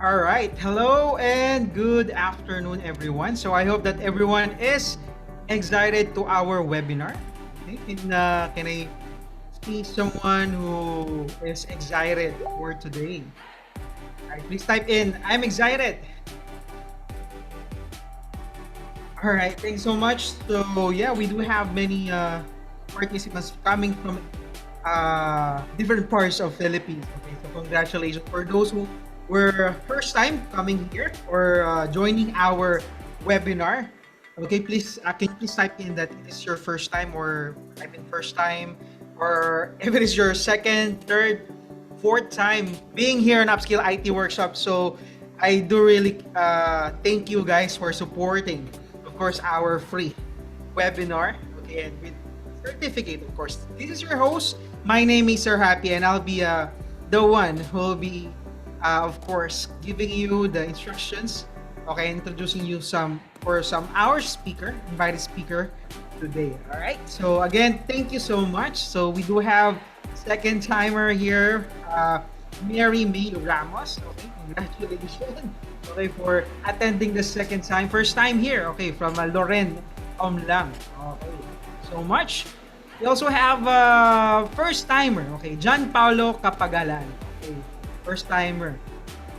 All right. Hello and good afternoon, everyone. So I hope that everyone is excited to our webinar. Okay. Can I see someone who is excited for today? All right. Please type in, I'm excited. All right. Thanks so much. So yeah, we do have many participants coming from different parts of Philippines. Okay. So congratulations for those who were first time coming here or joining our webinar. Okay, please can you please type in that it is your first time or type in first time or if it is your second, third, fourth time being here in Upskill IT Workshop. So I do really thank you guys for supporting, of course, our free webinar. Okay, and with certificate, of course. This is your host. My name is Sir Happy, and I'll be the one who will be, of course, giving you the instructions. Okay, introducing you some our speaker, invited speaker today. All right. So again, thank you so much. So we do have second timer here, Mary May Ramos. Okay, congratulations. Okay, for attending the second time, first time here. Okay, from Loren Omlang. Okay, so much. We also have first timer. Okay, John Paulo Capagalan. Okay, first timer.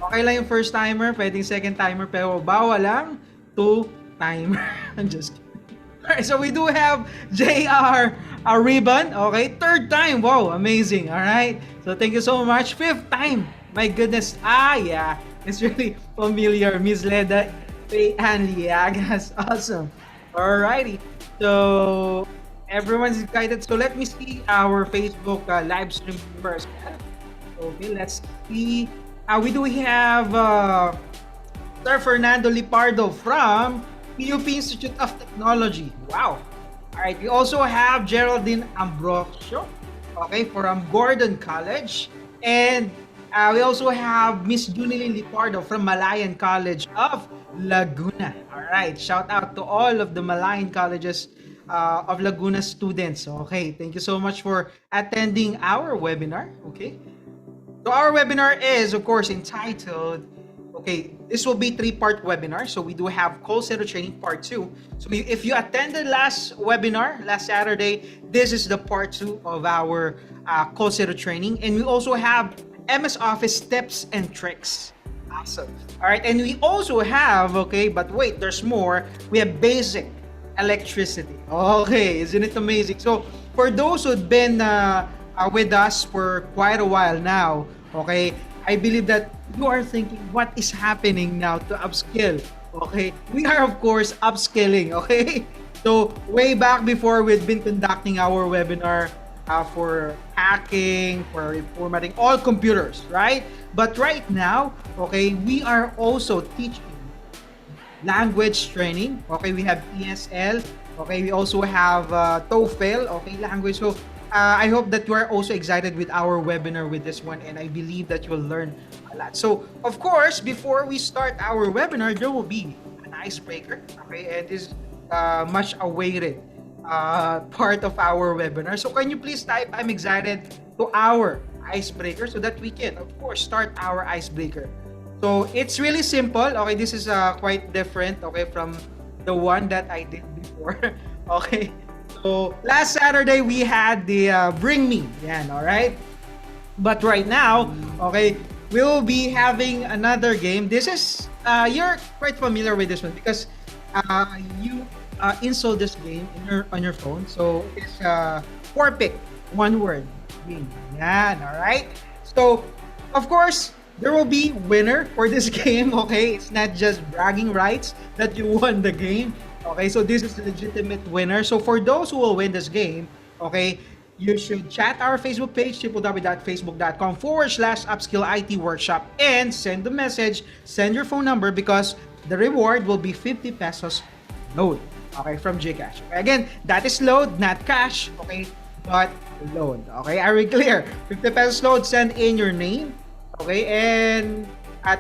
Okay lang yung first timer, pwedeng second timer, pero bawal lang two timer. I'm just kidding. Alright, so we do have JR Ribbon. Okay, third time. Wow, amazing. Alright, so thank you so much. Fifth time. My goodness. Yeah, it's really familiar. Miss Leda and Liagas. Awesome. Alrighty. So everyone's excited. So let me see our Facebook live stream first. Okay, let's see. We do have Sir Fernando Lipardo from PUP Institute of Technology. Wow. All right. We also have Geraldine Ambrosio, okay, from Gordon College. And we also have Miss Junilyn Lipardo from Malayan College of Laguna. All right. Shout out to all of the Malayan colleges of Laguna students. Okay. Thank you so much for attending our webinar. Okay. So our webinar is, of course, entitled, okay, this will be three-part webinar. So we do have call center training part 2. So if you attended last webinar, last Saturday, this is the part 2 of our call center training. And we also have MS Office tips and tricks. Awesome. All right, and we also have, okay, but wait, there's more. We have basic electricity. Okay, isn't it amazing? So for those who've been with us for quite a while now, okay, I believe that you are thinking, what is happening now to upskill? Okay, we are of course upskilling. Okay, so way back before we've been conducting our webinar for hacking, for reformatting all computers, right? But right now, okay, we are also teaching language training. Okay, we have ESL. Okay, we also have TOEFL. Okay, language. So I hope that you are also excited with our webinar with this one, and I believe that you'll learn a lot. So, of course, before we start our webinar, there will be an icebreaker. Okay, and this much awaited part of our webinar. So, can you please type "I'm excited" to our icebreaker so that we can, of course, start our icebreaker. So it's really simple. Okay, this is quite different. Okay, from the one that I did before. Okay. So last Saturday we had the Bring Me. Yan, all right. But right now, okay, we'll be having another game. This is you're quite familiar with this one because you install this game on your phone. So it's four pick, one word game. Yan, all right. So of course there will be winner for this game. Okay, it's not just bragging rights that you won the game. Okay, so this is a legitimate winner. So for those who will win this game, okay, you should chat our Facebook page, www.facebook.com/upskill IT workshop, and send the message, send your phone number because the reward will be 50 pesos load. Okay, from Gcash. Okay, again, that is load, not cash. Okay, but load. Okay, are we clear? 50 pesos load, send in your name. Okay, and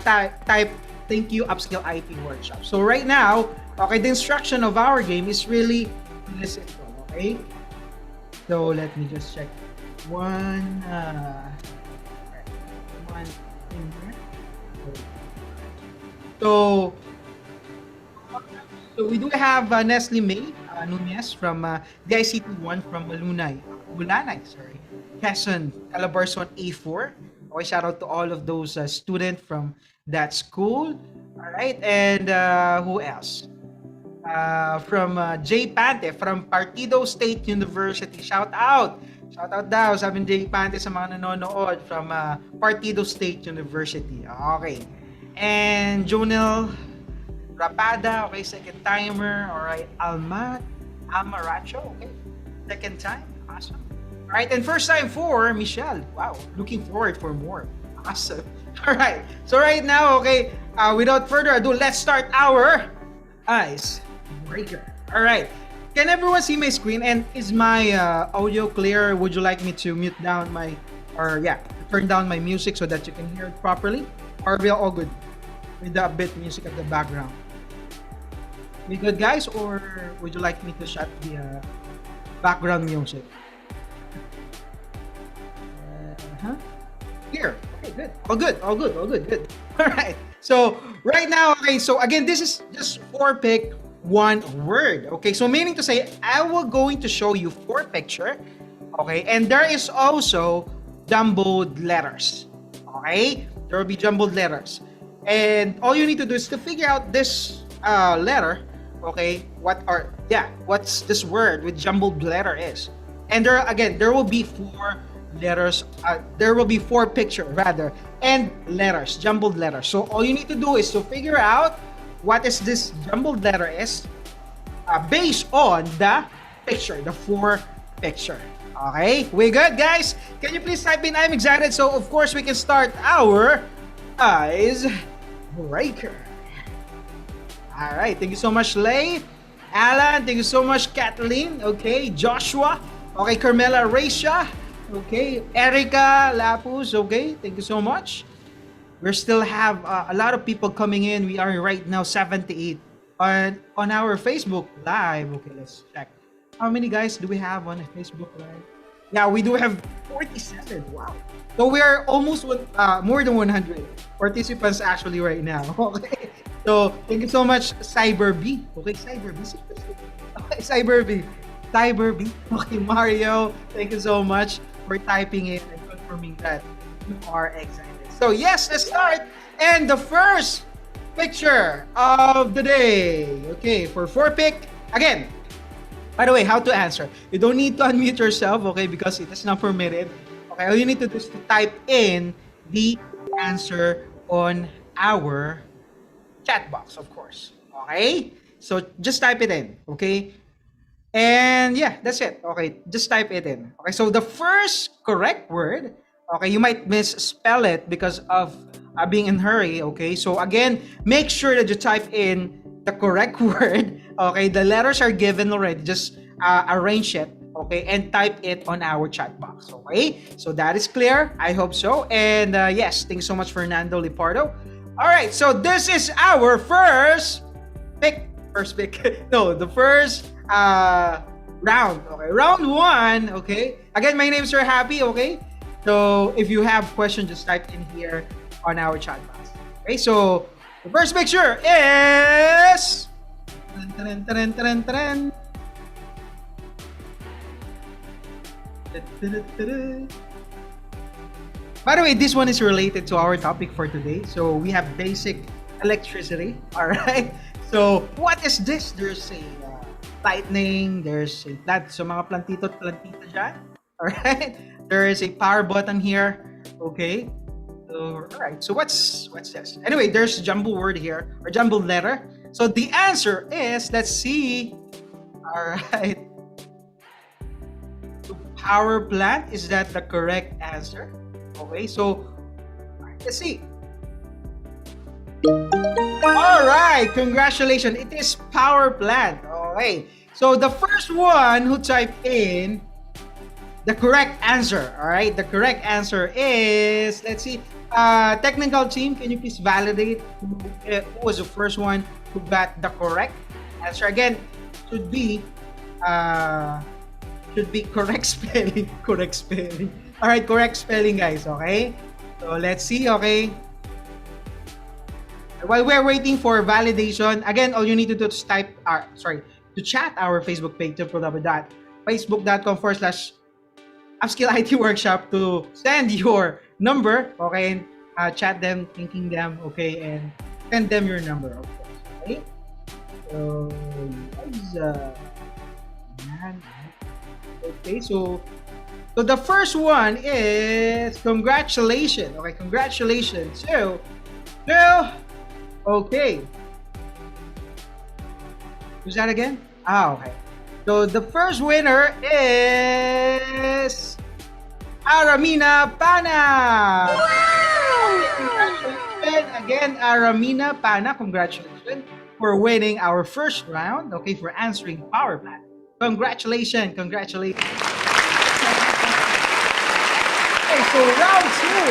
type thank you Upskill IT Workshop. So right now, okay, the instruction of our game is really listen to, okay? So let me just check one thing here. So, so we do have Nestle May Nunez from DICT 1 from Bulanay, sorry. Quezon, Calabarzon A4. Okay, shout out to all of those students from that school. All right, and who else? From Jay Pante from Partido State University. Shout out! Shout out daw, sabi ni Jay Pante sa mga nanonood from Partido State University. Okay. And Jonel Rapada, okay, second timer. All right, Amaracho, okay, second time, awesome. All right, and first time for Michelle. Wow, looking forward for more. Awesome. All right, so right now, okay, without further ado, let's start our ice breaker. All right, can everyone see my screen? And is my audio clear? Would you like me to mute down my, or yeah, turn down my music so that you can hear it properly? Or are we all good with the bit music at the background? We good, guys, or would you like me to shut the background music? Uh-huh. Here. Okay, good. All good. All good. All good. Good. All right. So right now, okay. So again, this is just four pick one word. Okay. So meaning to say, I will going to show you four picture. Okay, and there is also jumbled letters. Okay, there will be jumbled letters, and all you need to do is to figure out this letter. Okay, what's this word with jumbled letter is? And there again, there will be four letters. There will be four picture rather, and letters, jumbled letters. So all you need to do is to figure out what is this jumbled letter is, based on the picture, the four picture. Okay, we good, guys? Can you please type in I'm excited? So of course we can start our ice breaker. All right, thank you so much, Lay. Alan, thank you so much, Kathleen. Okay, Joshua. Okay, Carmela Raisha. Okay, Erica Lapus. Okay, thank you so much. We still have a lot of people coming in. We are right now 78 on our Facebook Live. Okay, let's check. How many guys do we have on the Facebook Live? Yeah, we do have 47. Wow. So we are almost more than 100 participants actually right now. Okay. So thank you so much, Cyber B. Okay, Cyber B. Okay, Cyber B. Cyber B. Okay, Mario. Thank you so much for typing it and confirming that you are excited. So yes, let's start. And the first picture of the day. Okay, for four pick. Again, by the way, how to answer. You don't need to unmute yourself, okay, because it is not permitted. Okay, all you need to do is to type in the answer on our chat box, of course. Okay? So just type it in, okay? And yeah, that's it. Okay, just type it in. Okay, so the first correct word, okay, you might misspell it because of being in hurry, okay? So again, make sure that you type in the correct word. Okay, the letters are given already. Just arrange it, okay, and type it on our chat box. Okay, so that is clear. I hope so. And yes, thanks so much, Fernando Lipardo. All right, so this is our first pick. No, the first round. Okay, round one. Okay, again, my name is Sir Happy. Okay, so if you have questions, just type in here on our chat box. Okay, so the first picture is. By the way, this one is related to our topic for today. So we have basic electricity. All right. So what is this? There's a lightning. There's a plant. So mga plantito at plantita dyan. All right. There is a power button here. Okay. So, all right. So what's this? Anyway, there's a jumbled word here or jumbled letter. So the answer is, let's see. All right. So power plant, is that the correct answer? Okay, so let's see. All right, congratulations. It is power plant. Okay, so the first one who typed in the correct answer. All right, the correct answer is, let's see. Technical team, can you please validate who was the first one who got the correct answer? Again, should be correct spelling. Correct spelling. All right, correct spelling, guys. Okay, so let's see. Okay, while we're waiting for validation, again, all you need to do is to chat our Facebook page, www.facebook.com/upskill IT workshop to send your number, okay, and chat them, thanking them, okay, and send them your number, of course, okay? So, guys, man, okay, so the first one is congratulations, okay, congratulations to, okay, who's that again? Okay. So the first winner is Aramina Pana. Wow! Congratulations again, Aramina Pana. Congratulations for winning our first round. Okay, for answering Power Plant. Congratulations. Okay, so round two.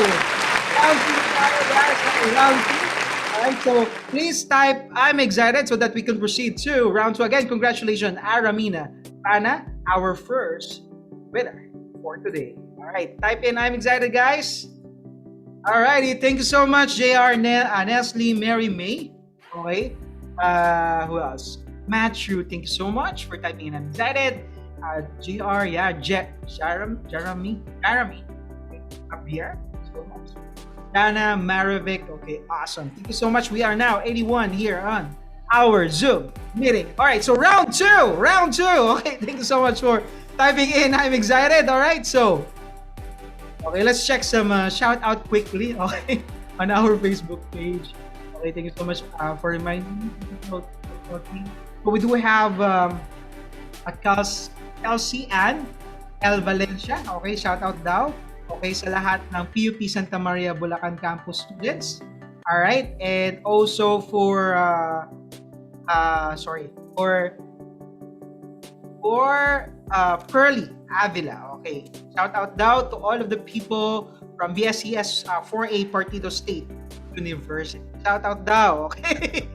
Round two. Alright, so please type "I'm excited" so that we can proceed to round two. Again, congratulations, Aramina Pana, our first winner for today. Alright, type in "I'm excited," guys. Alrighty, thank you so much, JR, Nestle, Mary May. Okay, who else? Matthew, thank you so much for typing in "I'm excited." JR, yeah, Jeremy, Javier, so much. Dana Maravik, okay, awesome. Thank you so much. We are now 81 here on our Zoom meeting. All right, so round two. Okay, thank you so much for typing in "I'm excited." All right, so okay, let's check some shout out quickly, okay, on our Facebook page. Okay, thank you so much for reminding me. So we do have a Kelsey Ann El Valencia. Okay, shout out daw. Okay, sa lahat ng PUP Santa Maria Bulacan campus students. All right, and also for Pearly Avila. Okay, shout out daw to all of the people from VSCS 4A Partido State University. Shout out daw. Okay.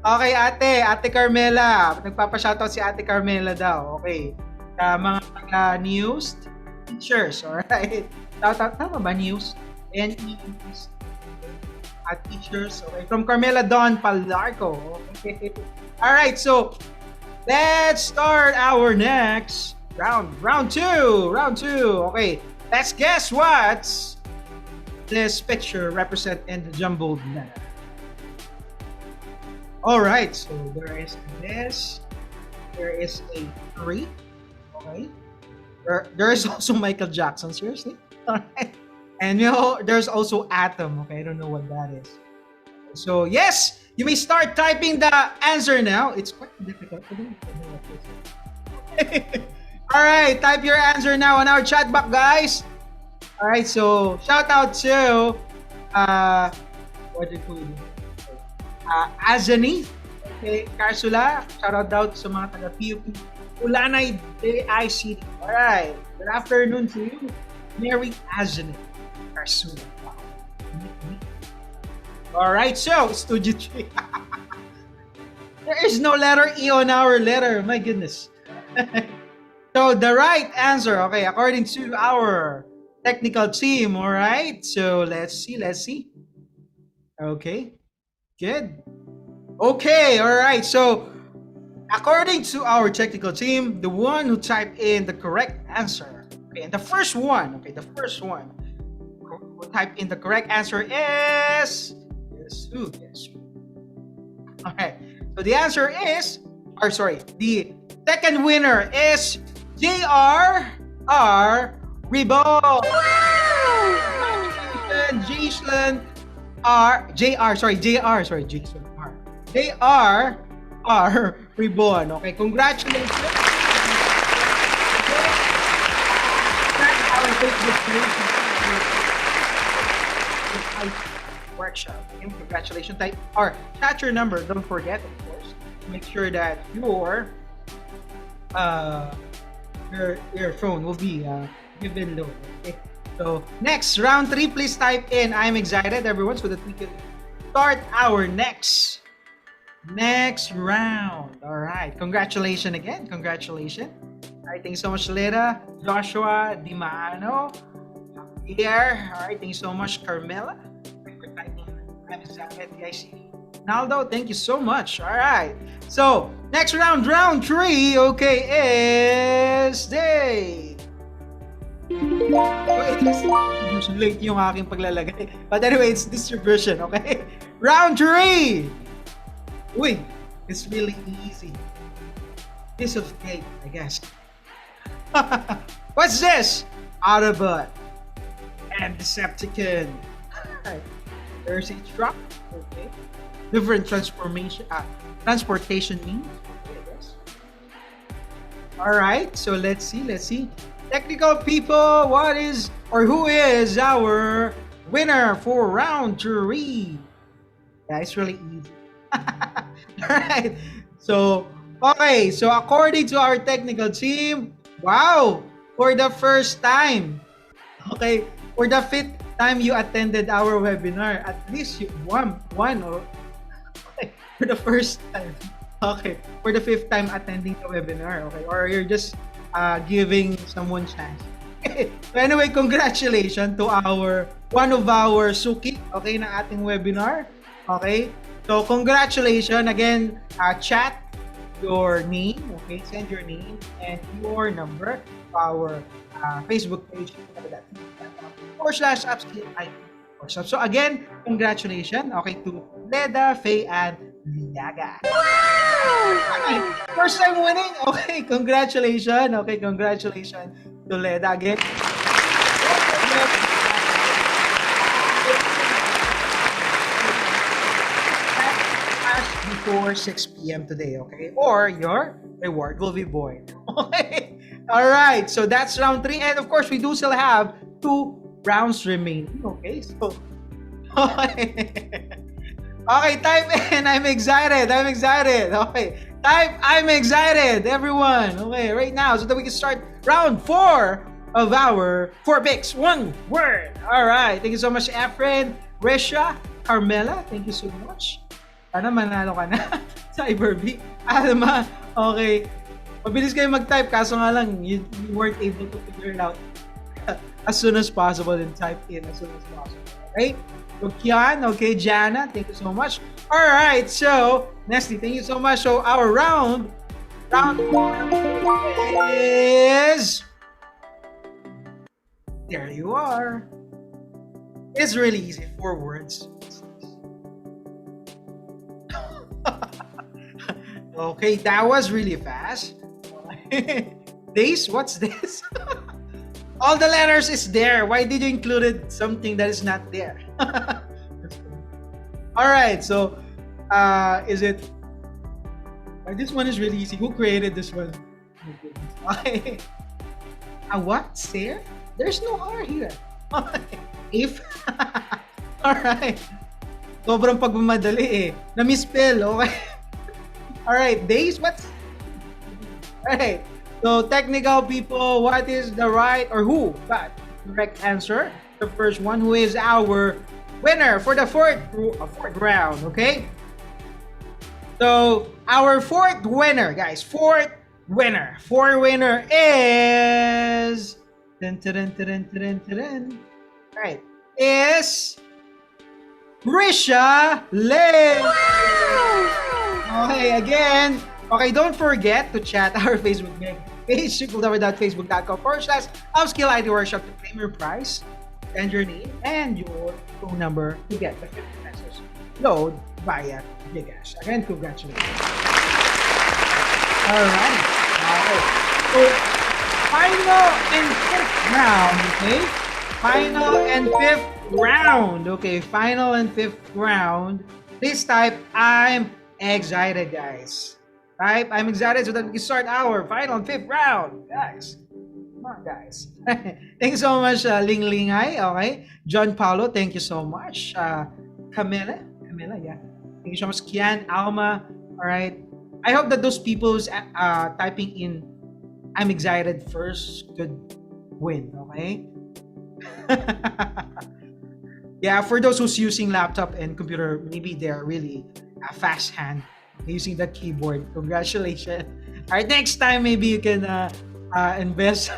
Okay, Ate Carmela. Nagpapa-shoutout si Ate Carmela daw. Okay. Mga taga-news teachers, alright? Shout out, tama ba, news? NES at teachers, okay? From Carmela Don Palarco, okay? Alright, so let's start our next round. Round two, okay? Let's guess what's this picture represent in the jumbled letter. Alright, so there is a 3, okay? There is also Michael Jackson, seriously. Alright. And there's also Atom. Okay, I don't know what that is. So yes, you may start typing the answer now. It's quite difficult. Alright, type your answer now on our chat box, guys. Alright, so shout out to what did we do? Azani, okay, Carsula, shout out daw sa mga taga PUP Ulanay DIC. Alright. Good afternoon to you, Mary Azani Carsula. Wow. Alright, so Studio 3. There is no letter E on our letter. My goodness. So the right answer, okay, according to our technical team, alright. So let's see. Okay. Good. Okay, alright. So according to our technical team, the one who typed in the correct answer, okay, and the first one who typed in the correct answer is who? Yes. Okay, so the answer is, the second winner is JR Ribon. Wow! Jason JR Ribon. Okay, congratulations. Our Facebook workshop. Okay, congratulations. Type or chat your number. Don't forget, of course. Make sure that your phone will be given low. Okay. So next, round 3, please type in "I'm excited," everyone, so that we can start our next round. All right. Congratulations again. Congratulations. All right. Thank you so much, Leda, Joshua, Dimano, here. All right. Thank you so much, Carmela. I'm excited. I see. Naldo, thank you so much. All right. So, next round, round 3, okay, is day. So, it is late yung aking paglalagay. But anyway, it's distribution, okay? Round 3. Uy, it's really easy. Piece of cake, I guess. What's this? Autobot and Decepticon. There's a truck. Okay. Different transportation means. Okay, yes. All right. So let's see. Let's see. Technical people, what is or who is our winner for round 3? Yeah, it's really easy. All right. So okay. So according to our technical team, wow, for the first time, okay, for the fifth time you attended our webinar, at least you won or okay, for the first time. Okay, for the fifth time attending the webinar, okay, or you're just giving someone chance. So anyway, congratulations to our one of our suki, okay, na ating webinar. Okay, so congratulations again. Chat your name, okay, send your name and your number to our Facebook page /upskill IT. So again, congratulations, okay, to Leda, Faye, and Liaga. Okay, first time winning, okay, congratulations, okay, congratulations to Leda again. Before 6 p.m. today, okay? Or your reward will be void. Okay? Alright, so that's round 3. And of course, we do still have 2 rounds remaining. Okay, so... Okay, type in. I'm excited. I'm excited. Okay, type I'm excited, everyone. Okay, right now, so that we can start round 4 of our 4 picks, 1 word. Alright, thank you so much, Efren, Resha, Carmela. Thank you so much. Sana manalo ka na. Cyberbeat. Alma, okay. Mabilis kayo mag-type, kaso nga lang, you weren't able to figure it out as soon as possible and type in as soon as possible. Okay? So, Kian, okay, Jana, thank you so much. Alright, so, Nestle, thank you so much. So, our round 4 is... There you are. It's really easy, 4 words. Okay, that was really fast. Days, what's this? All the letters is there. Why did you include something that is not there? All right, so is it? This one is really easy. Who created this one? Okay. What? There? There's no R here. If. All right. Sobrang pagmamadali eh. Na-misspell, okay? Alright, days, what? Alright, so technical people, what is the right or who got correct answer? The first one, who is our winner for the fourth round, okay? So, our fourth winner, guys, fourth winner is... Alright, is... Risha Lin! Okay, again, okay, don't forget to chat our Facebook page, www.facebook.com/upskill IT workshop to claim your prize, send your name and your phone number to get the 50 pesos load via Gigash. Again, congratulations. Alright. Okay. So, final and fifth round, okay? Final and fifth round. Okay, final and fifth round. Please type I'm excited, guys. Type I'm excited so that we can start our final and fifth round, guys. Come on, guys. Thank you so much, Ling Lingay. Okay, John Paulo, thank you so much. Camila, yeah. Thank you so much, Kian, Alma. All right. I hope that those people who's typing in I'm excited first could win. Okay. Yeah, for those who's using laptop and computer, maybe they're really a fast hand using the keyboard. Congratulations. All right, next time maybe you can invest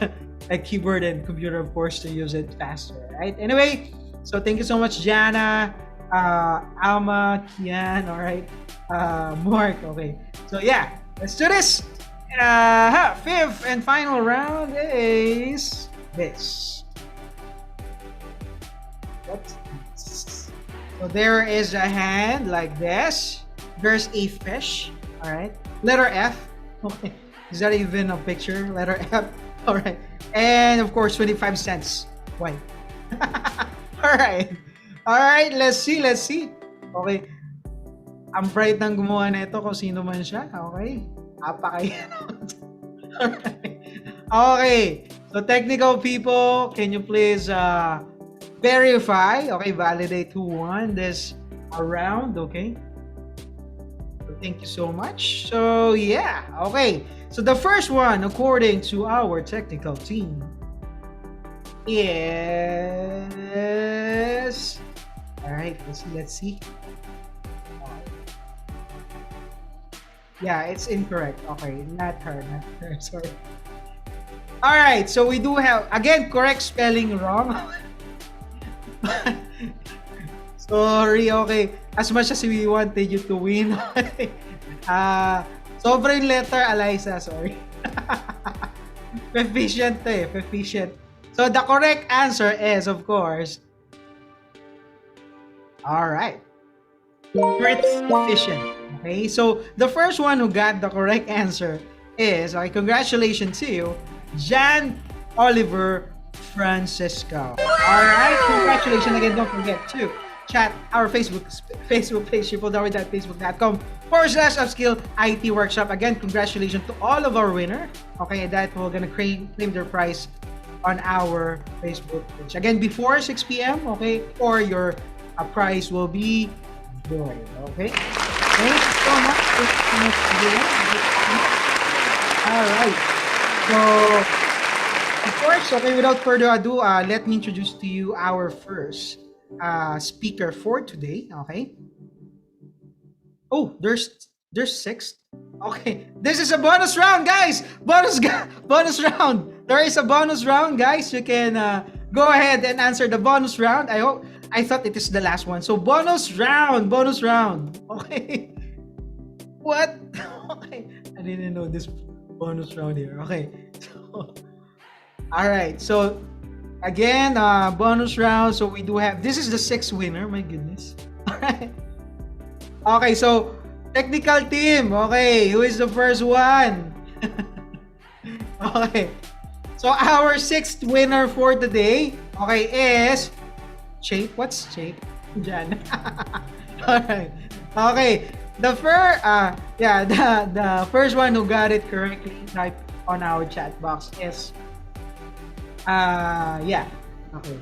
a keyboard and computer, of course, to use it faster. Right. Anyway, so thank you so much, Jana. Alma, Kian, all right, Mark. Okay, so yeah, let's do this. Fifth and final round is this. What's this? So there is a hand like this. There's a fish. All right. Letter F. Okay. Is that even a picture? Letter F. All right. And of course, 25 cents. Why? All right. All right. Let's see. Let's see. Okay. Ang bright ng gumawa nito kung sino man siya. Okay. Apakaya. All right. Okay. So technical people, can you please verify, okay, validate who won this round, okay? So thank you so much. So yeah, okay. So the first one, according to our technical team, is all right. Let's see. Yeah, it's incorrect. Okay, not her. Sorry. All right. So we do have again correct spelling wrong. Sorry, okay. As much as we wanted you to win. Sobrang letter, Eliza. Sorry. Efficient eh. Efficient. So the correct answer is, of course, all right. It's efficient. Okay, so the first one who got the correct answer is, okay, congratulations to you, Jan Oliver Francisco. All right, congratulations again. Don't forget to chat our Facebook page, www.facebook.com/upskill IT workshop. Again, congratulations to all of our winner. Okay, that we're gonna claim their prize on our Facebook page. Again, before 6 p.m. Okay, or your prize will be joined. Okay, thank you so much. All right, so of course, okay, without further ado, let me introduce to you our first speaker for today. Okay. Oh, there's six. Okay, this is a bonus round, guys. Bonus round. There is a bonus round, guys. You can go ahead and answer the bonus round. I thought it is the last one. So bonus round. Okay. What? Okay, I didn't know this bonus round here. Okay. So, all right. So again, bonus round. So we do have. This is the sixth winner. My goodness. All right. Okay. So technical team. Okay, who is the first one? Okay. So our sixth winner for today, okay, is Shape. What's Shape? Jan. All right. Okay. The first one who got it correctly type on our chat box is yeah. Okay.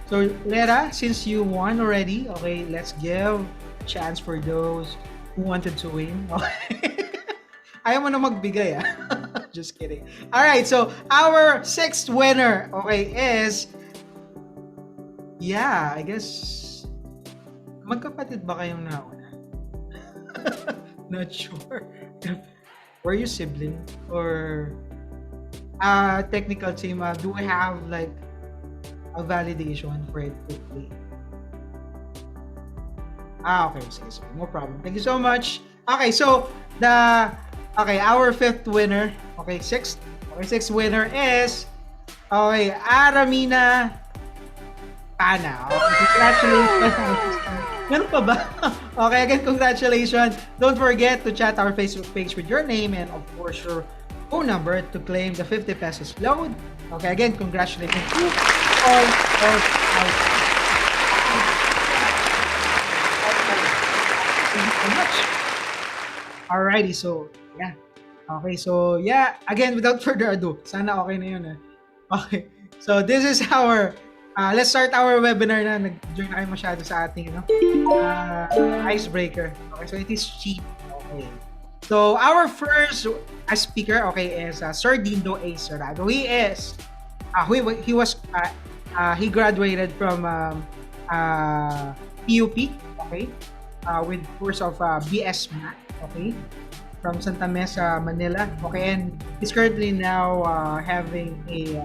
So Lera, since you won already, okay, let's give a chance for those who wanted to win. Okay. Ayaw mo na magbigay, ah. Just kidding. All right, so our sixth winner, okay, is, yeah, I guess, magkapatid ba kayong nauna? Not sure. Were you sibling? Or, technical team, do we have, like, a validation for it to play? Okay, sige. No problem. Thank you so much. Okay, so, our fifth winner, sixth winner is, Aramina Pana. Okay, congratulations. Meron pa ba? Okay, again, congratulations. Don't forget to chat our Facebook page with your name and, of course, your phone number to claim the 50 pesos load. Okay, again, congratulations to all of our. Thank you so much. Alrighty, so, yeah. Okay, so, yeah, again, without further ado, sana okay na yun, eh. Okay, so this is our, let's start our webinar na. Nag-join na kayo masyado sa ating, icebreaker. Okay, so it is cheap. Okay. So, our first speaker, okay, is Sir Dindo A. Serrado. He is, he graduated from PUP, okay, with course of BS Math, okay, from Santa Mesa, Manila. Okay, and he's currently now having a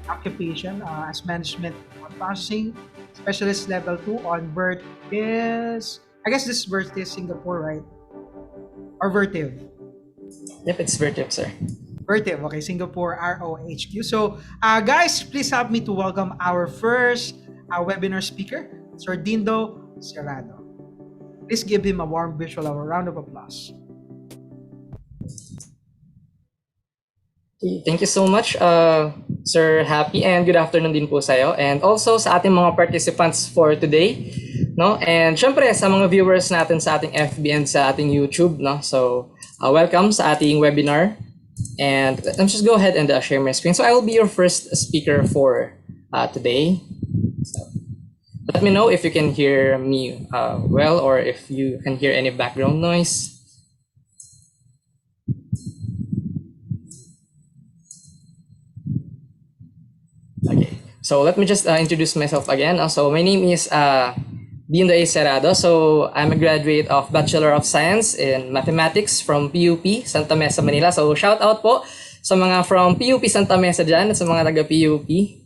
occupation as management processing specialist level 2 on Vert is, I guess this Vert is Singapore, right? Or Vertiv? Yep, it's very tip, sir. Vertiv, okay, Singapore ROHQ. So, guys, please help me to welcome our first webinar speaker, Sir Dindo Serrano. Please give him a warm visual or a round of applause. Thank you so much, Sir Happy, and good afternoon din po sa'yo. And also sa ating mga participants for today, no? And syempre sa mga viewers natin sa ating FB and sa ating YouTube, no? So, welcome sa ating webinar. And let's just go ahead and share my screen. So I will be your first speaker for today. So, let me know if you can hear me well, or if you can hear any background noise. Okay, so let me just introduce myself again. So my name is Dindo A. Serrado. So I'm a graduate of Bachelor of Science in Mathematics from PUP Santa Mesa, Manila. So shout out po sa mga from PUP Santa Mesa dyan, at sa mga taga PUP.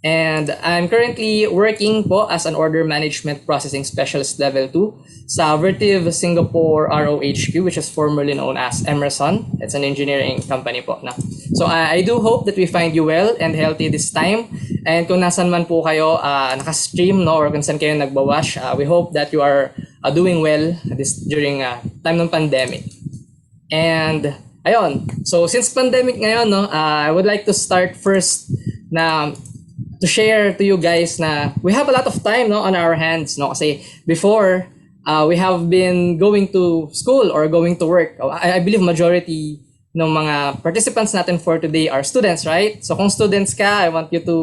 And I'm currently working po as an Order Management Processing Specialist Level 2 sa Vertiv Singapore ROHQ, which is formerly known as Emerson. It's an engineering company po. Na. So I do hope that we find you well and healthy this time. And kung nasan man po kayo naka-stream, no, or kung saan kayo nagbawash, we hope that you are doing well during time ng pandemic. And ayun, so since pandemic ngayon, no, I would like to start first na to share to you guys na we have a lot of time, no, on our hands, no, kasi before we have been going to school or going to work. I believe majority ng mga participants natin for today are students, right? So kung students ka, I want you to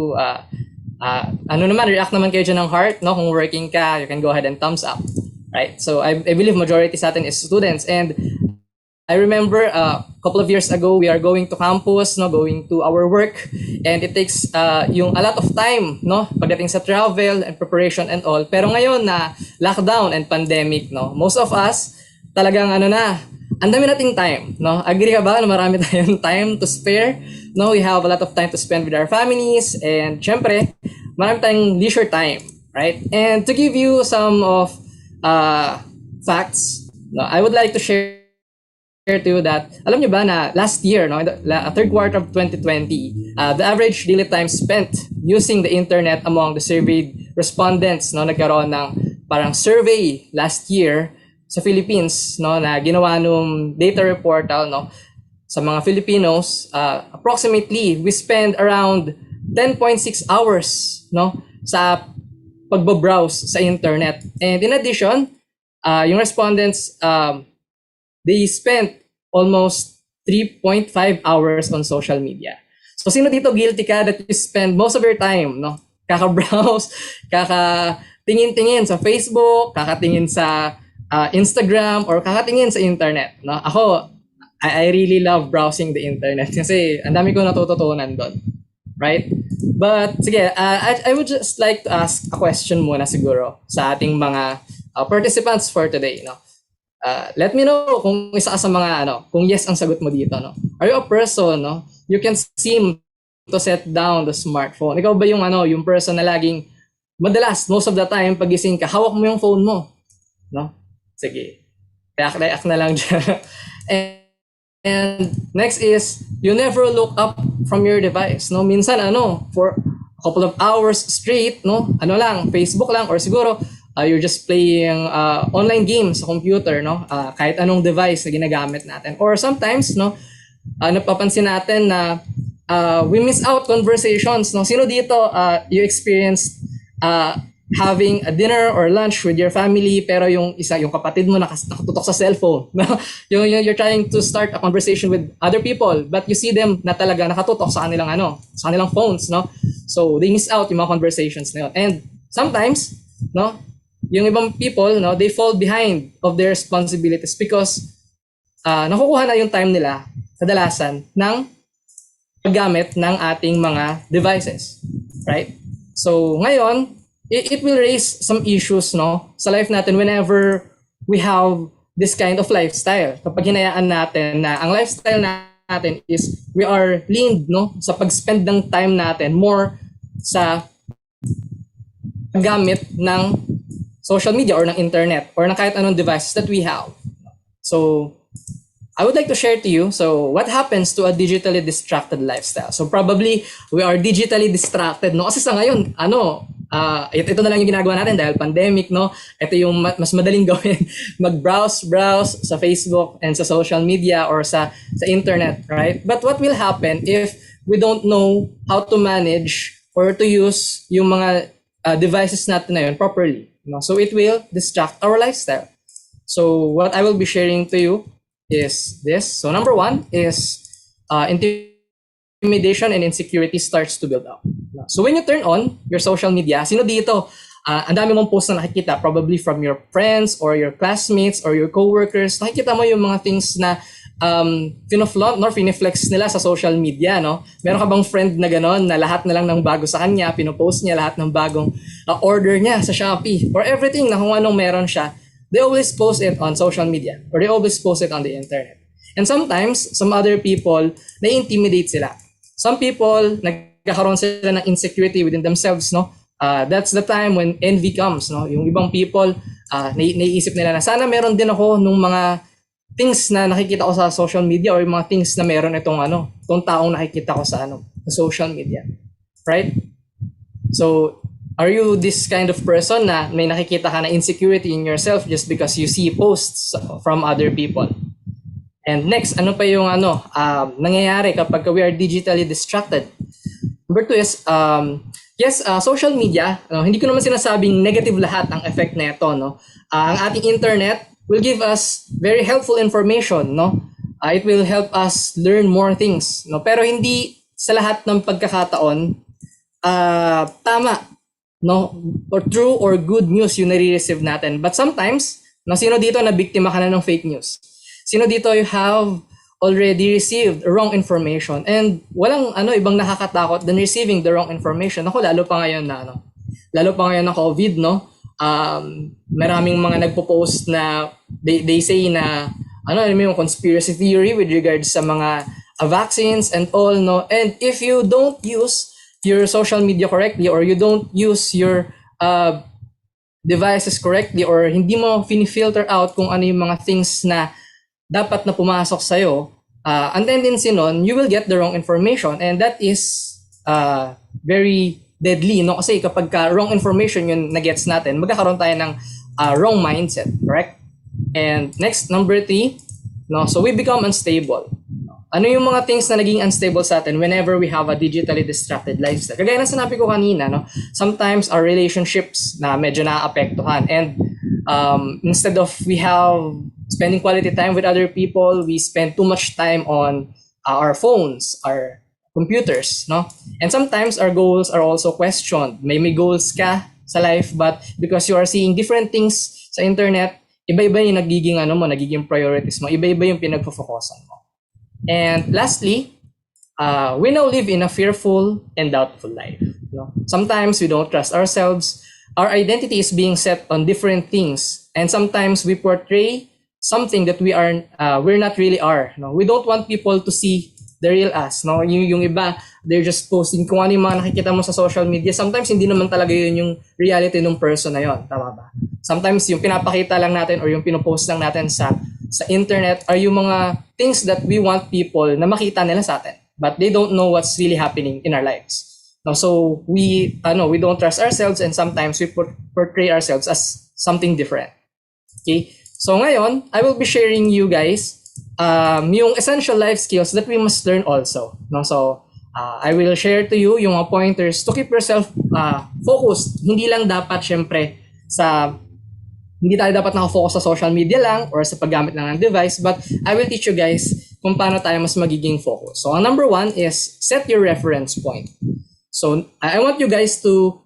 react naman kayo dyan ng heart, no? Kung working ka, you can go ahead and thumbs up, right? So I believe majority sa atin is students. And I remember a couple of years ago, we are going to campus, no, going to our work, and it takes yung a lot of time, no, pagdating sa travel and preparation and all. Pero ngayon na lockdown and pandemic, no, most of us talagang ang dami nating time, no. Agree ka ba na marami tayong time to spare? No, we have a lot of time to spend with our families, and syempre, marami tayong leisure time, right? And to give you some of facts, no, I would like to share to you that, alam nyo ba na last year, no, in the third quarter of 2020, the average daily time spent using the internet among the surveyed respondents, no, nagkaroon ng parang survey last year sa Philippines, no, na ginawa nung data reportal, no, sa mga Filipinos, approximately we spend around 10.6 hours, no, sa pagbabrowse sa internet. And in addition, yung respondents, they spent almost 3.5 hours on social media. So sino dito guilty ka that you spend most of your time, no, kaka-browse, kaka-tingin-tingin sa Facebook, kakatingin sa Instagram, or kakatingin sa internet, no? Ako, I really love browsing the internet kasi ang dami ko natututunan doon, right? But sige, I would just like to ask a question muna siguro sa ating mga participants for today, no? Let me know kung isa ka sa mga kung yes ang sagot mo dito, no? Are you a person, no, you can seem to set down the smartphone? Ikaw ba yung yung person na laging madalas most of the time pagising ka, hawak mo yung phone mo, no? Sige. React na lang dyan. And next is you never look up from your device, no? Minsan for a couple of hours straight, no? Lang, Facebook lang, or siguro you're just playing online games sa computer, no? Kahit anong device na ginagamit natin. Or sometimes, no, napapansin natin na we miss out conversations, no? Sino dito you experienced having a dinner or lunch with your family, pero yung kapatid mo nakatutok sa cellphone, no? You're trying to start a conversation with other people, but you see them na talaga nakatutok sa kanilang phones, no? So they miss out yung mga conversations na yun. And sometimes, no, yung ibang people, no, they fall behind of their responsibilities because nakukuha na yung time nila kadalasan ng paggamit ng ating mga devices, right? So ngayon, it will raise some issues, no, sa life natin whenever we have this kind of lifestyle. Kapag hinayaan natin na ang lifestyle natin is we are leaned, no, sa pag-spend ng time natin more sa gamit ng social media or ng internet or ng kahit anong devices that we have. So, I would like to share to you, so what happens to a digitally distracted lifestyle? So probably we are digitally distracted, no? Kasi sa ngayon, ito na lang yung ginagawa natin dahil pandemic, no? Ito yung mas madaling gawin, mag-browse sa Facebook and sa social media or sa internet, right? But what will happen if we don't know how to manage or to use yung mga devices natin na yun properly, no? So it will distract our lifestyle. So what I will be sharing to you is this. So number one is intimidation and insecurity starts to build up. So when you turn on your social media, sino dito? Ang dami mong post na nakikita, probably from your friends or your classmates or your coworkers. Nakikita mo yung mga things na pinoflaunt nor finiflex nila sa social media, no? Meron ka bang friend na gano'n na lahat na lang ng bago sa kanya, pinopost niya lahat ng bagong order niya sa Shopee or everything na kung anong meron siya. They always post it on social media or they always post it on the internet. And sometimes, some other people, na-intimidate sila. Some people, nagkakaroon sila ng insecurity within themselves, no? That's the time when envy comes, no? Yung ibang people, naiisip nila na sana meron din ako nung mga things na nakikita ko sa social media or yung mga things na meron itong taong nakikita ko sa social media. Right? So, are you this kind of person na may nakikita ka na insecurity in yourself just because you see posts from other people? And next, ano pa yung nangyayari kapag we are digitally distracted? Number two is, social media, hindi ko naman sinasabing negative lahat ang effect na ito, no? Ang ating internet will give us very helpful information, no? It will help us learn more things, no? Pero hindi sa lahat ng pagkakataon tama, no, or true or good news yung nare-receive natin. But sometimes, sino dito na biktima ka na ng fake news? Sino dito you have already received wrong information? And walang ibang nakakatakot than receiving the wrong information. Ako, lalo pa ngayon na COVID, no? Maraming mga nagpo-post na they say na yung conspiracy theory with regards sa mga vaccines and all, no? And if you don't use your social media correctly or you don't use your devices correctly or hindi mo filter out kung ano yung mga things na dapat na pumasok sa'yo, ang tendency nun, you will get the wrong information and that is very deadly, no? Kasi kapag wrong information yung nagets natin, magkakaroon tayo ng wrong mindset, correct? And next, number 3, no? So we become unstable. Ano yung mga things na naging unstable sa atin whenever we have a digitally distracted lifestyle? Kagaya na sinabi ko kanina, no? Sometimes our relationships na medyo naapektuhan and instead of we have spending quality time with other people, we spend too much time on our phones, our computers, no? And sometimes our goals are also questioned. May goals ka sa life but because you are seeing different things sa internet, iba-iba yung nagiging priorities mo, iba-iba yung pinagfo-focusan mo. And lastly, we now live in a fearful and doubtful life. No? Sometimes we don't trust ourselves. Our identity is being set on different things, and sometimes we portray something that we're not really are. No, we don't want people to see the real us. No, yung iba, they're just posting kung ano yung mga nakikita mo sa social media. Sometimes hindi naman talaga yun yung reality ng person na yon, tama ba? Sometimes yung pinapakita lang natin or yung pinopost lang natin sa internet are yung mga things that we want people na makita nila sa atin, but they don't know what's really happening in our lives. No, so we don't trust ourselves and sometimes we portray ourselves as something different. Okay? So ngayon, I will be sharing you guys yung essential life skills that we must learn also. No? So I will share to you yung mga pointers to keep yourself focused. Hindi tayo dapat nakafocus sa social media lang or sa paggamit lang ng device, but I will teach you guys kung paano tayo mas magiging focus. So, ang number 1 is set your reference point. So, I want you guys to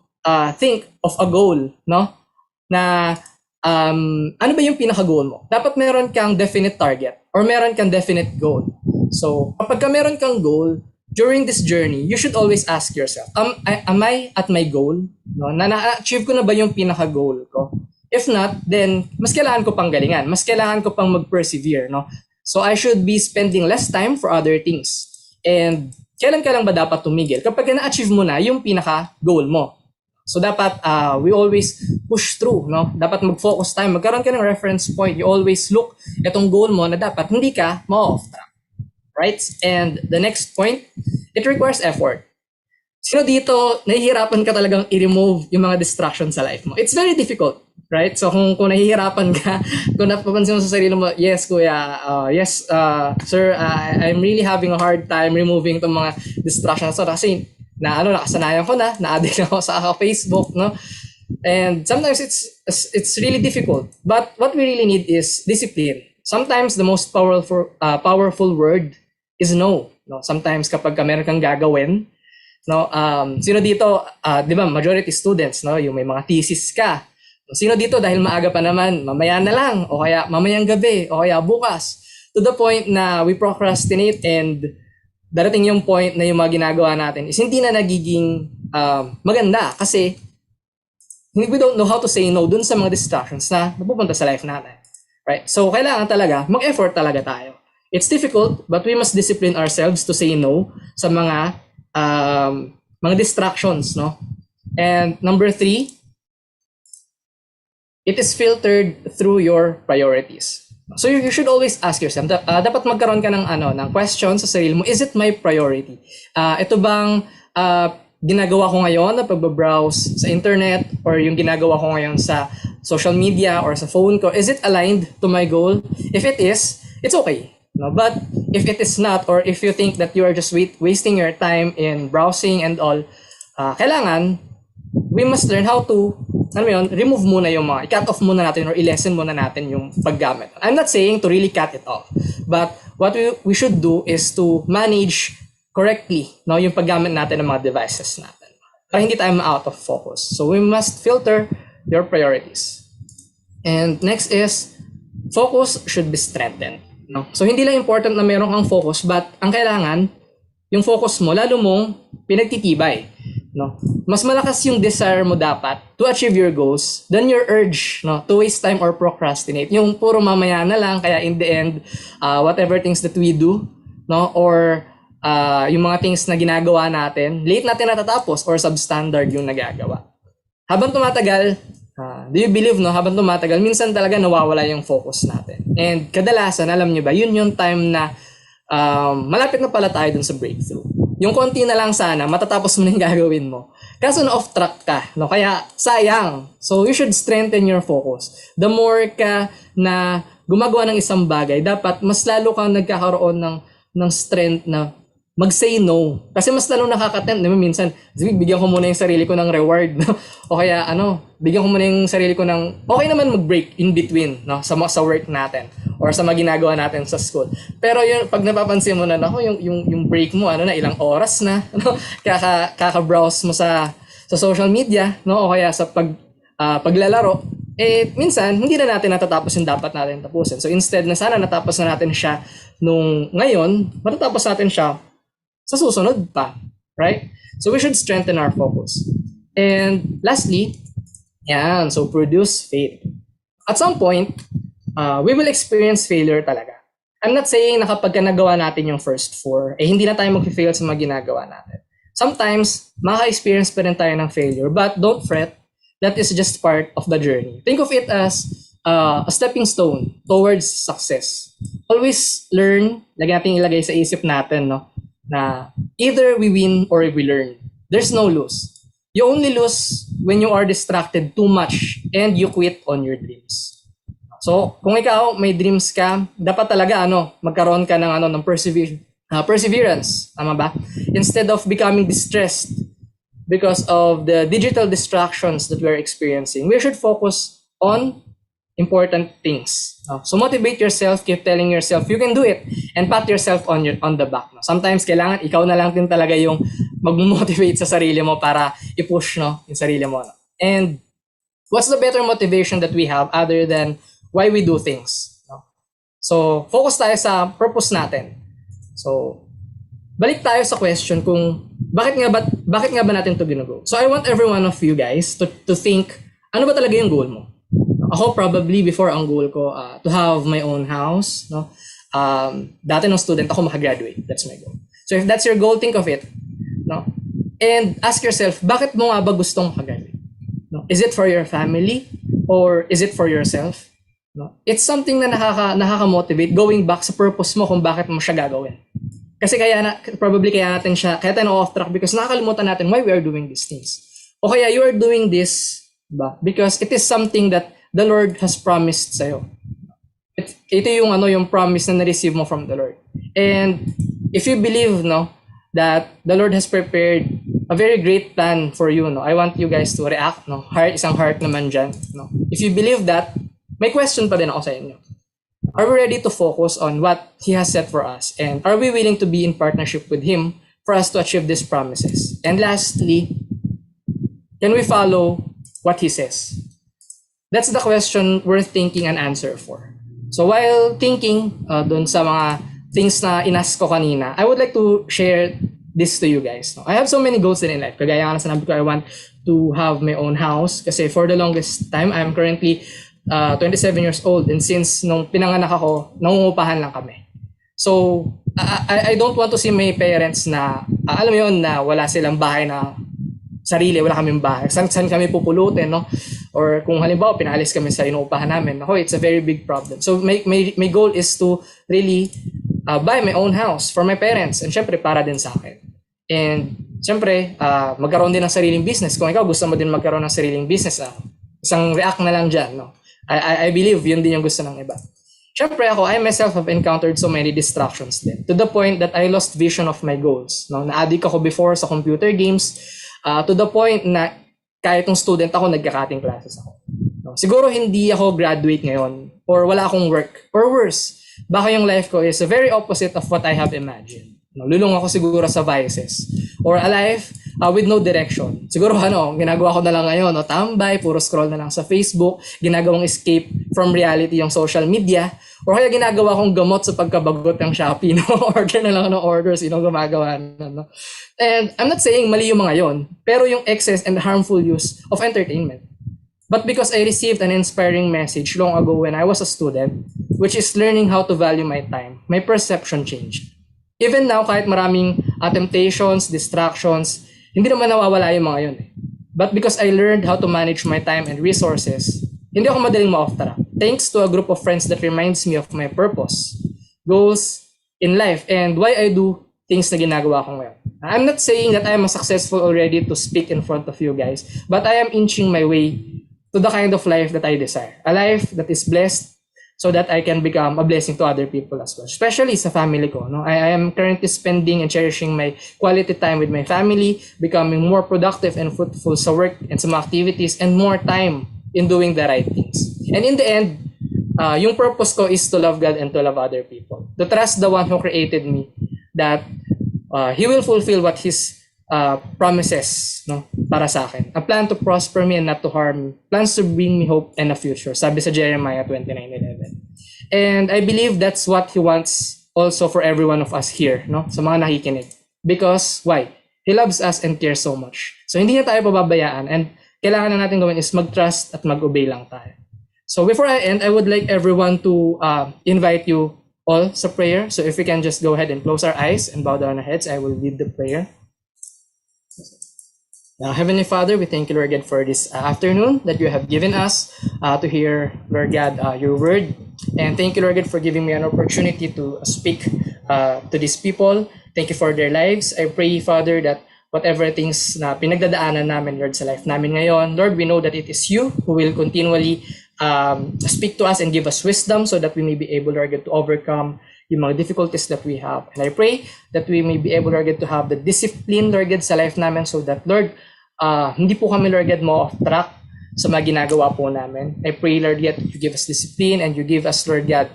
think of a goal, no? Na ano ba yung pinaka-goal mo? Dapat meron kang definite target or meron kang definite goal. So, kapag meron kang goal, during this journey, you should always ask yourself, am I at my goal? No? Na-achieve ko na ba yung pinaka-goal ko? If not, then mas kailangan ko pang galingan, mas kailangan ko pang mag-persevere, no? So I should be spending less time for other things. And kailan ka lang ba dapat tumigil? Kapag na-achieve mo na yung pinaka-goal mo. So dapat we always push through, no? Dapat mag-focus tayo, magkaroon ka ng reference point. You always look itong goal mo na dapat hindi ka ma-off track. Right? And the next point, it requires effort. Sino dito, nahihirapan ka talagang i-remove yung mga distractions sa life mo? It's very difficult, right? So kung nahihirapan ka, kung napapansin mo sa sarili mo, yes kuya, yes sir, I'm really having a hard time removing itong mga distractions. So kasi nakasanayan ko na-addict ako sa Facebook, no? And sometimes it's really difficult. But what we really need is discipline. Sometimes the most powerful word is no. No? Sometimes kapag meron kang gagawin, no, sino dito, 'di ba, majority students, no, yung may mga thesis ka. Sino dito dahil maaga pa naman, mamaya na lang o kaya mamayang gabi o kaya bukas, to the point na we procrastinate and darating yung point na yung mga ginagawa natin is hindi na nagiging maganda kasi we don't know how to say no dun sa mga distractions na napupunta sa life natin. Right? So kailangan talaga mag-effort talaga tayo. It's difficult, but we must discipline ourselves to say no sa mga distractions, no? And number 3, it is filtered through your priorities. So you should always ask yourself, dapat magkaroon ka ng question sa sarili mo, is it my priority? Ito bang ginagawa ko ngayon na pagbabrowse sa internet or yung ginagawa ko ngayon sa social media or sa phone ko, is it aligned to my goal? If it is, it's okay. No, but if it is not, or if you think that you are just wasting your time in browsing and all, kailangan, we must learn how to, remove muna yung mga, i-cut off muna natin or i-lessen muna natin yung paggamit. I'm not saying to really cut it off, but what we should do is to manage correctly, no, yung paggamit natin ng mga devices natin. Para hindi tayo ma-out of focus. So we must filter your priorities. And next is, focus should be strengthened. No? So hindi lang important na meron kang focus, but ang kailangan, yung focus mo, lalo mong pinagtitibay. No? Mas malakas yung desire mo dapat to achieve your goals than your urge, no, to waste time or procrastinate. Yung puro mamaya na lang, kaya in the end, whatever things that we do, no, or yung mga things na ginagawa natin, late natin natatapos or substandard yung nagagawa. Habang tumatagal, do you believe, no, habang tumatagal, minsan talaga nawawala yung focus natin. And kadalasan, alam nyo ba, yun yung time na malapit na pala tayo dun sa breakthrough. Yung konti na lang sana, matatapos mo na yung gagawin mo. Kaso na off track ka, no? Kaya sayang. So you should strengthen your focus. The more ka na gumagawa ng isang bagay, dapat mas lalo kang nagkakaroon ng strength na mag-say no. Kasi mas lalo nakaka-tempt. Minsan, bigyan ko muna yung sarili ko ng reward. No? O kaya, bigyan ko muna yung sarili ko ng, okay naman mag-break in between, no? Sa work natin or sa mga ginagawa natin sa school. Pero yun, pag napapansin mo na, yung break mo, ilang oras na, kaka-browse mo sa social media, no? O kaya sa paglalaro, minsan, hindi na natin natatapos yung dapat natin tapusin. So instead na sana natapos na natin siya nung ngayon, matatapos natin siya sa susunod pa, right? So we should strengthen our focus. And lastly, so produce faith. At some point, we will experience failure talaga. I'm not saying na kapag nagawa natin yung first 4, hindi na tayo mag-fail sa mga ginagawa natin. Sometimes, maka-experience pa rin tayo ng failure, but don't fret, that is just part of the journey. Think of it as a stepping stone towards success. Always learn, lagi natin ilagay sa isip natin, no? Na either we win or we learn. There's no lose. You only lose when you are distracted too much and you quit on your dreams. So, kung ikaw may dreams ka, dapat talaga magkaroon ka ng perseverance, tama ba? Instead of becoming distressed because of the digital distractions that we're experiencing, we should focus on important things. So motivate yourself, keep telling yourself you can do it, and pat yourself on the back. Sometimes kailangan ikaw na lang din talaga yung mag-motivate sa sarili mo para i-push yung sarili mo. And what's the better motivation that we have other than why we do things? So focus tayo sa purpose natin. So balik tayo sa question kung bakit nga ba natin to ginagawa. So I want every one of you guys to think, ano ba talaga yung goal mo? Ako probably before ang goal ko to have my own house, no? dati nung student ako makagraduate. That's my goal. So if that's your goal, think of it. No? And ask yourself, bakit mo nga ba gustong makagraduate? No? Is it for your family or is it for yourself? No? It's something na nakaka-motivate going back sa purpose mo kung bakit mo siya gagawin. Kasi probably kaya tayo off track because nakakalimutan natin why we are doing these things. O kaya you are doing this because it is something that the Lord has promised sa'yo. Ito yung promise na na-receive mo from the Lord. And if you believe that the Lord has prepared a very great plan for you, I want you guys to react, isang heart naman dyan. If you believe that, may question pa din ako sa inyo. Are we ready to focus on what He has set for us? And are we willing to be in partnership with Him for us to achieve these promises? And lastly, can we follow what He says? That's the question worth thinking an answer for. So while thinking dun sa mga things na inask ko kanina, I would like to share this to you guys. I have so many goals in life. Kagaya nga na sinabi ko, I want to have my own house. Kasi for the longest time, I'm currently 27 years old. And since nung pinanganak ako, nangungupahan lang kami. So I don't want to see my parents na, alam mo yun, na wala silang bahay na sarili, wala kaming bahay. Saan kami pupulutin, Or kung halimbawa, pinaalis kami sa inuupahan namin, it's a very big problem. So my goal is to really buy my own house for my parents and syempre para din sa akin. And syempre, magkaroon din ng sariling business. Kung ikaw gusto mo din magkaroon ng sariling business, isang react na lang dyan, I believe yun din yung gusto ng iba. Syempre I myself have encountered so many distractions din. To the point that I lost vision of my goals. Na-addict ako before sa computer games, to the point na kahit yung student ako, nagka-cutting classes ako. Siguro hindi ako graduate ngayon or wala akong work. Or worse, baka yung life ko is the very opposite of what I have imagined. Lulong ako siguro sa vices. Or a life with no direction. Siguro ginagawa ko na lang ngayon, tambay, puro scroll na lang sa Facebook, ginagawang escape from reality yung social media, or kaya ginagawa kong gamot sa pagkabagot ng Shopee, order na lang ng orders, gumagawa na, And I'm not saying mali yung mga yon, pero yung excess and harmful use of entertainment. But because I received an inspiring message long ago when I was a student, which is learning how to value my time, my perception changed. Even now, kahit maraming temptations, distractions, hindi naman nawawala yung mga yun. But because I learned how to manage my time and resources, hindi ako madaling ma-off track. Thanks to a group of friends that reminds me of my purpose, goals in life, and why I do things na ginagawa ko ngayon. I'm not saying that I am successful already to speak in front of you guys, but I am inching my way to the kind of life that I desire. A life that is blessed so that I can become a blessing to other people as well. Especially sa family ko. I am currently spending and cherishing my quality time with my family, becoming more productive and fruitful sa work and sa mga activities, and more time in doing the right things. And in the end, yung purpose ko is to love God and to love other people. To trust the one who created me, that He will fulfill what His promises para sa akin. A plan to prosper me and not to harm me. Plans to bring me hope and a future. Sabi sa Jeremiah 29:11. And I believe that's what He wants also for every one of us here, sa mga nakikinig. Because, why? He loves us and cares so much. So hindi niya tayo pababayaan, and kailangan na natin gawin is mag-trust at mag-obey lang tayo. So before I end, I would like everyone to invite you all sa prayer. So if we can just go ahead and close our eyes and bow down our heads, I will lead the prayer. Now, Heavenly Father, we thank you, Lord God, for this afternoon that you have given us to hear, Lord God, your word. And thank you, Lord God, for giving me an opportunity to speak to these people. Thank you for their lives. I pray, Father, that whatever things na pinagdadaanan namin, Lord, sa life namin ngayon, Lord, we know that it is you who will continually speak to us and give us wisdom so that we may be able, Lord God, to overcome yung mga difficulties that we have. And I pray that we may be able, Lord God, to have the discipline, Lord God, sa life namin so that, Lord, hindi po kami, Lord God, mo off track sa mga ginagawa po namin. I pray, Lord God, that you give us discipline and you give us, Lord God,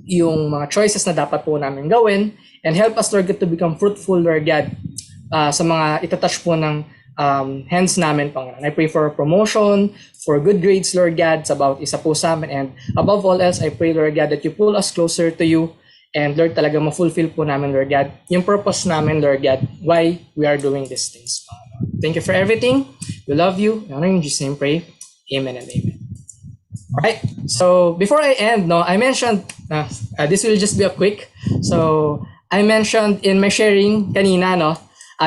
yung mga choices na dapat po namin gawin, and help us, Lord God, to become fruitful, Lord God, sa mga itatouch po ng hands namin, Panginoon. I pray for promotion, for good grades, Lord God, sa bawat isa po sa amin. And above all else, I pray, Lord God, that you pull us closer to you. And Lord, talaga ma-fulfill po namin, Lord God, yung purpose namin, Lord God, why we are doing these things, Panginoon. Thank you for everything. We love you. In Jesus' name pray. Amen and amen. Right. So before I end, no, I mentioned this will just be a quick. So I mentioned in my sharing kanina, no,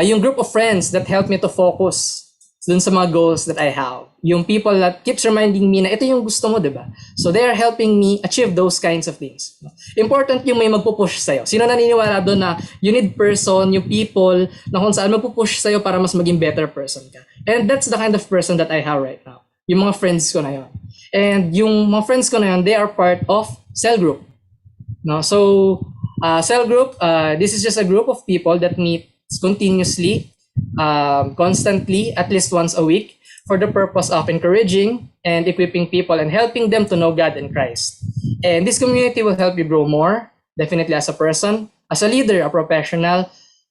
yung group of friends that helped me to focus dun sa mga goals that I have. Yung people that keeps reminding me na ito yung gusto mo, di ba? So they are helping me achieve those kinds of things. Important yung may magpupush sa'yo. Sino naniniwala doon na you need person, yung people na kung saan magpupush sa'yo para mas maging better person ka. And that's the kind of person that I have right now. Yung mga friends ko na yun. And yung mga friends ko na yun, they are part of cell group. No? So, cell group, this is just a group of people that meet continuously, constantly, at least once a week, for the purpose of encouraging and equipping people and helping them to know God and Christ. And this community will help you grow more, definitely as a person, as a leader, a professional,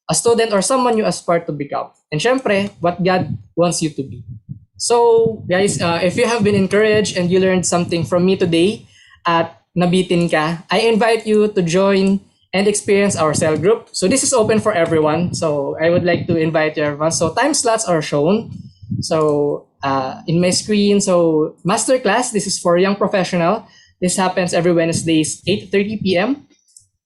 a student, or someone you aspire to become. And syempre, what God wants you to be. So, guys, if you have been encouraged and you learned something from me today at nabitin ka, I invite you to join and experience our cell group. So this is open for everyone. So I would like to invite you everyone. So time slots are shown. So in my screen, so masterclass, this is for young professional. This happens every Wednesdays, 8:30 p.m.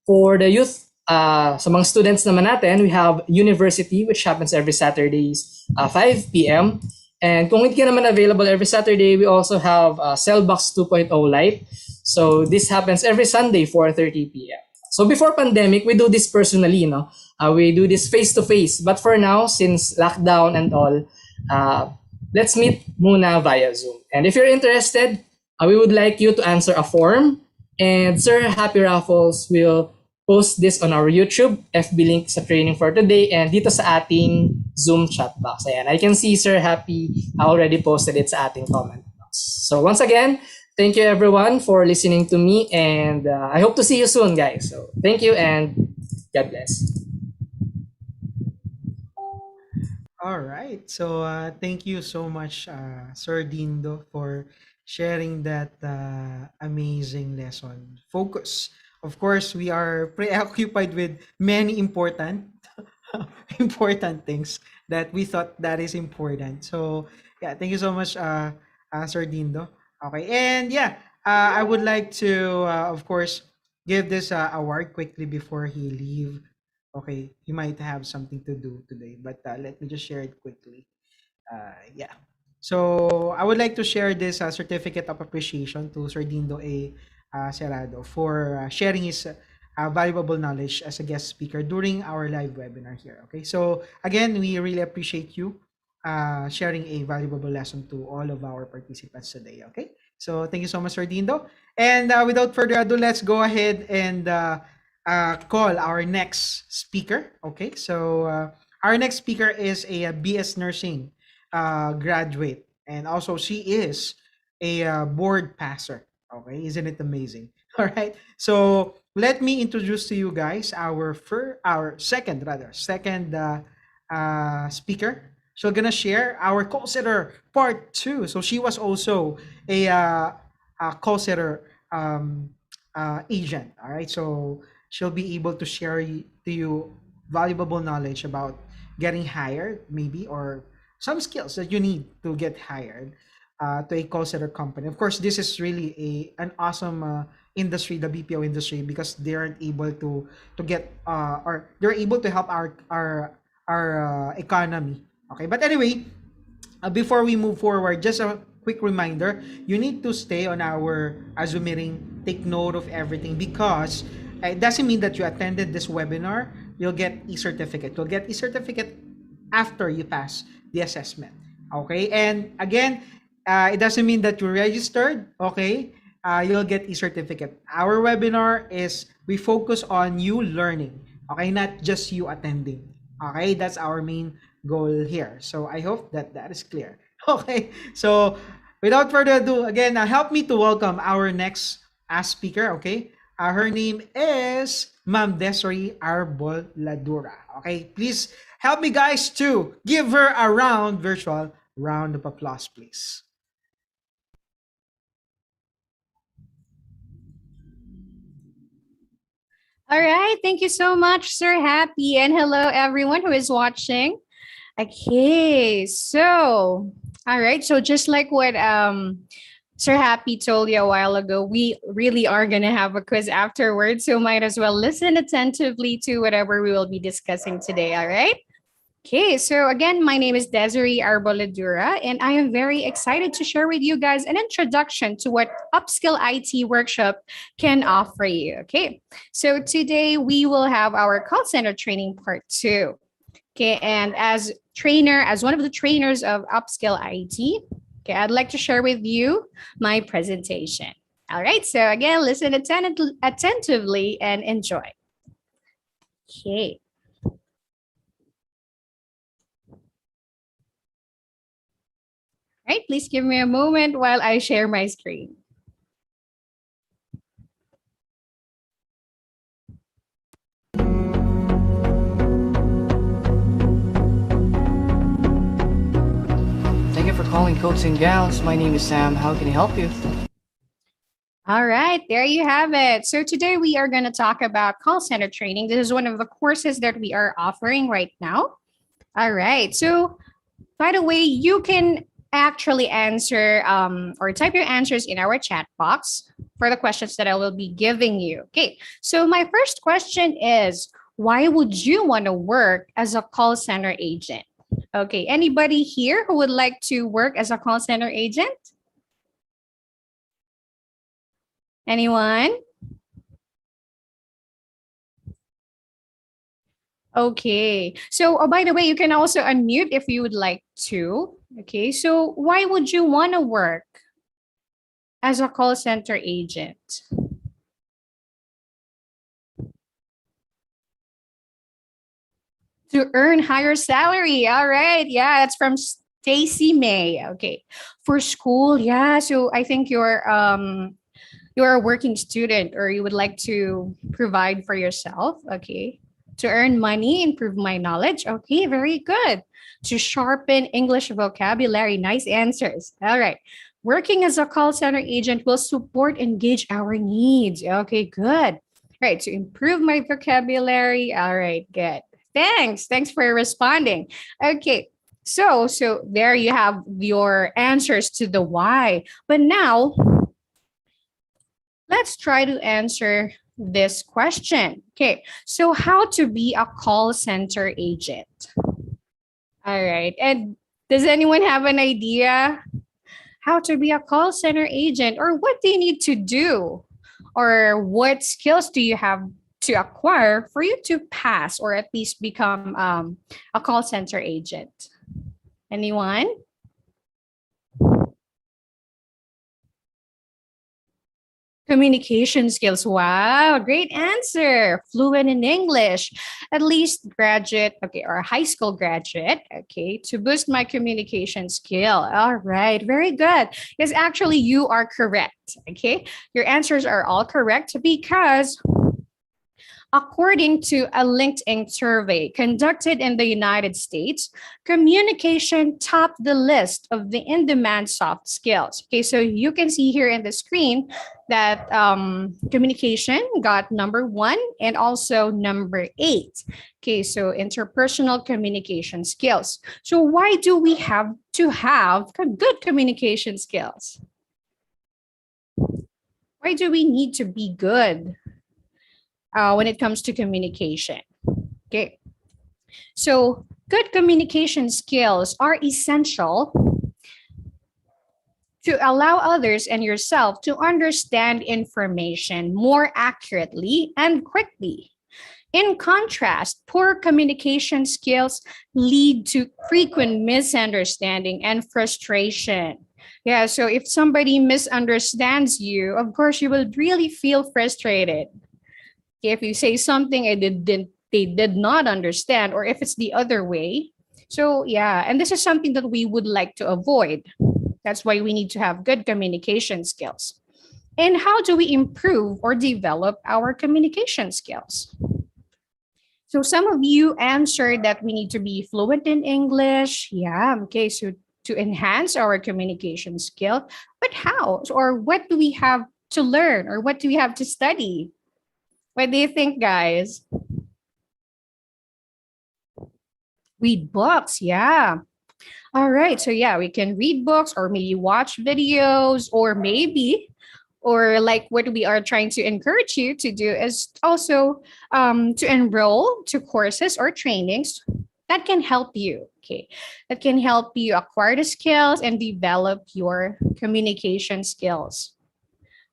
For the youth, sa mga students naman natin, we have university, which happens every Saturdays, 5 p.m. And kung hindi ka naman available every Saturday, we also have Cellbox 2.0 Lite. So this happens every Sunday, 4:30 p.m. So before pandemic, we do this personally, no? We do this face to face. But for now, since lockdown and all, let's meet muna via Zoom. And if you're interested, we would like you to answer a form. And Sir Happy Raffles will post this on our YouTube, FB link sa training for today, and dito sa ating Zoom chat box. Ayan, I can see Sir Happy already posted it sa ating comment box. So once again, thank you everyone for listening to me, and I hope to see you soon, guys. So thank you and God bless. All right. So thank you so much, Sir Dindo, for sharing that amazing lesson. Focus. Of course, we are preoccupied with many important important things that we thought that is important. So yeah, thank you so much, Sir Dindo. Okay, and yeah, I would like to, of course, give this award quickly before he leave. Okay, he might have something to do today, but let me just share it quickly. Yeah. So I would like to share this certificate of appreciation to Sir Dindo A. Cerrado for sharing his valuable knowledge as a guest speaker during our live webinar here. Okay, so again, we really appreciate you sharing a valuable lesson to all of our participants today. Okay, so thank you so much, Sir Dindo. And without further ado, let's go ahead and call our next speaker. Okay, so our next speaker is a BS Nursing graduate, and also she is a board passer. Okay, isn't it amazing? All right, so let me introduce to you guys our second speaker. She's gonna share our call center part two. So she was also a call center agent. All right, so she'll be able to share to you valuable knowledge about getting hired, maybe, or some skills that you need to get hired to a call center company. Of course, this is really an awesome industry, the BPO industry, because they aren't able to get or they're able to help our economy. Okay, but anyway, before we move forward, just a quick reminder, you need to stay on our Zoom meeting, take note of everything, because it doesn't mean that you attended this webinar, you'll get e-certificate. You'll get e-certificate after you pass the assessment. Okay, and again, it doesn't mean that you registered. Okay, you'll get e-certificate. Our webinar is, we focus on you learning. Okay, not just you attending. Okay, that's our main goal here. So I hope that that is clear. Okay, so without further ado, again, help me to welcome our next speaker. Okay, her name is Ma'am Desiree Arboladura. Okay, please help me, guys, to give her a virtual round of applause, please. All right. Thank you so much, Sir Happy. And hello, everyone who is watching. Okay. So, all right. So, just like what Sir Happy told you a while ago, we really are going to have a quiz afterwards. So might as well listen attentively to whatever we will be discussing today. All right. Okay, so again, my name is Desiree Arboladura, and I am very excited to share with you guys an introduction to what Upskill IT Workshop can offer you. Okay, so today we will have our call center training part two. Okay, and as one of the trainers of Upskill IT, okay, I'd like to share with you my presentation. All right, so again, listen attentively and enjoy. Okay. Right, please give me a moment while I share my screen. Thank you for calling Coats and Gals. My name is Sam. How can I help you? All right, there you have it. So today we are going to talk about call center training. This is one of the courses that we are offering right now. All right. So by the way, you can actually answer or type your answers in our chat box for the questions that I will be giving you. Okay. So my first question is, why would you want to work as a call center agent? Okay. Anybody here who would like to work as a call center agent? Anyone? Okay. So, oh, by the way, you can also unmute if you would like to. Okay. So, why would you want to work as a call center agent? To earn higher salary. All right. Yeah, that's from Stacy May. Okay. For school, yeah. So, I think you're a working student or you would like to provide for yourself. Okay. To earn money, improve my knowledge. Okay, very good. To sharpen English vocabulary. Nice answers. All right. Working as a call center agent will support and gauge our needs. Okay, good. Right. To improve my vocabulary. All right, good. Thanks. Thanks for responding. Okay. So there you have your answers to the why. But now let's try to answer this question. Okay, so how to be a call center agent? All right, and does anyone have an idea how to be a call center agent, or what do you need to do, or what skills do you have to acquire for you to pass or at least become a call center agent? Anyone? Communication skills. Wow, great answer. Fluent in English, at least graduate, okay, or high school graduate, okay, to boost my communication skill. All right, very good. Yes, actually, you are correct, okay? Your answers are all correct because according to a LinkedIn survey conducted in the United States, communication topped the list of the in-demand soft skills. Okay, so you can see here in the screen that communication got number 1 and also number 8. Okay, so interpersonal communication skills. So why do we have to have good communication skills? Why do we need to be good when it comes to communication? Okay, so good communication skills are essential to allow others and yourself to understand information more accurately and quickly. In contrast, poor communication skills lead to frequent misunderstanding and frustration. Yeah, so if somebody misunderstands you, of course, you will really feel frustrated. If you say something they did not understand, or if it's the other way. So yeah, and this is something that we would like to avoid. That's why we need to have good communication skills. And how do we improve or develop our communication skills? So some of you answered that we need to be fluent in English. Yeah, okay, so to enhance our communication skill, but how? Or what do we have to learn, or what do we have to study? What do you think, guys? Read books, yeah. All right. So yeah, we can read books or maybe watch videos or maybe or like what we are trying to encourage you to do is also to enroll to courses or trainings that can help you. Okay, that can help you acquire the skills and develop your communication skills.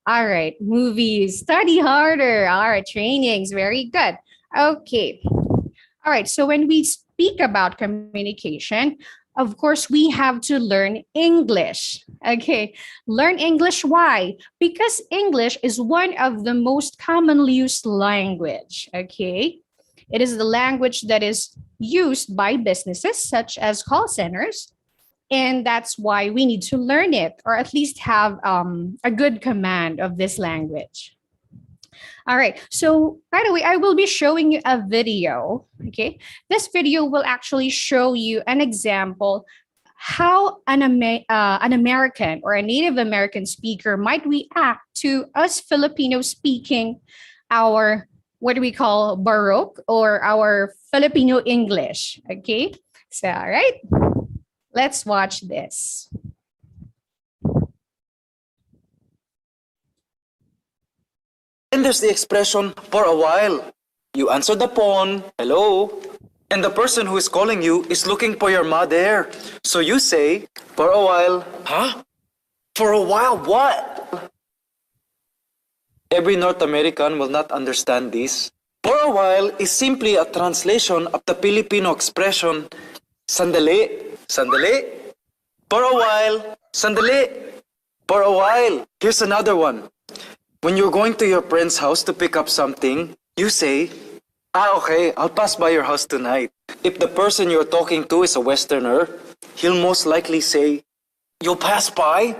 All right, movies, study harder. All right, trainings, very good. Okay, all right, so when we speak about communication, of course, we have to learn English. Okay, learn English. Why? Because English is one of the most commonly used language. Okay, it is the language that is used by businesses such as call centers, and that's why we need to learn it or at least have a good command of this language. All right. So, by the way, I will be showing you a video. Okay. This video will actually show you an example how an American or a Native American speaker might react to us Filipinos speaking our, what do we call, Baroque or our Filipino English. Okay. So, all right. Let's watch this. And there's the expression, for a while. You answer the phone, hello, and the person who is calling you is looking for your mother. So you say, for a while, huh? For a while, what? Every North American will not understand this. For a while is simply a translation of the Filipino expression, sandali, sandali. For a while, sandali. For a while. Here's another one. When you're going to your friend's house to pick up something, you say, okay, I'll pass by your house tonight. If the person you're talking to is a Westerner, he'll most likely say, you'll pass by?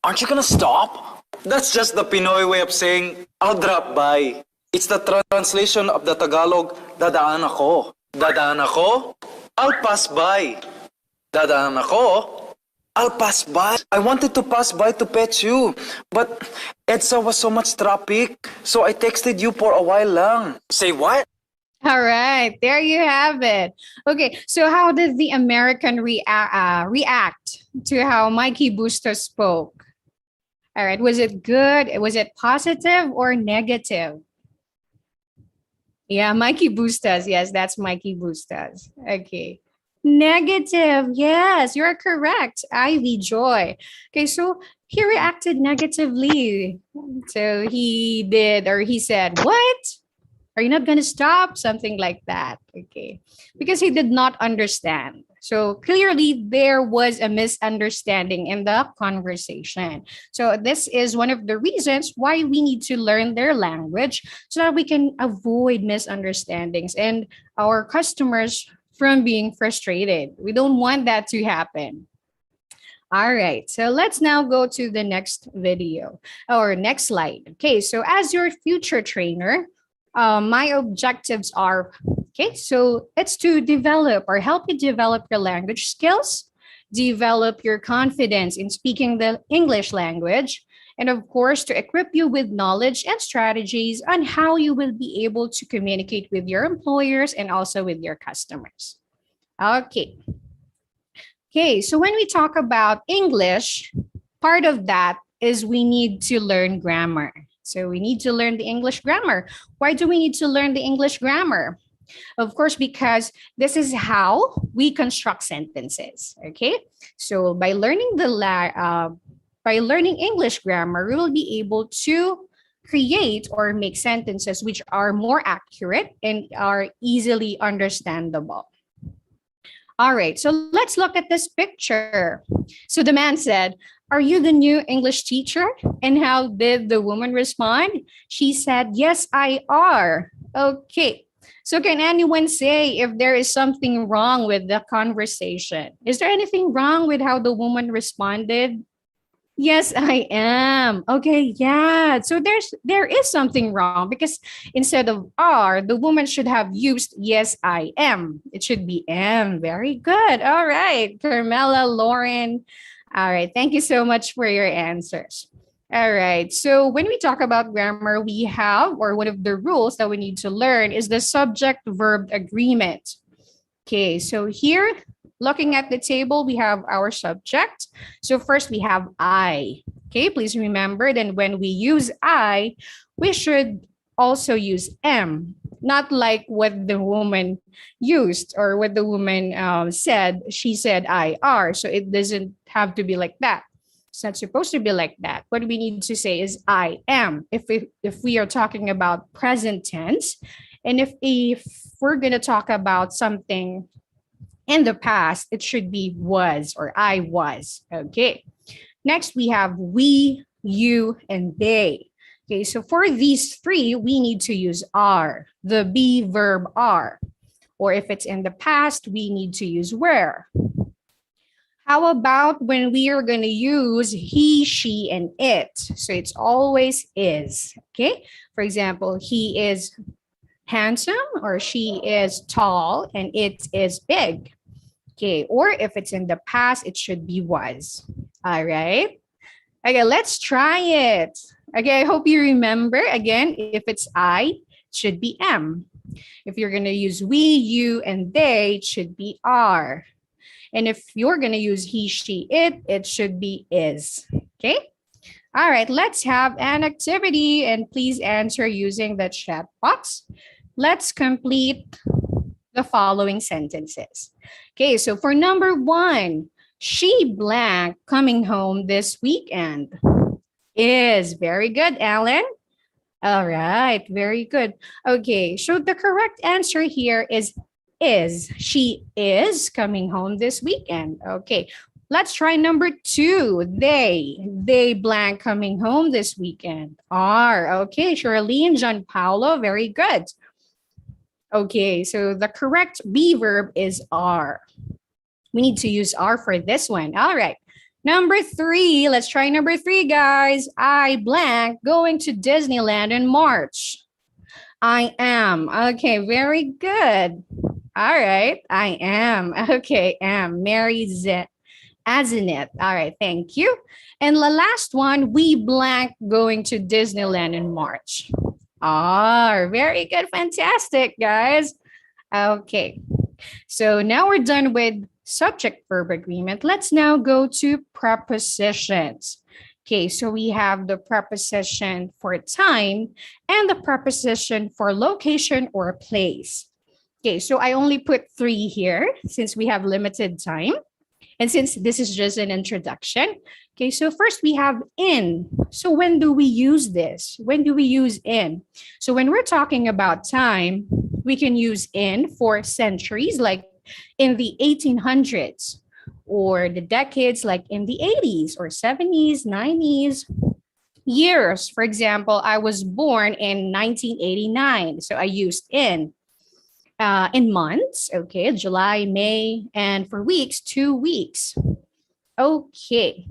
Aren't you gonna stop? That's just the Pinoy way of saying, I'll drop by. It's the translation of the Tagalog, dadaan ako. Dadaan ako, I'll pass by. Dadaan ako, I'll pass by. I wanted to pass by to pet you, but EDSA was so much traffic, so I texted you for a while lang. Say what? All right, there you have it. Okay, so how did the American react to how Mikey Bustos spoke? All right, was it good? Was it positive or negative? Yeah, Mikey Bustos. Yes, that's Mikey Bustos. Okay. Negative. Yes, you're correct. Ivy Joy. Okay, so he reacted negatively. So he did, or he said, what? Are you not going to stop? Something like that. Okay. Because he did not understand. So clearly there was a misunderstanding in the conversation. So this is one of the reasons why we need to learn their language so that we can avoid misunderstandings and our customers from being frustrated. We don't want that to happen. All right, so let's now go to the next video or next slide. Okay, so as your future trainer, my objectives are, okay, so it's to develop or help you develop your language skills, develop your confidence in speaking the English language, and of course, to equip you with knowledge and strategies on how you will be able to communicate with your employers and also with your customers. Okay. Okay, so when we talk about English, part of that is we need to learn grammar. So we need to learn the English grammar. Why do we need to learn the English grammar? Of course, because this is how we construct sentences. Okay, so by learning English grammar, we will be able to create or make sentences which are more accurate and are easily understandable. All right, so let's look at this picture. So the man said, "Are you the new English teacher?" And how did the woman respond? She said, "Yes, I are." Okay, so can anyone say if there is something wrong with the conversation? Is there anything wrong with how the woman responded? Yes, I am. Okay, yeah. So there is something wrong because instead of are, the woman should have used yes, I am. It should be am. Very good. All right, Carmela, Lauren. All right, thank you so much for your answers. All right, so when we talk about grammar, we have, or one of the rules that we need to learn is the subject-verb agreement. Okay, so here Looking at the table, we have our subject. So first we have I. Okay, please remember that when we use I, we should also use am, not like what the woman used or what the woman said. She said I are. So it doesn't have to be like that. It's not supposed to be like that. What we need to say is I am. If we are talking about present tense, and if we're gonna talk about something in the past, it should be was or I was. Okay. Next, we have we, you, and they. Okay, so for these three, we need to use are, the be verb are. Or if it's in the past, we need to use were. How about when we are going to use he, she, and it? So it's always is. Okay, for example, he is handsome or she is tall and it is big. Okay, or if it's in the past, it should be was. All right. Okay, let's try it. Okay, I hope you remember. Again, if it's I, it should be am. If you're going to use we, you, and they, it should be are. And if you're going to use he, she, it should be is. Okay? All right, let's have an activity and please answer using the chat box. Let's complete the following sentences. Okay, so for number 1, she blank coming home this weekend. Is very good, Alan. All right, very good. Okay, so the correct answer here is. She is coming home this weekend. Okay, let's try number 2. They blank coming home this weekend. Are. Okay, Charlene, John Paulo, very good. Okay, so the correct be verb is are. We need to use are for this one. All right. Number 3, let's try number 3, guys. I blank going to Disneyland in March. I am. Okay, very good. All right, I am. Okay, am. Mary Azinet. All right, thank you. And the last one, we blank going to Disneyland in March. Very good. Fantastic, guys. Okay, so now we're done with subject verb agreement. Let's now go to prepositions. Okay, so we have the preposition for time and the preposition for location or place. Okay, so I only put 3 here since we have limited time. And since this is just an introduction. Okay, so first we have in. So when do we use this? When do we use in? So when we're talking about time, we can use in for centuries, like in the 1800s, or the decades like in the 80s or 70s, 90s. Years, for example, I was born in 1989, so I used in months, okay, July, May, and for weeks, 2 weeks. Okay,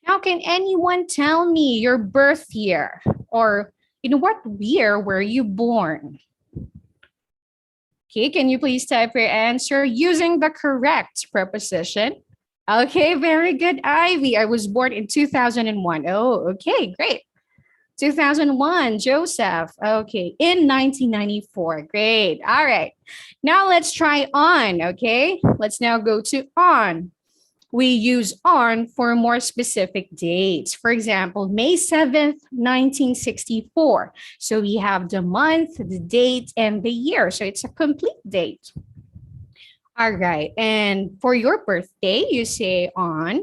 now can anyone tell me your birth year, or in what year were you born? Okay, can you please type your answer using the correct preposition? Okay, very good, Ivy. I was born in 2001. Oh, okay, great. 2001, Joseph. Okay, in 1994. Great. All right. Now let's try on, okay? Let's now go to on. We use on for more specific dates. For example, May 7th, 1964. So we have the month, the date, and the year. So it's a complete date. All right. And for your birthday, you say on.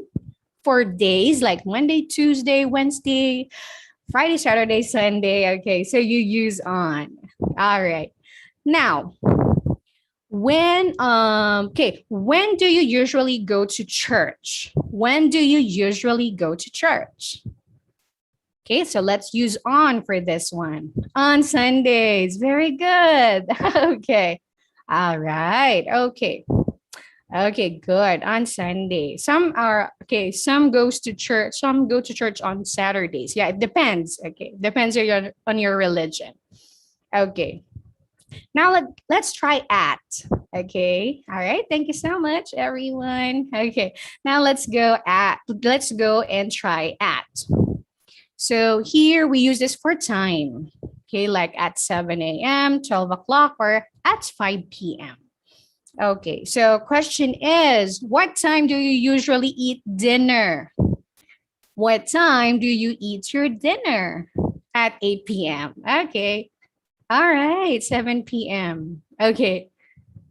For days like Monday, Tuesday, Wednesday, Friday, Saturday, Sunday. Okay, so you use on. All right. Now, when do you usually go to church? When do you usually go to church? Okay, so let's use on for this one. On Sundays. Very good. Okay. All right. Okay. Okay, good. On Sunday. Some goes to church, some go to church on Saturdays. Yeah, it depends. Okay. Depends on your religion. Okay. Now let's try at. Okay. All right. Thank you so much, everyone. Okay. Now let's go and try at. So here we use this for time. Okay, like at 7 a.m., 12 o'clock, or at 5 p.m. Okay, so question is, what time do you usually eat dinner? What time do you eat your dinner? At 8 p.m. Okay. All right, 7 p.m. Okay,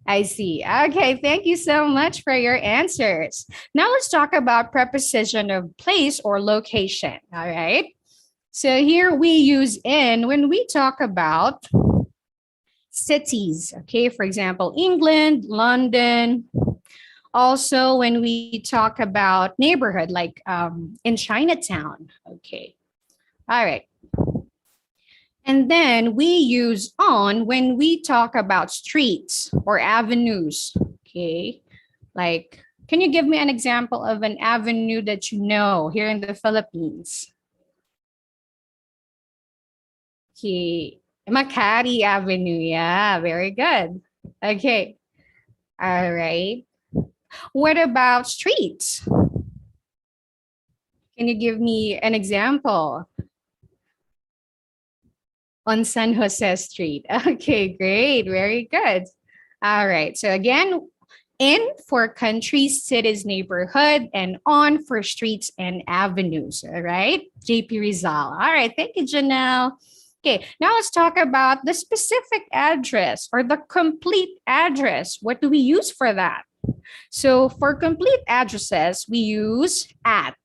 I see. Okay, thank you so much for your answers. Now let's talk about preposition of place or location. All right. So here we use in when we talk about cities. Okay, for example, England, London. Also, when we talk about neighborhood, like in Chinatown. Okay. All right. And then we use on when we talk about streets or avenues. Okay. Like, can you give me an example of an avenue that you know here in the Philippines? Okay. Makati Avenue. Yeah, very good. Okay. All right. What about streets? Can you give me an example on San Jose Street? Okay, great. Very good. All right. So again, in for countries, cities, neighborhood, and on for streets and avenues. All right. JP Rizal. All right. Thank you, Janelle. Okay, now let's talk about the specific address or the complete address. What do we use for that? So for complete addresses, we use at.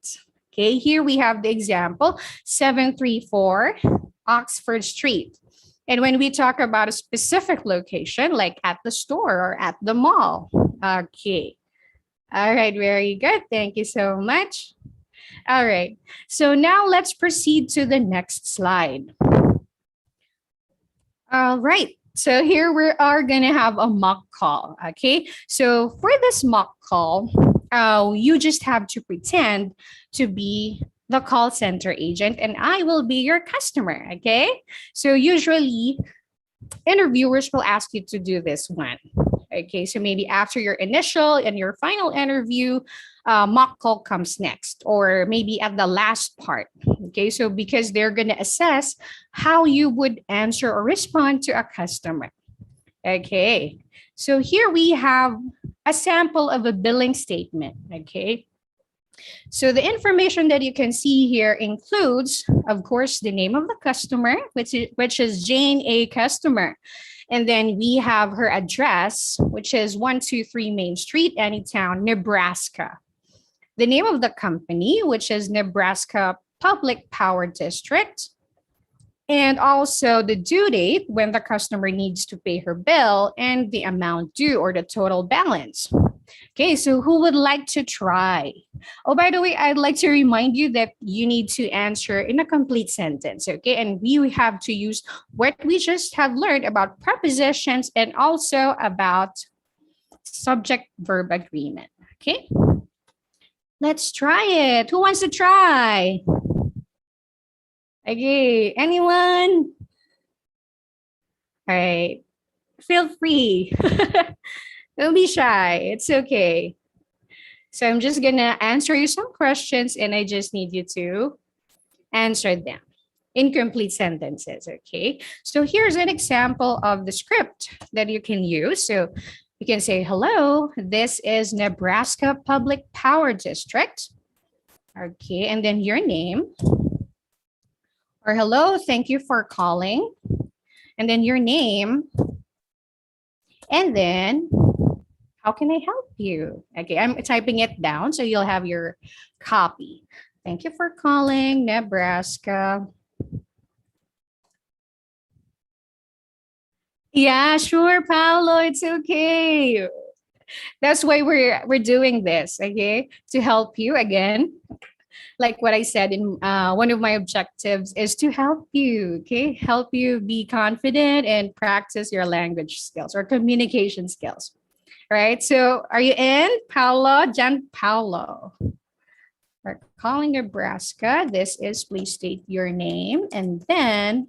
Okay, here we have the example 734 Oxford Street. And when we talk about a specific location, like at the store or at the mall. Okay. All right, very good. Thank you so much. All right, so now let's proceed to the next slide. All right. So here we are going to have a mock call. Okay. So for this mock call, you just have to pretend to be the call center agent and I will be your customer. Okay. So usually interviewers will ask you to do this one. Okay. So maybe after your initial and your final interview, mock call comes next, or maybe at the last part. Okay, so because they're going to assess how you would answer or respond to a customer. Okay, so here we have a sample of a billing statement. Okay, so the information that you can see here includes, of course, the name of the customer, which is Jane A. Customer. And then we have her address, which is 123 Main Street, Anytown, Nebraska. The name of the company, which is Nebraska Public Power District, and also the due date when the customer needs to pay her bill and the amount due or the total balance. Okay, so who would like to try? Oh, by the way, I'd like to remind you that you need to answer in a complete sentence, okay? And we have to use what we just have learned about prepositions and also about subject-verb agreement, okay? Let's try it. Who wants to try? Okay, anyone? All right, feel free. Don't be shy. It's okay. So I'm just gonna answer you some questions and I just need you to answer them in complete sentences, okay? So here's an example of the script that you can use. So you can say, hello, this is Nebraska Public Power District. Okay, and then your name. Or hello, thank you for calling. And then your name. And then, how can I help you? Okay, I'm typing it down so you'll have your copy. Thank you for calling Nebraska. Yeah, sure, Paolo, it's okay. That's why we're doing this, okay? To help you again. Like what I said in one of my objectives is to help you, okay? Help you be confident and practice your language skills or communication skills. Right? So are you in, Paolo? Gianpaolo. We're calling Nebraska. This is, please state your name and then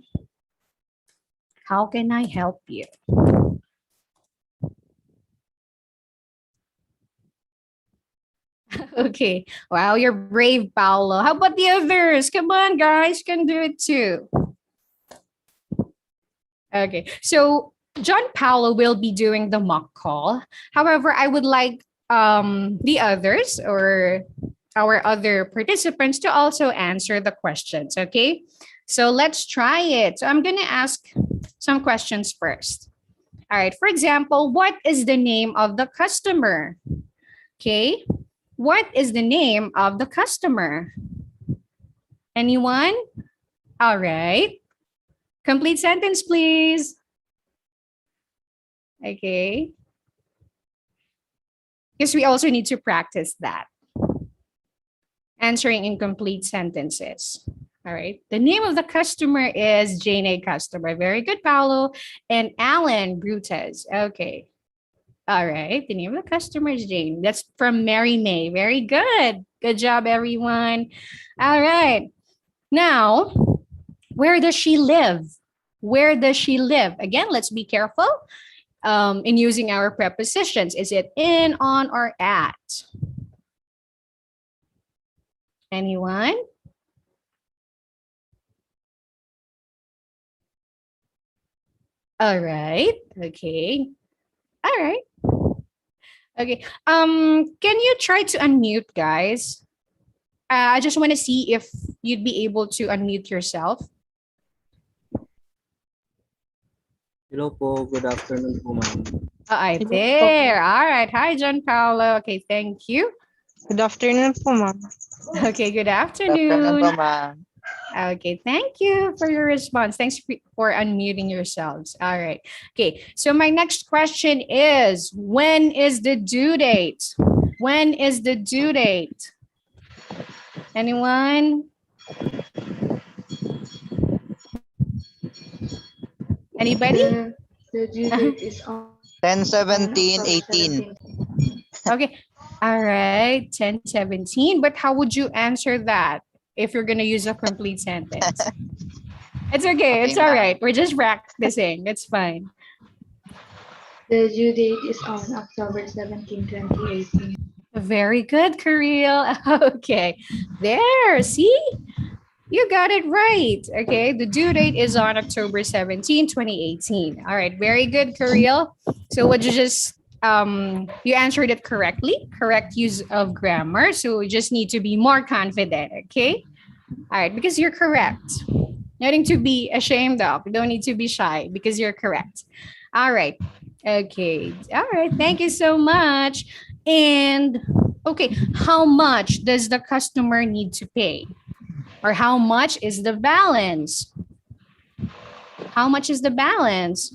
how can I help you? Okay. Wow, you're brave, Paolo. How about the others? Come on, guys, you can do it too. Okay. So John Paolo will be doing the mock call. However, I would like the others or our other participants to also answer the questions, okay? So let's try it. So I'm going to ask some questions first. All right. For example, what is the name of the customer? Okay. What is the name of the customer? Anyone? All right. Complete sentence, please. Okay. Because we also need to practice that. Answering incomplete sentences. All right. The name of the customer is Jane A. Customer. Very good, Paolo. And Alan Brutus. Okay. All right. The name of the customer is Jane. That's from Mary May. Very good. Good job, everyone. All right. Now, where does she live? Where does she live? Again, let's be careful in using our prepositions. Is it in, on, or at? Anyone? All right. Okay. All right. Okay. Can you try to unmute, guys? I just want to see if you'd be able to unmute yourself. Hello po, good afternoon po, ma'am. There. All right. Hi, John Paolo. Okay, thank you. Good afternoon po, ma'am. Okay, good Good afternoon afternoon. po, ma'am. Okay, thank you for your response. Thanks for unmuting yourselves. All right. Okay, so my next question is, when is the due date? When is the due date? Anyone? Anybody? The due date is on 10/17/18. Okay. All right, 10/17. But how would you answer that if you're going to use a complete sentence? It's okay. It's all right. We're just practicing. It's fine. the due date is on October 17, 2018. Very good, Kirill. Okay. There. See? You got it right. Okay. The due date is on October 17, 2018. All right. Very good, Kirill. So what you just you answered it correctly. Correct use of grammar. So we just need to be more confident. Okay. All right. Because you're correct. Nothing to be ashamed of. You don't need to be shy because you're correct. All right. Okay. All right. Thank you so much. And okay, how much does the customer need to pay? Or how much is the balance? How much is the balance?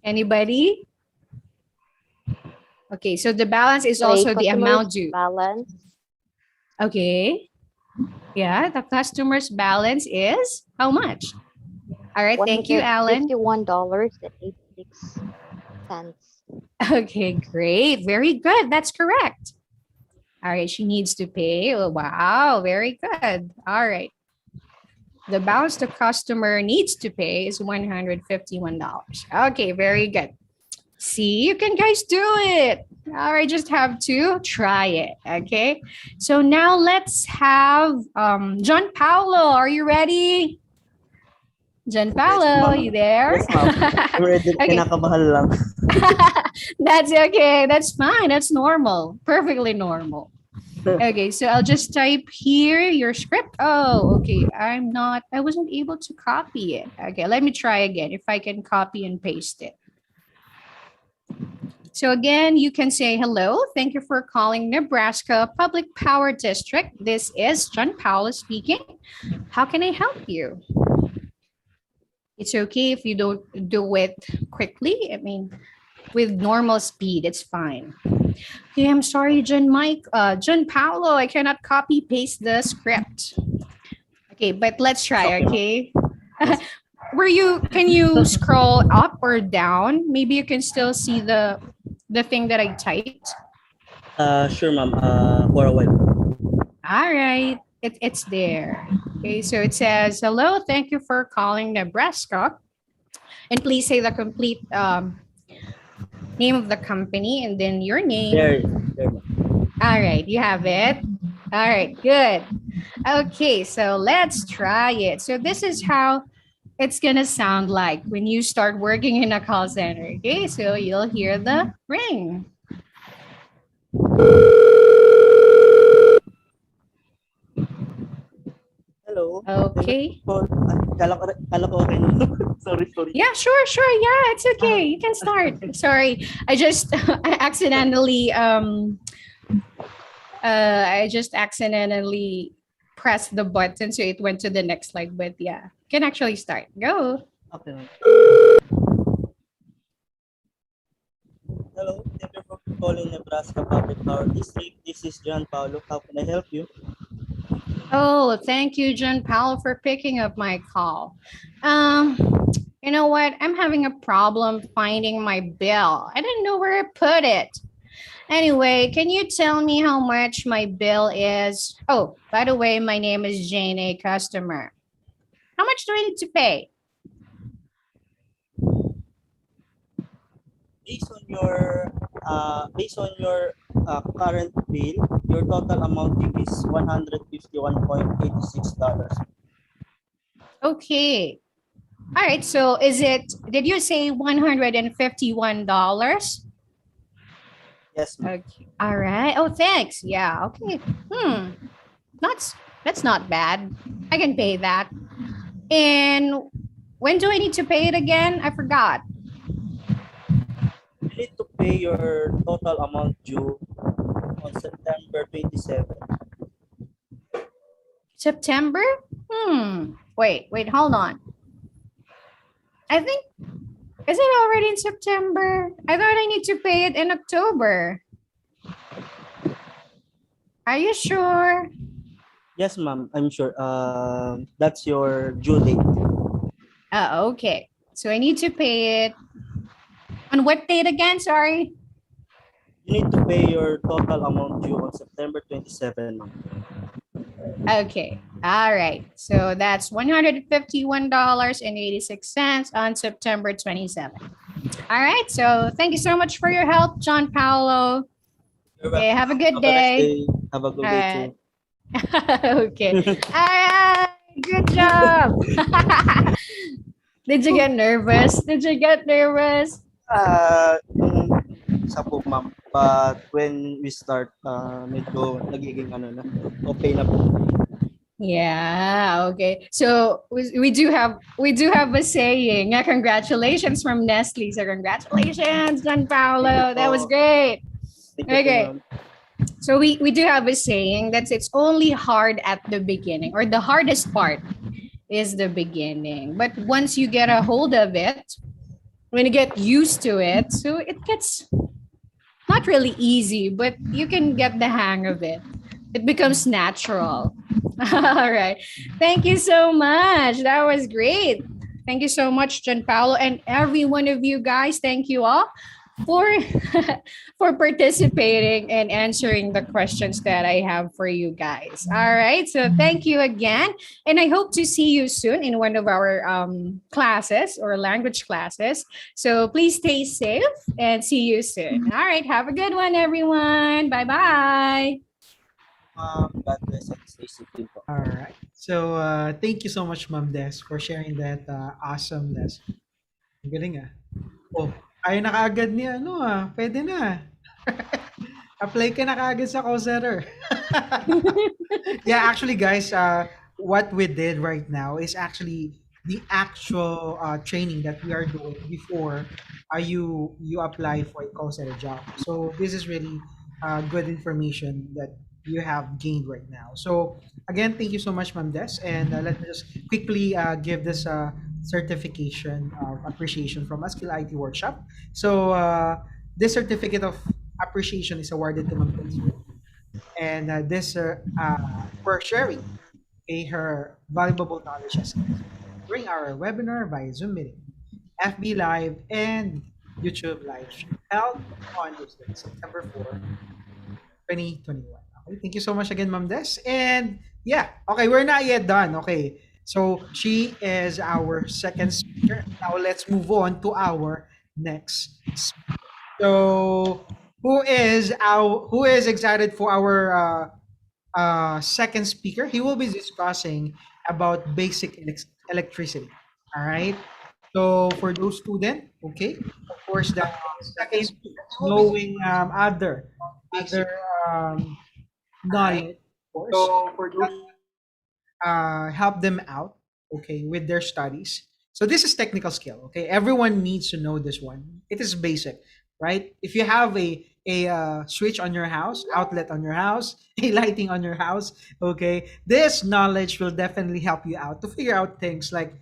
Anybody? Okay, so the balance is also the amount due. Balance. Okay. Yeah, the customer's balance is how much? All right, thank you, Alan. $51.86. Okay, great. Very good. That's correct. All right, she needs to pay. Oh, wow, very good. All right. The balance the customer needs to pay is $151. Okay, very good. See, you can guys do it. All right, just have to try it. Okay. So now let's have John Paolo. Are you ready? John Paolo, you there? Yes, ma'am. I'm ready. Okay. Kinakabahan lang. That's okay. That's fine. That's normal. Perfectly normal. Okay, so I'll just type here your script. Oh, okay. I wasn't able to copy it. Okay, let me try again if I can copy and paste it. So again, you can say hello. Thank you for calling Nebraska Public Power District. This is John Paolo speaking. How can I help you? It's okay if you don't do it quickly. I mean, with normal speed, it's fine. Okay, I'm sorry, John Paolo, I cannot copy paste the script. Okay, but let's try, okay? Can you scroll up or down? Maybe you can still see the thing that I typed. Sure, ma'am. For a while. All right, it's there. Okay, so it says, hello, thank you for calling Nebraska. And please say the complete name of the company and then your name. There, ma'am. All right, you have it. All right, good. Okay, so let's try it. So this is how it's gonna sound like when you start working in a call center. Okay, so you'll hear the ring. Hello. Okay. Kala ko okay na. Sorry. Yeah, sure. Yeah, it's okay. You can start. Sorry, I just I just accidentally pressed the button, so it went to the next slide. But yeah, you can actually start. Go. Okay. Hello. Thank you for calling Nebraska Public Power District. This is John Paulo. How can I help you? Oh, thank you, John Powell, for picking up my call. You know what? I'm having a problem finding my bill. I didn't know where I put it. Anyway, can you tell me how much my bill is? Oh, by the way, my name is Jane, a customer. How much do I need to pay? Based on your current bill, your total amount due is $151.86. Okay. All right. So did you say $151? Yes, ma'am. Okay. All right. Oh, thanks. Yeah. Okay. That's not bad. I can pay that. And when do I need to pay it again? I forgot. You need to pay your total amount due on September 27. September? Wait, hold on. I think, is it already in September? I thought I need to pay it in October. Are you sure? Yes, ma'am. I'm sure. That's your due date. Okay. So I need to pay it on what date again? Sorry. You need to pay your total amount due on September 27, ma'am. Okay. All right. So that's $151.86 on September 27th. All right. So thank you so much for your help, John Paolo. Okay. Have a good day. Have a good day too. Okay. All right. Good job. Did you get nervous? Sa po, ma'am. But when we start, medyo nagiging okay na po. Yeah, okay. So we do have a saying. Congratulations from Nestle. So congratulations, John Paolo. That was great. Thank you, Okay. ma'am. So we do have a saying that it's only hard at the beginning, or the hardest part is the beginning. But once you get a hold of it, when you get used to it, so it gets not really easy, but you can get the hang of it. It becomes natural. All right. Thank you so much. That was great. Thank you so much, John Paolo, and every one of you guys. Thank you all for for participating and answering the questions that I have for you guys. All right. So thank you again. And I hope to see you soon in one of our classes or language classes. So please stay safe and see you soon. All right. Have a good one, everyone. Bye-bye. God bless and stay safe din po. All right. So, thank you so much, Ma'am Des, for sharing that awesome lesson. Ang galing ah. Oh, kaya na kaagad ni pwede na. Apply ka na kaagad sa call center. Yeah, actually, guys, what we did right now is actually the actual training that we are doing before you apply for a call center job. So this is really good information that you have gained right now. So again, thank you so much, Ma'am Des, and let me just quickly give this certification of appreciation from Skill IT Workshop. So this certificate of appreciation is awarded to Ma'am Des, and this for sharing her valuable knowledge and skills during our webinar via Zoom meeting, FB Live, and YouTube live stream held on Tuesday, September 4, 2021. Okay, thank you so much again, Ma'am Des. And yeah, okay, we're not yet done. Okay, so she is our second speaker. Now let's move on to our next speaker. So who is excited for our second speaker. He will be discussing about basic electricity. All right. So for those students, okay, of course, the second speaker is knowing other knowledge, of course, that help them out, okay, with their studies. So this is technical skill, okay. Everyone needs to know this one. It is basic, right? If you have a switch on your house, outlet on your house, a lighting on your house, okay, this knowledge will definitely help you out to figure out things like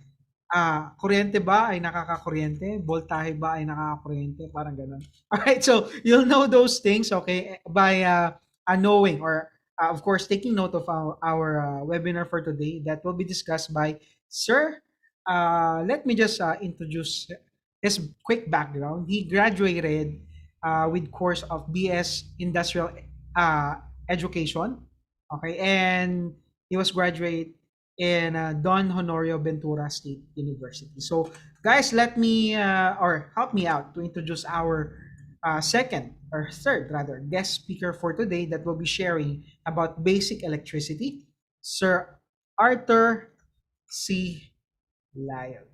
kuryente ba ay nakakakuryente, voltahe ba ay nakakakuryente, parang ganun. All right, so you'll know those things, okay, by knowing or of course, taking note of our webinar for today that will be discussed by Sir. Let me just introduce his quick background. He graduated with course of BS Industrial uh, Education, okay, and he was graduate in Don Honorio Ventura State University. So, guys, let me or help me out to introduce our second or third rather guest speaker for today that will be sharing about basic electricity, Sir Arthur C. Lyon.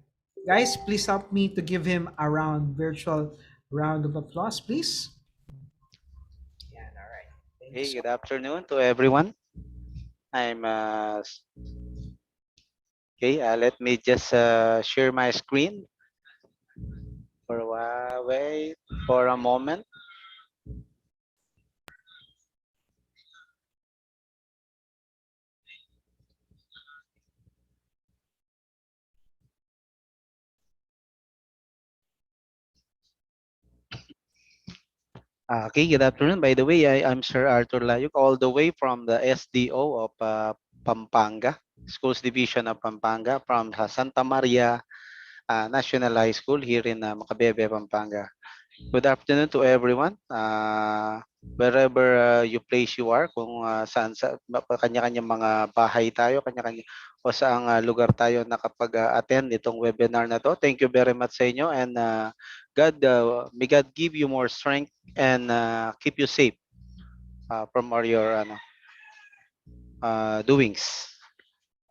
Guys, please help me to give him a virtual round of applause, please. Yeah, all right. Thank you Hey, so good afternoon to everyone. I'm okay. Let me just share my screen for a while. Wait for a moment. Okay, good afternoon. By the way, I'm Sir Arthur Layuk, all the way from the SDO of Pampanga, Schools Division of Pampanga, from Santa Maria National High School here in Macabebe, Pampanga. Good afternoon to everyone. Wherever you place you are, kung saan sa kanya-kanyang mga bahay tayo, kanya-kanya o saang lugar tayo nakapag-attend itong webinar na to. Thank you very much sa inyo and may God give you more strength and keep you safe from all your doings.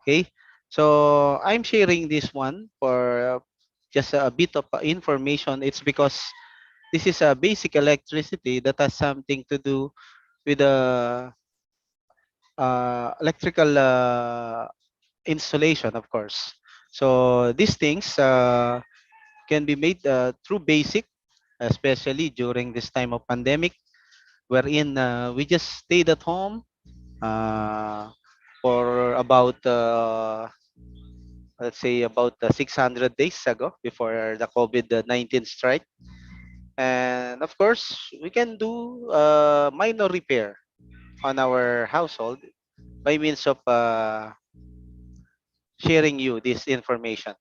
Okay? So I'm sharing this one for just a bit of information. It's because this is a basic electricity that has something to do with the electrical installation, of course. So these things can be made through basic, especially during this time of pandemic, wherein we just stayed at home for about let's say about 600 days ago before the COVID-19 strike. And of course, we can do minor repair on our household by means of sharing you this information.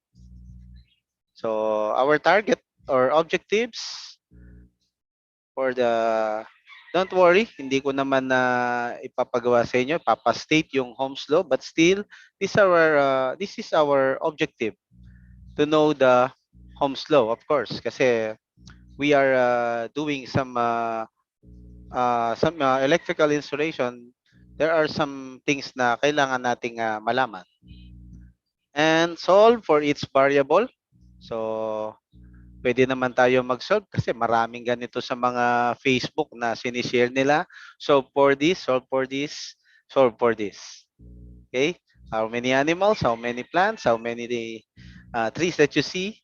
So our target or objectives for the don't worry, hindi ko naman na ipapagawa sa inyo, papastate yung Ohm's law, but still this is our objective to know the Ohm's law, of course, kasi we are doing some electrical installation. There are some things na kailangan nating malaman and solve for each variable. So pwede naman tayo mag-solve kasi maraming ganito sa mga Facebook na sinishare nila. Solve for this, solve for this, solve for this. Okay? How many animals, how many plants, how many trees that you see.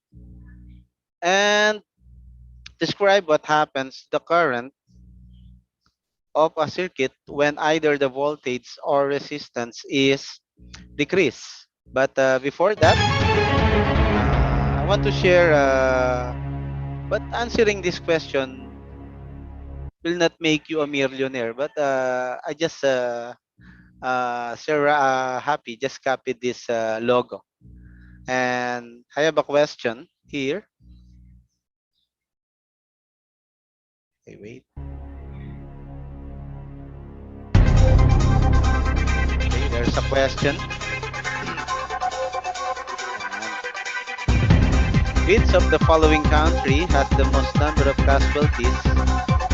And describe what happens to the current of a circuit when either the voltage or resistance is decreased. But before that, I want to share, but answering this question will not make you a millionaire. But I just, Sarah, happy, just copied this logo. And I have a question here. Okay, wait. Okay, there's a question. Which of the following country has the most number of casualties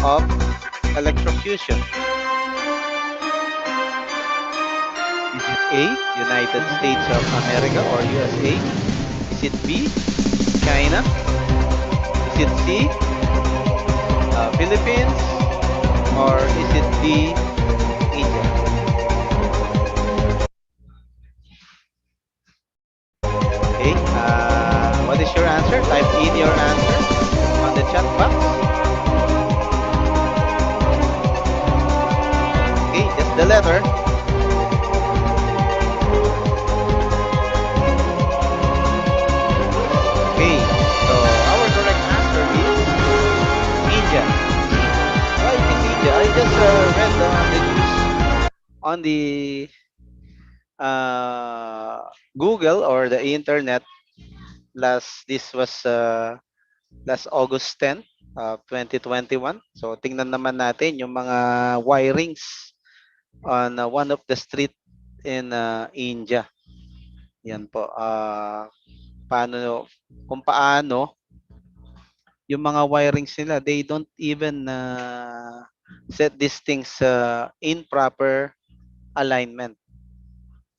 of electrocution? A, United States of America or USA? Is it B, China? Is it C, Philippines? Or is it D, India? Okay, what is your answer? Type in your answer on the chat box. Okay, just the letter. Okay, so our correct answer is India. Why it is India? I just read the news on the Google or the internet this was last August 10, 2021. So tingnan naman natin yung mga wirings on one of the street in India. Yan po. Kung paano yung mga wirings nila, they don't even set these things in proper alignment.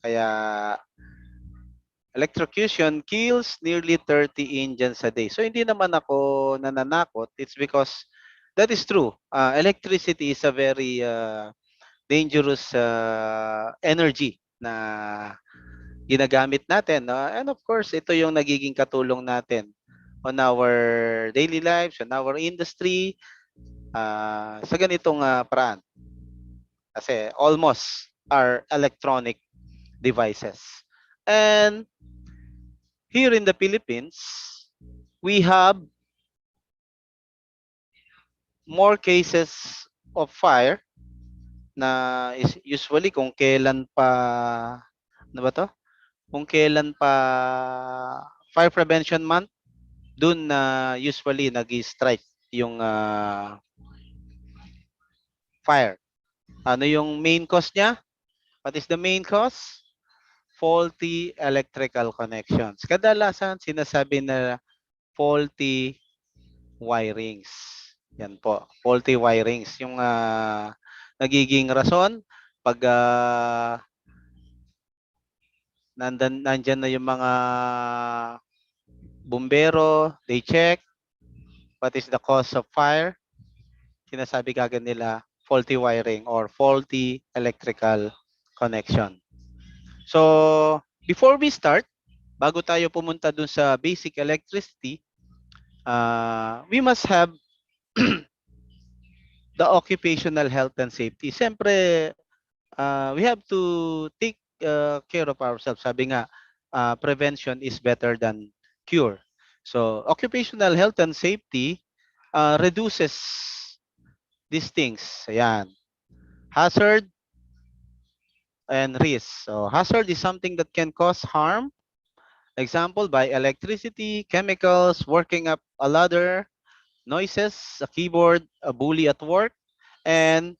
Kaya electrocution kills nearly 30 Indians a day. So hindi naman ako nananakot. It's because that is true. Electricity is a very dangerous energy na ginagamit natin. And of course, ito yung nagiging katulong natin on our daily lives, on our industry, sa ganitong paraan. Kasi almost are electronic devices. And here in the Philippines, we have more cases of fire na is usually kung kailan pa, ano ba to? Kung kailan pa Fire Prevention Month, dun na usually nag-strike yung fire. Ano yung main cause niya? What is the main cause? Faulty electrical connections. Kadalasan sinasabi na faulty wirings. Yan po, faulty wirings. Yung nagiging rason pag nandyan na yung mga bumbero, they check what is the cause of fire. Sinasabi kagad nila faulty wiring or faulty electrical connection. So, before we start, bago tayo pumunta dun sa basic electricity, we must have the occupational health and safety. Siyempre, we have to take care of ourselves. Sabi nga, prevention is better than cure. So, occupational health and safety reduces these things. Ayan. Hazard and risk. So, hazard is something that can cause harm. Example, by electricity, chemicals, working up a ladder, noises, a keyboard, a bully at work, and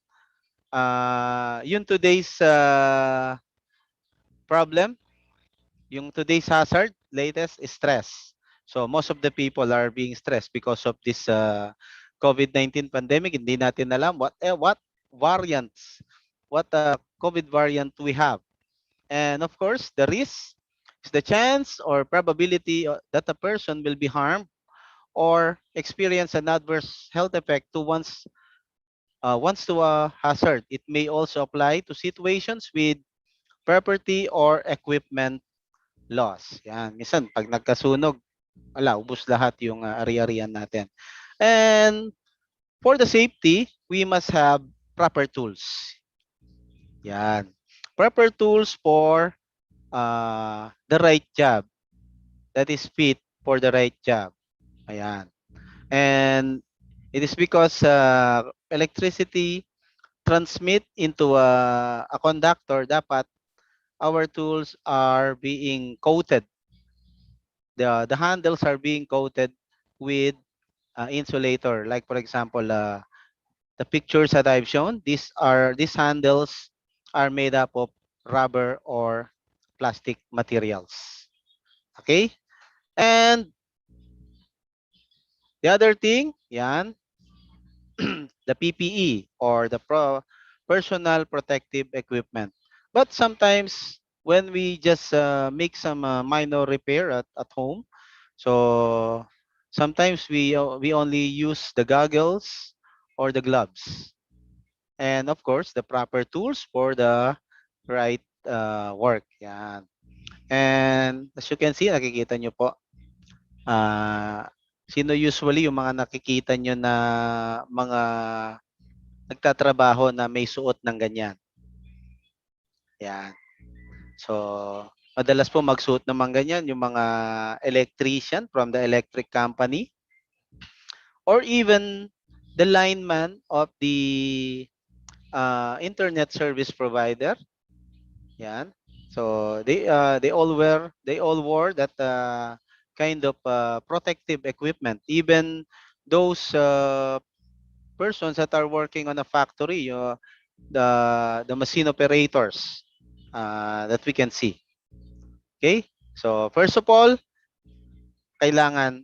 yung today's problem, yung today's hazard, latest is stress. So most of the people are being stressed because of this COVID-19 pandemic. Hindi natin alam what variants, what COVID variant we have. And of course, the risk is the chance or probability that a person will be harmed or experience an adverse health effect to once to a hazard. It may also apply to situations with property or equipment loss. Yan. Minsan, pag nagkasunog, wala, ubos lahat yung ari-arian natin. And for the safety, we must have proper tools. Yan. Proper tools for the right job. That is fit for the right job. Ayan. And it is because electricity transmit into a conductor, dapat our tools are being coated. The handles are being coated with insulator. Like for example, the pictures that I've shown, these handles are made up of rubber or plastic materials. Okay? And the other thing, yan, the PPE or the personal protective equipment. But sometimes when we just make some minor repair at home. So sometimes we only use the goggles or the gloves, and of course the proper tools for the right work. Yan. And as you can see, nakikita nyo po, sino usually yung mga nakikita nyo na mga nagtatrabaho na may suot ng ganyan. Yan. So, madalas po magsuot naman ganyan yung mga electrician from the electric company, or even the lineman of the internet service provider. Yan. So they all wore that kind of protective equipment. Even those persons that are working on a factory, the machine operators that we can see. Okay? So first of all, kailangan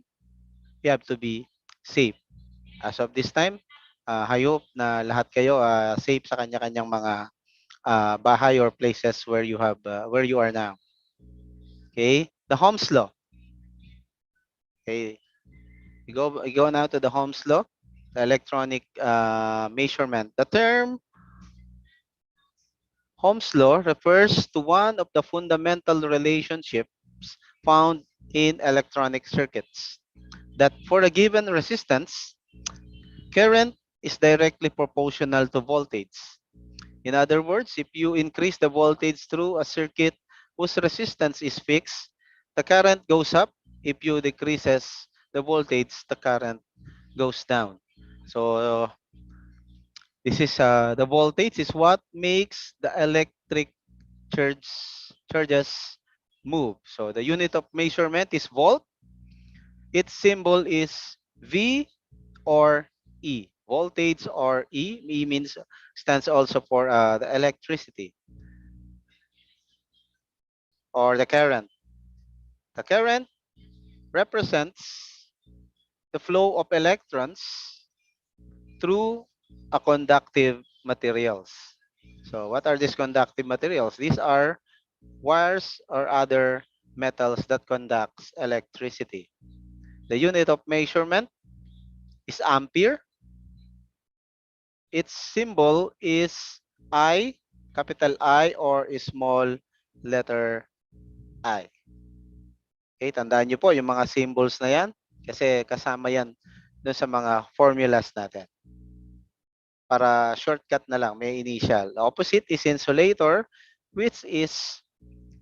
you have to be safe. As of this time, I hope na lahat kayo safe sa kanya-kanyang mga bahay or places where you are now. Okay? The Holmes law. Okay. We go now to the Holmes law, the electronic measurement. The term Holmes law refers to one of the fundamental relationships found in electronic circuits, that for a given resistance, current is directly proportional to voltage. In other words, if you increase the voltage through a circuit whose resistance is fixed, the current goes up. If you decreases the voltage, the current goes down. So this is the voltage is what makes the electric charges move. So the unit of measurement is volt. Its symbol is V or E. Voltage or E. E means stands also for the electricity or the current. The current represents the flow of electrons through a conductive materials. So what are these conductive materials? These are wires or other metals that conducts electricity. The unit of measurement is ampere. Its symbol is I, capital I, or small letter I. Okay, tandaan nyo po yung mga symbols na yan kasi kasama yan dun sa mga formulas natin. Para shortcut na lang, may initial. The opposite is insulator, which is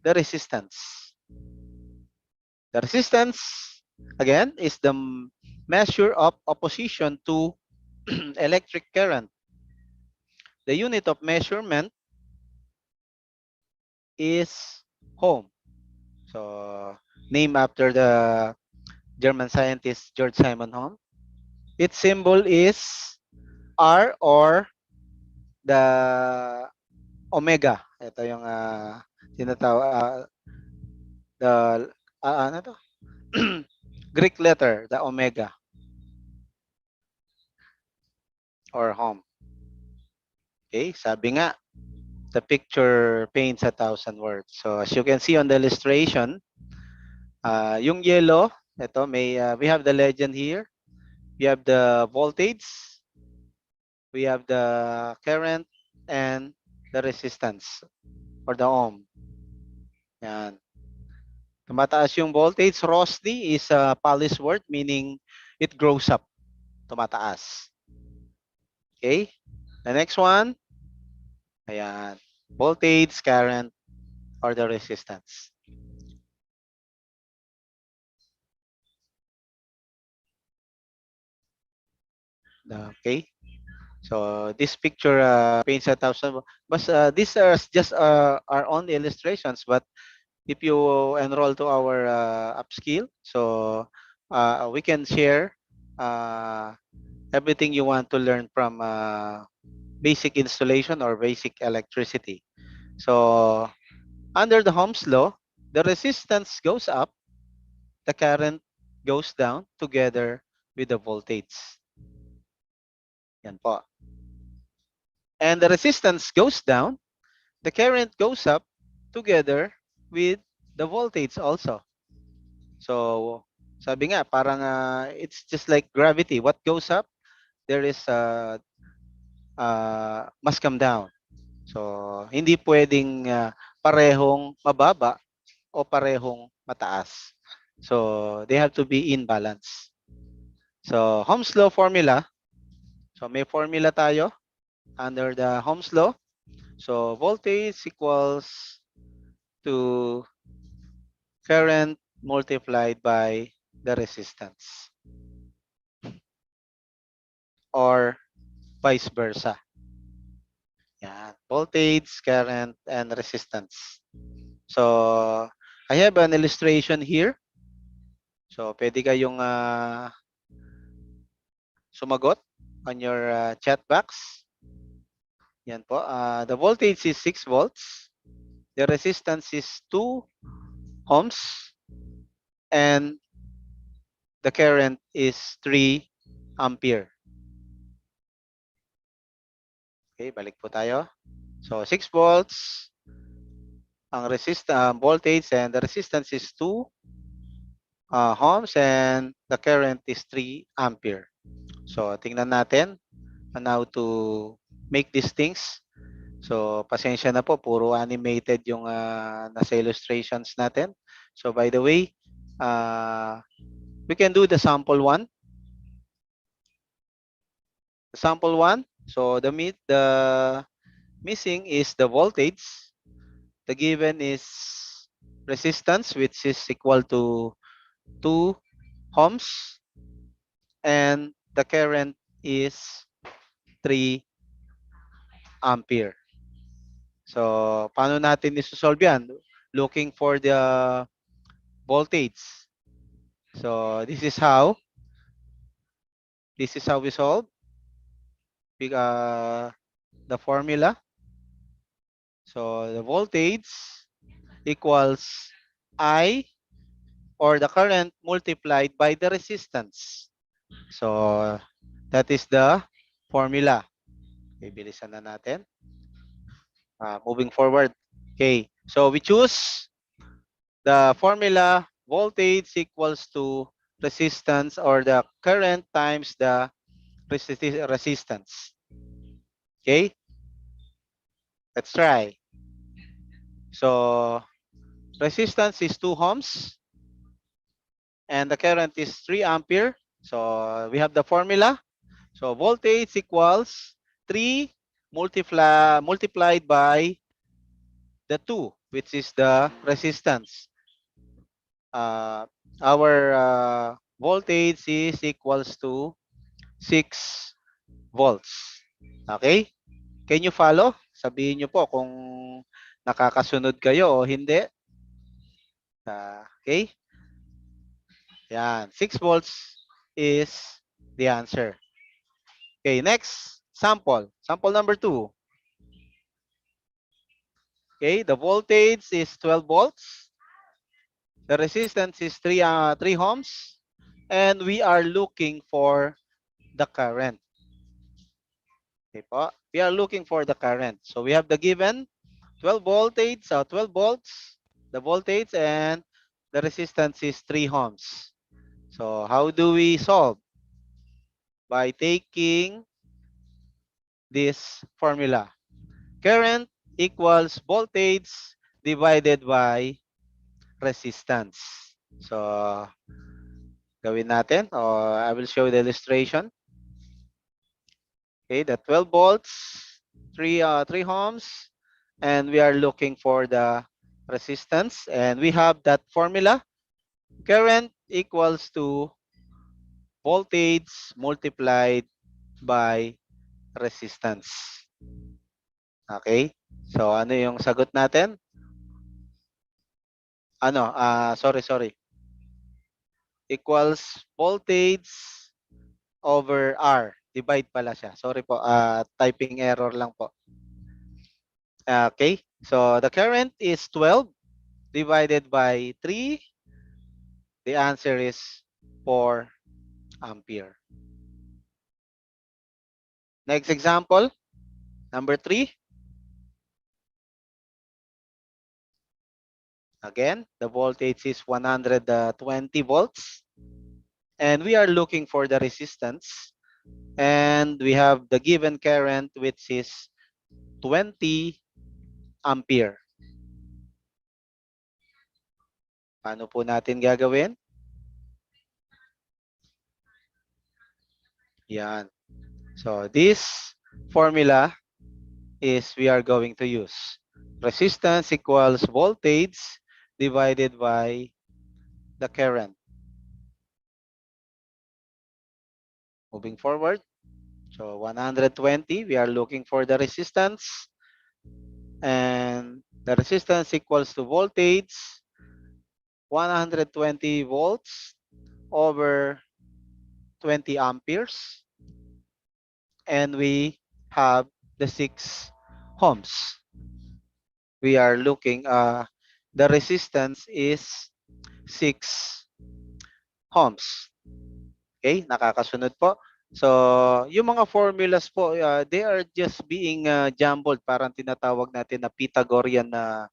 the resistance. The resistance, again, is the measure of opposition to electric current. The unit of measurement is ohm. So, named after the German scientist George Simon Ohm. Its symbol is R, or the omega. Ito yung tinatawag the ano to? Greek letter, the omega or ohm. Okay, sabi nga, the picture paints 1,000 words. So as you can see on the illustration, yung yellow, ito we have the legend here. We have the voltage, we have the current, and the resistance or the ohm. Yan. Tumataas yung voltage. Rusty is a Polish word meaning it grows up. Tumataas. Okay? The next one. Ayan. Voltage, current, or the resistance. Okay? So this picture paints 1,000. But these are just our only illustrations. But if you enroll to our upskill, so we can share everything you want to learn from basic installation or basic electricity. So under the Ohm's law, the resistance goes up, the current goes down together with the voltage. Yan po. And the resistance goes down, the current goes up together with the voltage also. So, sabi nga, parang it's just like gravity. What goes up, there is must come down. So, hindi pwedeng parehong mababa o parehong mataas. So, they have to be in balance. So, Ohm's law formula. So, may formula tayo under the Ohm's law. So, voltage equals to current multiplied by the resistance, or vice versa. Yan. Voltage, current, and resistance. So, I have an illustration here. So, pwede kayong sumagot on your chat box. Yan po. The voltage is 6 volts. The resistance is 2 ohms. And the current is 3 ampere. Okay, balik po tayo. So, 6 volts. Ang voltage and the resistance is 2 ohms and the current is 3 ampere. So, tingnan natin on how to make these things. So, pasensya na po, puro animated yung nasa illustrations natin. So, by the way, we can do the sample one. The sample one. So, the missing is the voltage. The given is resistance, which is equal to 2 ohms, and the current is 3 ampere. So, paano natin isosolve yan? Looking for the voltage. So, this is how we solve the formula. So, the voltage equals I, or the current multiplied by the resistance. So, that is the formula. Okay, bilisan na natin. Moving forward. Okay, so we choose the formula voltage equals to resistance, or the current times the resistance. Okay, let's try. So, resistance is 2 ohms and the current is 3 ampere. So, we have the formula. So, voltage equals 3 multiplied by the 2, which is the resistance. Our voltage is equals to 6 volts. Okay? Can you follow? Sabihin nyo po kung nakakasunod kayo o hindi. Okay? Yan. 6 volts is the answer. Okay, next sample. Sample number 2. Okay, the voltage is 12 volts. The resistance is 3 ohms. And we are looking for the current. Okay po. We are looking for the current. So we have the given 12 voltage, 12 volts, the voltage, and the resistance is 3 ohms. So how do we solve? By taking this formula. Current equals voltage divided by resistance. So, gawin natin, or I will show the illustration. Okay, the 12 volts, 3 ohms, and we are looking for the resistance, and we have that formula. Current equals to voltage multiplied by resistance. Okay? So, ano yung sagot natin? Ano? Sorry. Equals voltage over R. Divide pala siya. Sorry po. Typing error lang po. Okay? So, the current is 12 divided by 3. The answer is 4 ampere. Next example, number 3. Again, the voltage is 120 volts. And we are looking for the resistance. And we have the given current, which is 20 ampere. Paano po natin gagawin? Yan. So this formula is we are going to use. Resistance equals voltage divided by the current. Moving forward. So 120, we are looking for the resistance. And the resistance equals to voltage, 120 volts over 20 amperes. And we have the 6 ohms. We are looking, the resistance is 6 ohms. Okay, nakakasunod po. So, yung mga formulas po, they are just being jumbled. Parang tinatawag natin na Pythagorean na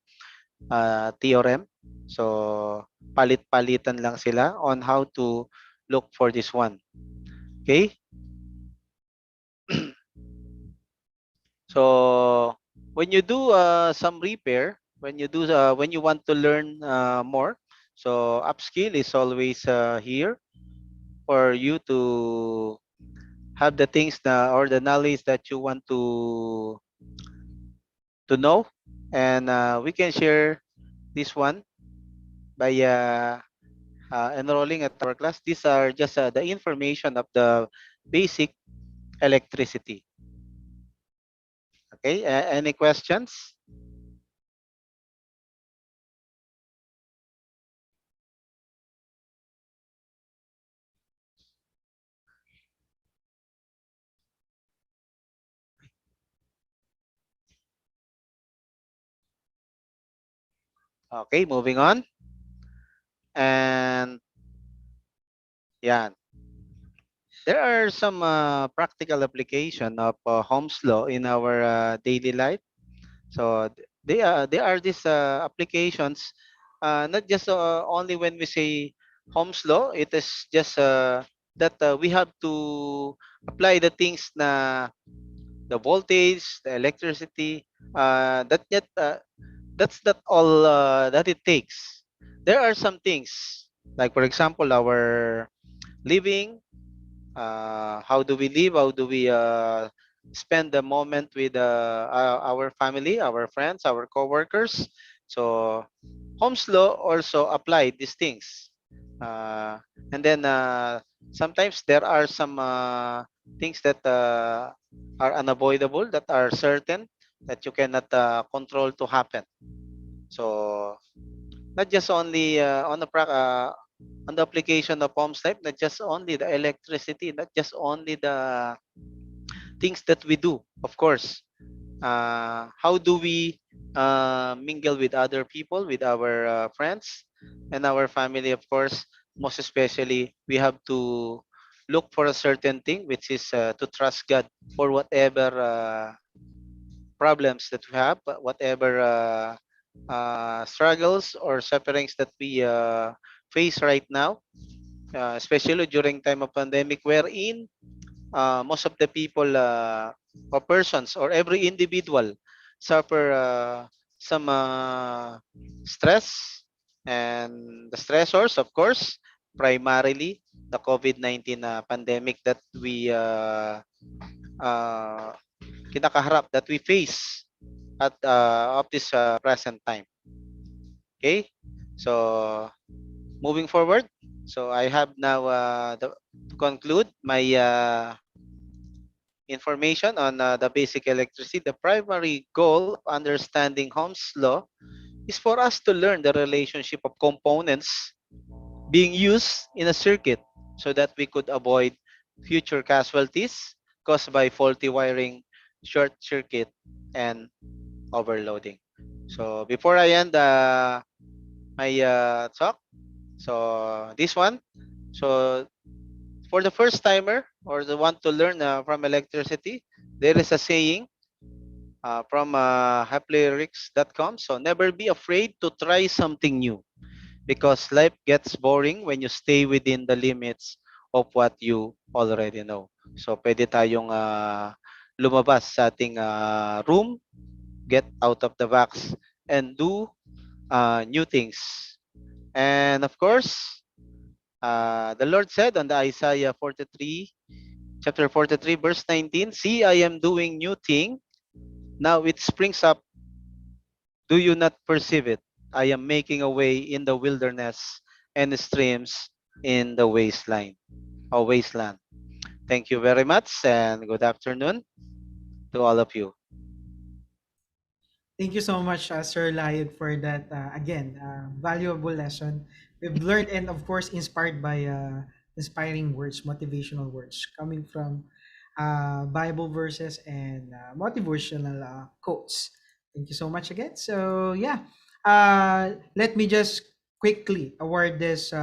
theorem. So, palit-palitan lang sila on how to look for this one. Okay? So, when you do some repair, when you want to learn more, so upskill is always here for you to have the things or the knowledge that you want to know, and we can share this one by enrolling at our class. These are just the information of the basic electricity. Okay, any questions? Okay, moving on. And yeah, there are some practical application of Ohm's law in our daily life. So they are these applications, not just only when we say Ohm's law. It is just that we have to apply the things na the voltage, the electricity. That's not all that it takes. There are some things like, for example, our living. How do we live? How do we spend the moment with our family, our friends, our coworkers? So Ohm's law also apply these things. And then sometimes there are some things that are unavoidable, that are certain, that you cannot control to happen. So not just only on the application of Ohm's type, not just only the electricity, not just only the things that we do, of course. How do we mingle with other people, with our friends and our family, of course. Most especially, we have to look for a certain thing, which is to trust God for whatever problems that we have, whatever struggles or sufferings that we face right now, especially during time of pandemic, wherein most of the people or persons or every individual suffer some stress, and the stressors, of course, primarily the COVID-19 pandemic that we kinakaharap, that we face at of this present time. Okay, so moving forward, so I have now to conclude my information on the basic electricity. The primary goal of understanding Ohm's law is for us to learn the relationship of components being used in a circuit so that we could avoid future casualties caused by faulty wiring, short circuit, and overloading. So before I end my talk, so this one, so for the first timer or the one to learn from electricity, there is a saying from happylyrics.com. So never be afraid to try something new because life gets boring when you stay within the limits of what you already know. So pwede tayong lumabas sa ating room, get out of the box, and do new things. And of course, the Lord said on the Isaiah 43, chapter 43, verse 19, see, I am doing new thing. Now it springs up. Do you not perceive it? I am making a way in the wilderness and streams in the wasteland. Thank you very much and good afternoon to all of you. Thank you so much, Sir Layag, for that, again, valuable lesson we've learned, and of course, inspired by inspiring words, motivational words coming from Bible verses and motivational quotes. Thank you so much again. So, yeah, let me just quickly award this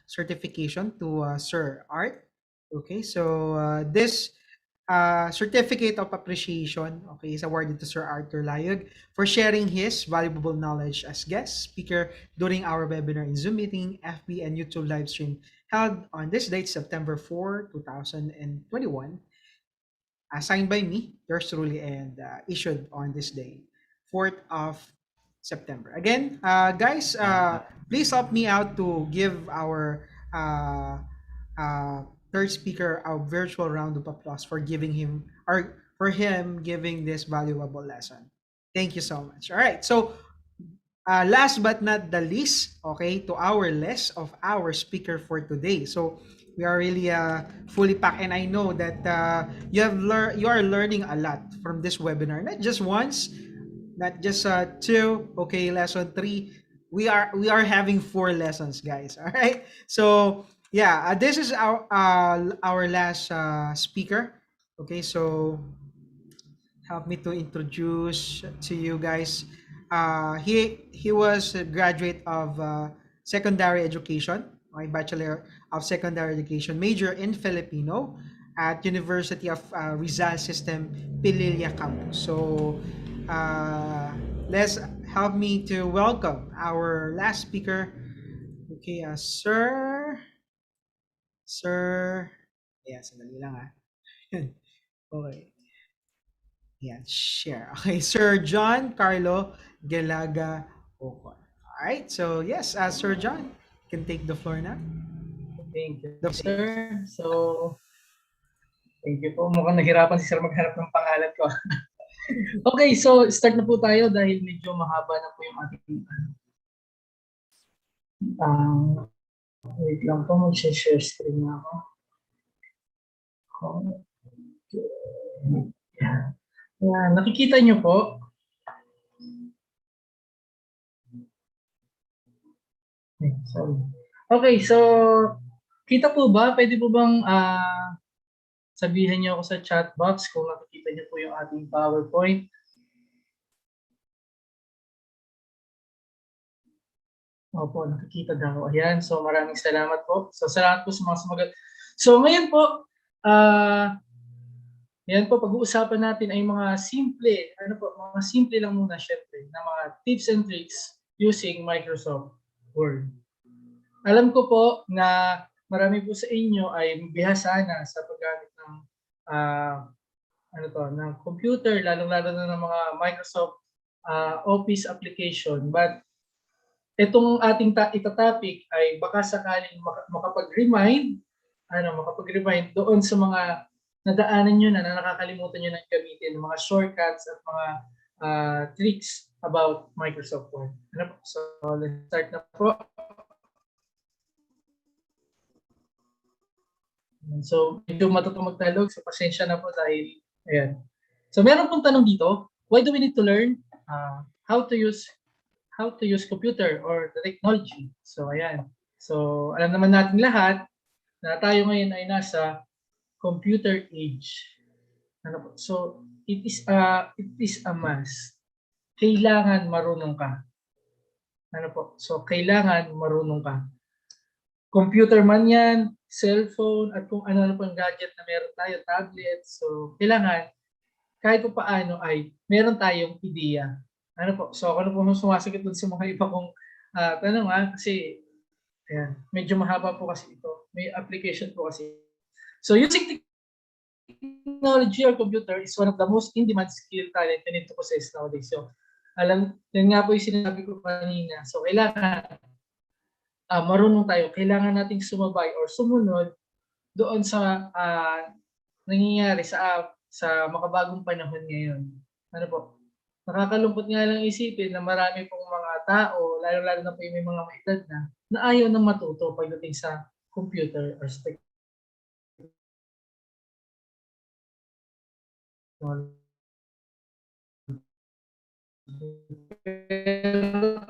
certification to Sir Art. Okay, so this certificate of appreciation, okay, is awarded to Sir Arthur Layag for sharing his valuable knowledge as guest speaker during our webinar in Zoom meeting, FB, and YouTube live stream held on this date, September 4, 2021, signed by me, yours truly, and issued on this day, 4th of September. Again, guys, please help me out to give our uh, third speaker a virtual round of applause for giving him, or for him giving this valuable lesson. Thank you so much. All right. So last but not the least, okay, to our list of our speaker for today. So we are really fully packed, and I know that you are learning a lot from this webinar, not just once, not just two. Okay, lesson three. We are having four lessons, guys. All right. So yeah, this is our last speaker. Okay, so help me to introduce to you guys. He was a graduate of secondary education, my bachelor of secondary education, major in Filipino at University of Rizal System Pililla Campus. So let's help me to welcome our last speaker. Okay, Sir, yeah, sandali lang ah. Okay. Yeah, share. Okay, Sir John Carlo Gelaga Ocon. All right, so yes, Sir John, you can take the floor now. Thank you, The sir. So, thank you po. Mukhang nahirapan si sir maghanap ng pangalan ko. Okay, so start na po tayo dahil medyo mahaba na po yung ating wait lang po, mag-share screen na ako. Okay. Yan, nakikita nyo po. Sorry. Okay, so kita po ba? Pwede po bang sabihin niyo ako sa chat box kung nakikita niyo po yung ating PowerPoint? Opo, nakikita daw. Ayan, so maraming salamat po. So salamat po sa mga sumagot. So ngayon po, yan po, pag-uusapan natin ay mga simple, mga simple lang muna syempre, na mga tips and tricks using Microsoft Word. Alam ko po na marami po sa inyo ay bihasa na sa paggamit ng ng computer, lalong-lalo na ng mga Microsoft Office application. But itong ating itatopic ay baka sakaling makapag-remind doon sa mga nadaanan nyo na nakakalimutan nyo na gamitin, mga shortcuts at mga tricks about Microsoft Word. So let's start na po. So medyo matutong magtalog, so pasensya na po dahil, ayan. So meron pong tanong dito, why do we need to learn how to use computer or the technology? So ayan. So alam naman natin lahat na tayo ngayon ay nasa computer age. So it is a must. Kailangan marunong ka. So kailangan marunong ka. Computer man yan, cellphone, at kung ano pang gadget na meron tayo, tablet. So kailangan kahit pa paano ay meron tayong ideya. Ano po? So ako na po sumasagot dun sa mga iba kong tanong kasi ayan, medyo mahaba po kasi ito. May application po kasi. So using technology or computer is one of the most in-demand skill talent you need to possess nowadays. So yan nga po yung sinabi ko kanina. So kailangan marunong tayo. Kailangan nating sumabay or sumunod doon sa nangyayari sa makabagong panahon ngayon. Ano po? Nakakalungkot nga lang isipin na marami pong mga tao, lalo-lalo na po yung may mga maedad na ayaw nang matuto pagdating sa computer or sa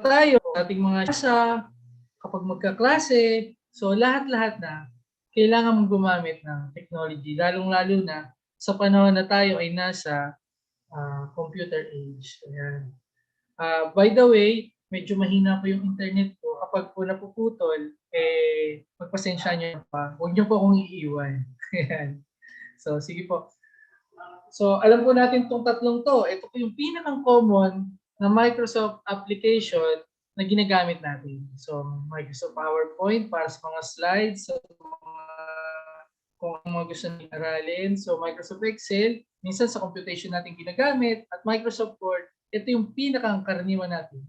tayo, ating mga kapag magkaklase, so lahat-lahat na kailangan mong gumamit ng technology, lalong-lalo na sa panahon na tayo ay nasa computer age. Ayan. By the way, medyo mahina po yung internet ko. Kapag po napuputol, magpasensya niyo pa. Huwag niyo po akong iiwan. Ayan. So, sige po. So, alam po natin itong tatlong to. Ito po yung pinakang common na Microsoft application na ginagamit natin. So, Microsoft PowerPoint para sa mga slides, so, kung mga gusto nyo aralin. So, Microsoft Excel, minsan sa computation natin ginagamit. At Microsoft Word, ito yung pinakang karaniwan natin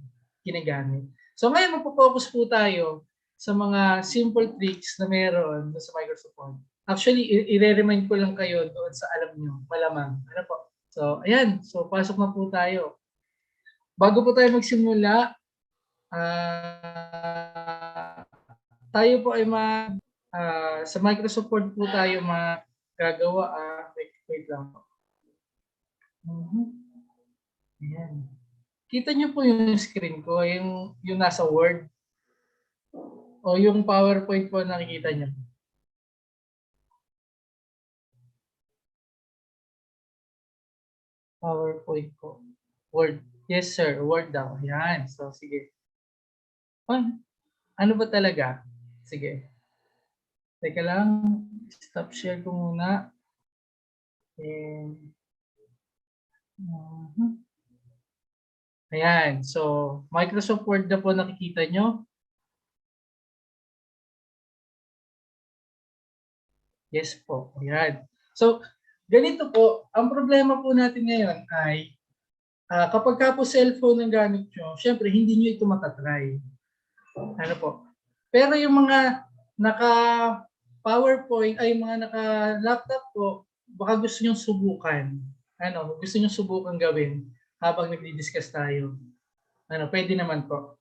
ginagamit. So, ngayon magpo-focus po tayo sa mga simple tricks na meron sa Microsoft Word. Actually, i-remind ko lang kayo doon sa alam nyo, malamang. Ano po? So, ayan. So, pasok na po tayo. Bago po tayo magsimula, tayo po ay sa Microsoft Word po tayo magagawa. Wait lang po. Ayan. Kita nyo po yung screen ko, yung nasa Word. O yung PowerPoint po nakikita nyo. PowerPoint po. Word. Yes, sir. Word daw. Ayan. So, sige. Ano ba talaga? Sige. Teka lang. Stop share ko muna. Ayan. So, Microsoft Word na po nakikita nyo. Yes po. Ayan. So, ganito po. Ang problema po natin ngayon ay kapag ka po cellphone ang gamit nyo, syempre hindi nyo ito matatry. Ano po? Pero yung mga naka-PowerPoint ay mga naka-laptop po, baka gusto nyo subukan. Gusto nyo subukan gawin habang nagdi-discuss tayo. Pwede naman po.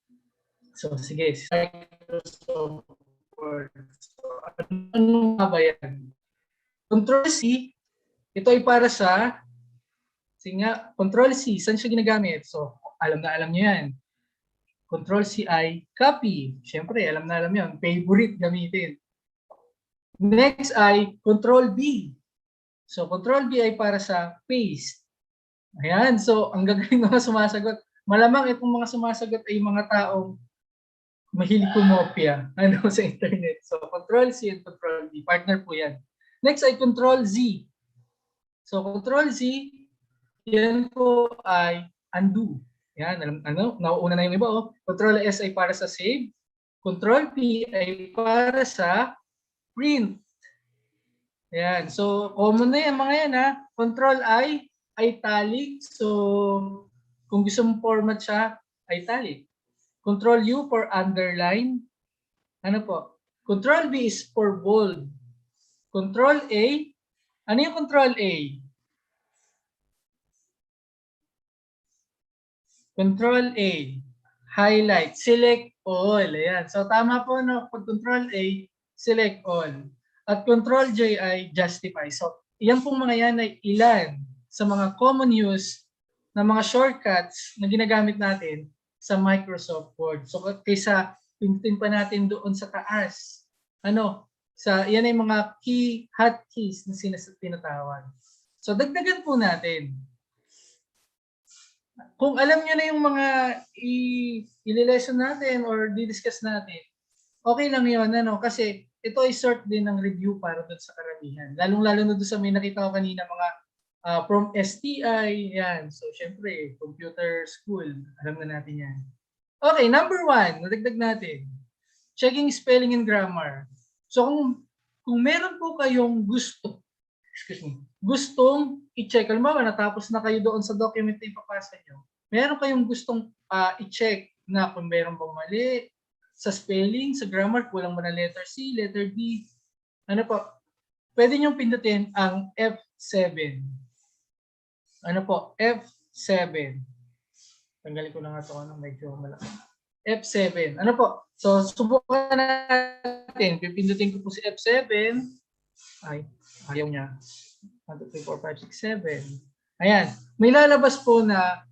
So, sige. Microsoft Word. So, ano nga ba yan? Control-C, ito ay para sa Control-C, saan siya ginagamit? So, alam nyo yan. Control-C ay copy. Siyempre, alam nyo yan. Favorite gamitin. Next ay Control-B. So, Control-B ay para sa paste. Ayan. So, ang gagawin mga sumasagot. Malamang itong mga sumasagot ay mga taong mahilig kumopya sa internet. So, Control-C and Control-B. Partner po yan. Next ay Control-Z. So, Control-Z, yan po ay undo. Yan, nauuna na yung iba. Control-S ay para sa save. Control-P ay para sa print. Yan. So, common na yan mga yan Control-I, italic. So, kung gusto mong format siya, italic. Control-U for underline. Ano po? Control-B is for bold. Control-A. Ano yung Control-A? Control-A. Highlight. Select all. Ayan. So, tama po, pag Control-A, select all. At Control-J ay justify. So, iyan pong mga yan ay ilan sa mga common use na mga shortcuts na ginagamit natin sa Microsoft Word. So, kaysa pindutin pa natin doon sa taas. Yan ay mga hotkeys na tinatawag. So, dagdagan po natin. Kung alam nyo na yung mga i-lesson natin or di-discuss natin, okay lang yun, kasi ito ay sort din ng review para doon sa karamihan. Lalong-lalo na doon sa may nakita ko kanina mga From STI, yan. So, syempre, computer school. Alam na natin yan. Okay, number 1, nadagdag natin. Checking spelling and grammar. So, kung meron po kayong gustong i-check, halimbawa, natapos na kayo doon sa document na ipapasa nyo, meron kayong gustong i-check na kung meron bang mali sa spelling, sa grammar, kulang ba na letter C, letter D, ano po, pwede nyo pindutin ang F7. Ano po? F7. Tanggalin ko na nga ito, medyo malaki. F7. Ano po? So, subukan natin. Pipindutin ko po si F7. Ay, ayaw niya. 1, 2, 3, 4, 5, 6, 7. Ayan. May lalabas po na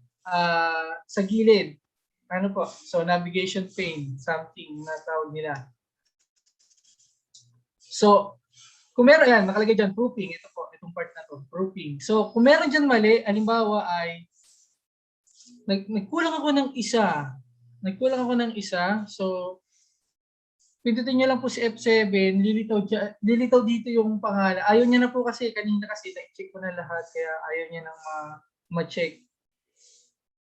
sa gilid. Ano po? So, navigation pane. Something na tawag nila. So, kung meron, yan, nakalagay dyan, proofing. Ito po, itong part na to, proofing. So, kung meron dyan mali, halimbawa ay, nagkulang ako ng isa. So, pindutin nyo lang po si F7, lilitaw dito yung pangalan. Ayaw niya na po kasi, kanina kasi, na-check ko na lahat, kaya ayaw niya nang ma-check.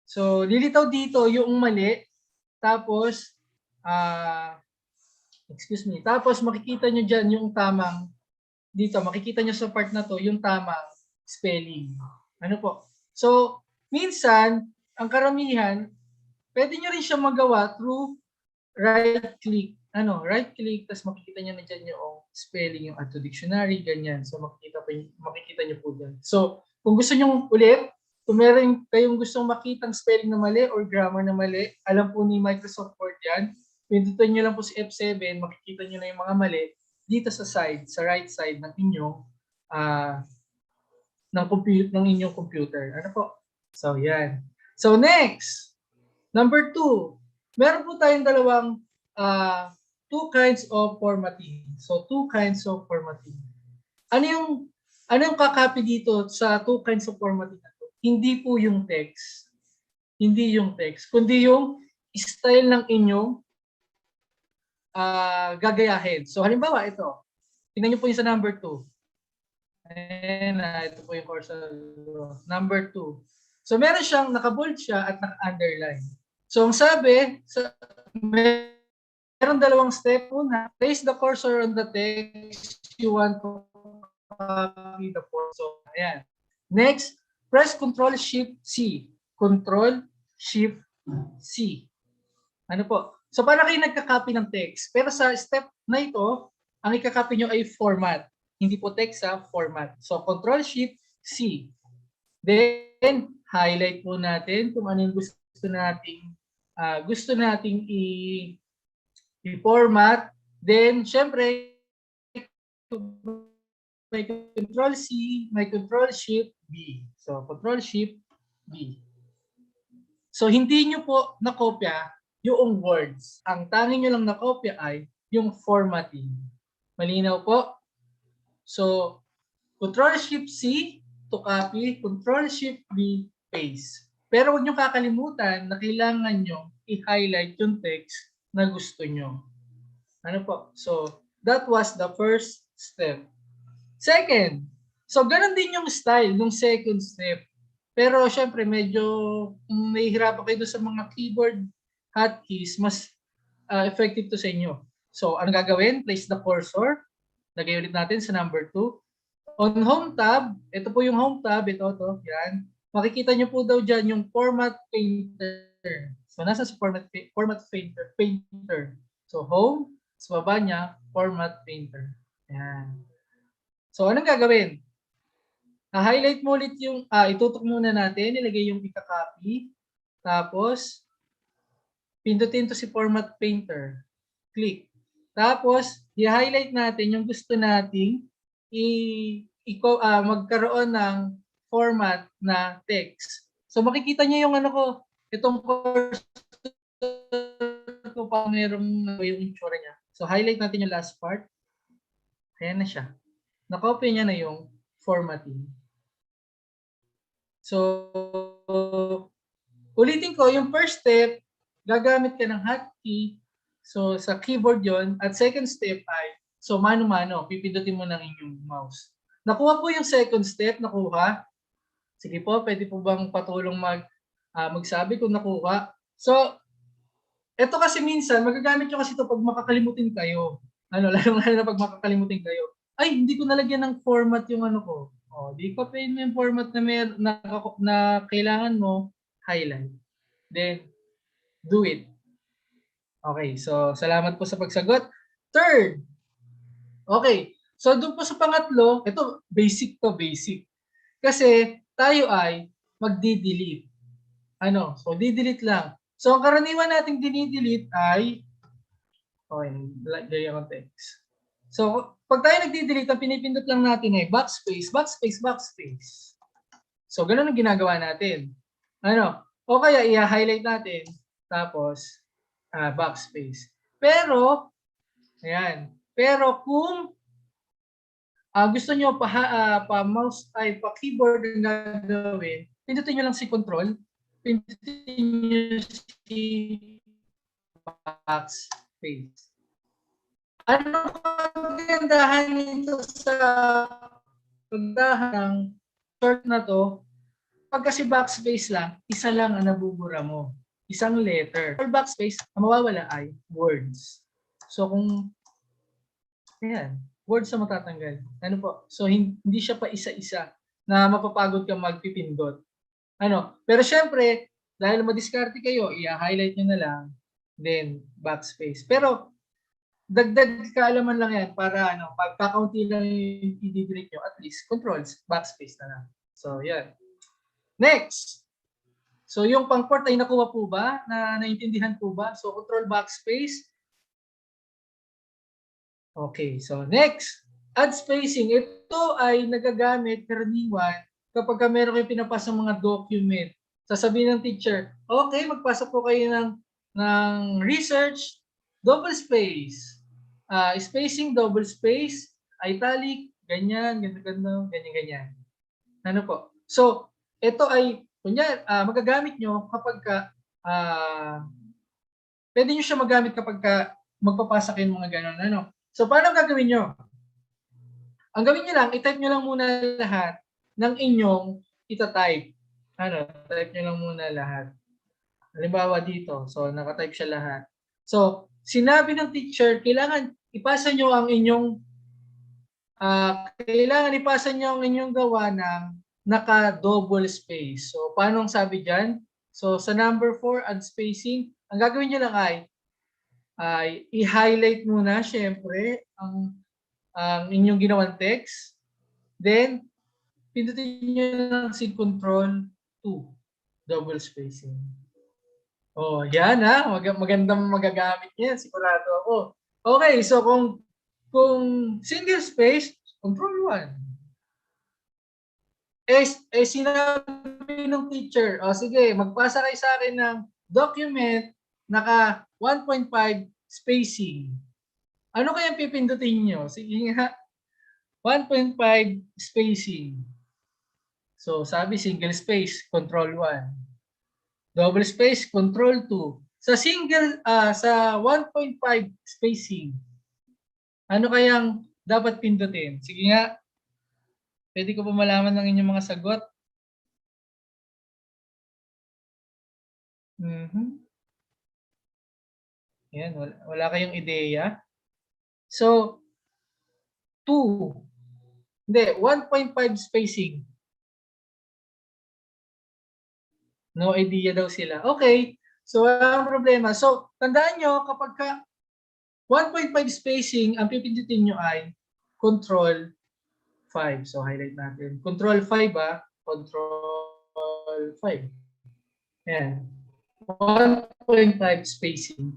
So, lilitaw dito yung mali, tapos, tapos makikita nyo dyan yung tamang, dito, makikita nyo sa part na to, yung tamang spelling. Ano po? So, minsan, ang karamihan, pwede nyo rin siya magawa through right-click. Right-click, tapos makikita nyo na dyan yung spelling, yung add to dictionary, ganyan. So, makikita nyo po dyan. So, kung gusto nyo ulit, kung meron kayong gustong makitang spelling na mali or grammar na mali, alam po ni Microsoft Word yan, pindutin nyo lang po si F7, makikita nyo na yung mga mali, dito sa side, sa right side ng inyong ng inyong computer. Ano po? So, yan. So, next, number 2. Meron po tayong dalawang 2 kinds of formatting. So, 2 kinds of formatting. Ano yung kakopy dito sa 2 kinds of formatting na to? Hindi po yung text. Hindi yung text, kundi yung style ng inyong gagayahin. So, halimbawa, ito. Tingnan nyo po yung sa number 2. Ayan ito po yung course number 2. So, meron siyang naka-bold siya at naka-underline. So, ang sabi, meron dalawang step. Una, place the cursor on the text you want to copy the font. So, ayan. Next, press Ctrl-Shift-C. Ctrl-Shift-C. Ano po? So, para kayo nagka-copy ng text. Pero sa step na ito, ang i-copy nyo ay format. Hindi po text, format. So, Ctrl-Shift-C. Then, highlight po natin kung ano yung gusto nating i-format. Then, syempre, may Ctrl-C, may Ctrl-Shift-B. So, Ctrl-Shift-B. So, hindi nyo po nakopya yung words. Ang tanging nyo lang nakopya ay yung formatting. Malinaw po? So, Ctrl-Shift-C to copy, Ctrl-Shift-B, paste. Pero huwag nyo kakalimutan na kailangan nyo i-highlight yung text na gusto nyo. Ano po? So, that was the first step. Second, so ganun din yung style nung second step. Pero syempre medyo nahihirapan kayo sa mga keyboard hotkeys, mas effective to sa inyo. So, ano gagawin? Place the cursor. Lagay ulit natin sa number 2. On home tab, ito po yung home tab, ito, yan. Makikita nyo po daw dyan yung format painter. So, nasa sa format painter. So, home, sa baba niya, format painter. Yan. So, anong gagawin? Ha-highlight mo ulit yung, itutok muna natin, ilagay yung ika-copy. Tapos, pindutin to si format painter. Click. Tapos, i-highlight natin yung gusto nating magkaroon ng format na text. So, makikita niyo yung itong course ko pa merong yung itsura niya. So, highlight natin yung last part. Ayan na siya. Nakopya niya na yung formatting. So, ulitin ko, yung first step, gagamit ka ng hotkey. So, sa keyboard yon. At second step ay, so mano-mano, pipindutin mo ng inyong mouse. Nakuha po yung second step, nakuha. Sige po, pwede po bang patulong magsabi kung nakuha? So, ito kasi minsan, magagamit nyo kasi ito pag makakalimutin kayo. Lalo na pag makakalimutin kayo. Ay, hindi ko nalagyan ng format yung ano ko. O, di ko pin yung format na kailangan mo, highlight. Then, do it. Okay, so salamat po sa pagsagot. Third, okay, so doon po sa pangatlo, ito basic to basic. Kasi tayo ay magdi-delete. So di-delete lang. So ang karaniwan nating dini-delete ay, okay, lagyan ko text. So pag tayo nagdi-delete, ang pinipindot lang natin ay backspace, backspace, backspace. So ganun ang ginagawa natin. O kaya i-highlight natin, tapos backspace. Pero, ayan. Pero kung gusto nyo pa-mouse ay pa-keyboard ang gagawin, pindutin nyo lang si control, pindutin nyo si backspace. Ano kagandahan nito sa pagdahan ng short na to? Pag kasi backspace lang, isa lang ang nabubura mo. Isang letter. For backspace, ang mawawala ay words. So kung, ayan, words na matatanggal. Ano po? So hindi siya pa isa-isa na mapapagod ka magpipindot. Pero syempre, dahil madiskarte kayo, i-highlight nyo na lang, then backspace. Pero dagdag kaalaman lang yan para pag kakaunti lang yung i-delete nyo, at least controls, backspace na lang. So yan. Next. So yung pang-port ay nakuha po ba? Naintindihan po ba? So control backspace. Okay, so next. Add spacing. Ito ay nagagamit karaniwan kapag meron kayong pinapasa mga document. Sasabihin ng teacher, okay, magpasa po kayo ng research, double space. Spacing, double space, italic, ganyan, ganyan. Ano po? So, ito ay magagamit nyo kapag pwede nyo siya magamit kapag magpapasa kayo mga ganon. So, paano gagawin nyo? Ang gawin nyo lang, i-type nyo lang muna lahat ng inyong ita-type. Type nyo lang muna lahat. Halimbawa dito, so naka-type siya lahat. So, sinabi ng teacher, kailangan ipasa nyo ang inyong gawa ng naka-double space. So, paano ang sabi dyan? So, sa number 4, add spacing. Ang gagawin nyo lang ay i-highlight muna, syempre, ang inyong ginawang text. Then, pindutin nyo lang si Control 2, double spacing. Oh, yan ha. Magandang magagamit niya. Sigurado ako. Okay, so kung single space, Control 1. Sinabi ng teacher, sige, magpasa kayo sa akin ng document naka 1.5 spacing. Ano kaya pipindutin nyo? Sige nga, 1.5 spacing. So, sabi single space, Control 1. Double space, Control 2. Sa 1.5 spacing, ano kayang dapat pindutin? Sige nga, pwede ko pa malaman ng inyong mga sagot. Yan, wala kayong ideya. So, 2. Hindi, 1.5 spacing. No idea daw sila. Okay, so walang problema. So, tandaan nyo, kapag 1.5 spacing, ang pipindutin nyo ay Control 5. So, highlight natin. Control 5 Control 5. Yan. 1.5 spacing.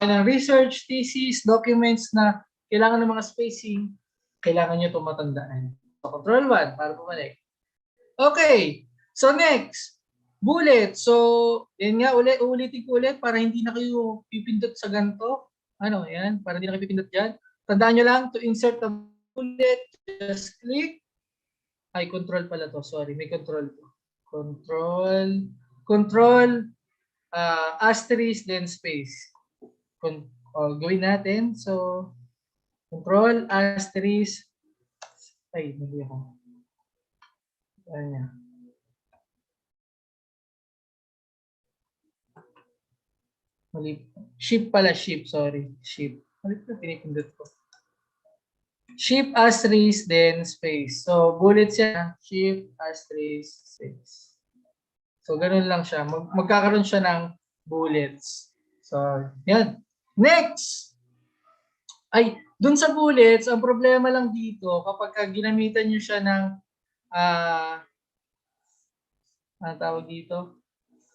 Ng research, thesis, documents na kailangan ng mga spacing, kailangan nyo ito matandaan. So, Control 1 para bumalik. Okay. So, next. Bullet. So, yan nga, ulitin ko ulit para hindi na kayo pipindot sa ganito. Yan. Para hindi na kayo pipindot dyan. Tandaan nyo lang, to insert a bullet, just click. Ay, control pala to. Sorry, may control to. Control, asterisk, then space. Gawin natin. So, control, asterisk. Ay, hindi ako. Ayan. Mali. Ship pala, ship. Sorry. Ship. Mali pa pinipindot ko. Ship, asterisk, then space. So, bullets yan. Ship, asterisk, space. So, ganun lang siya. Magkakaroon siya ng bullets. So, yan. Next! Ay, dun sa bullets, ang problema lang dito, kapag ginamitan nyo siya ng, ano tawag dito?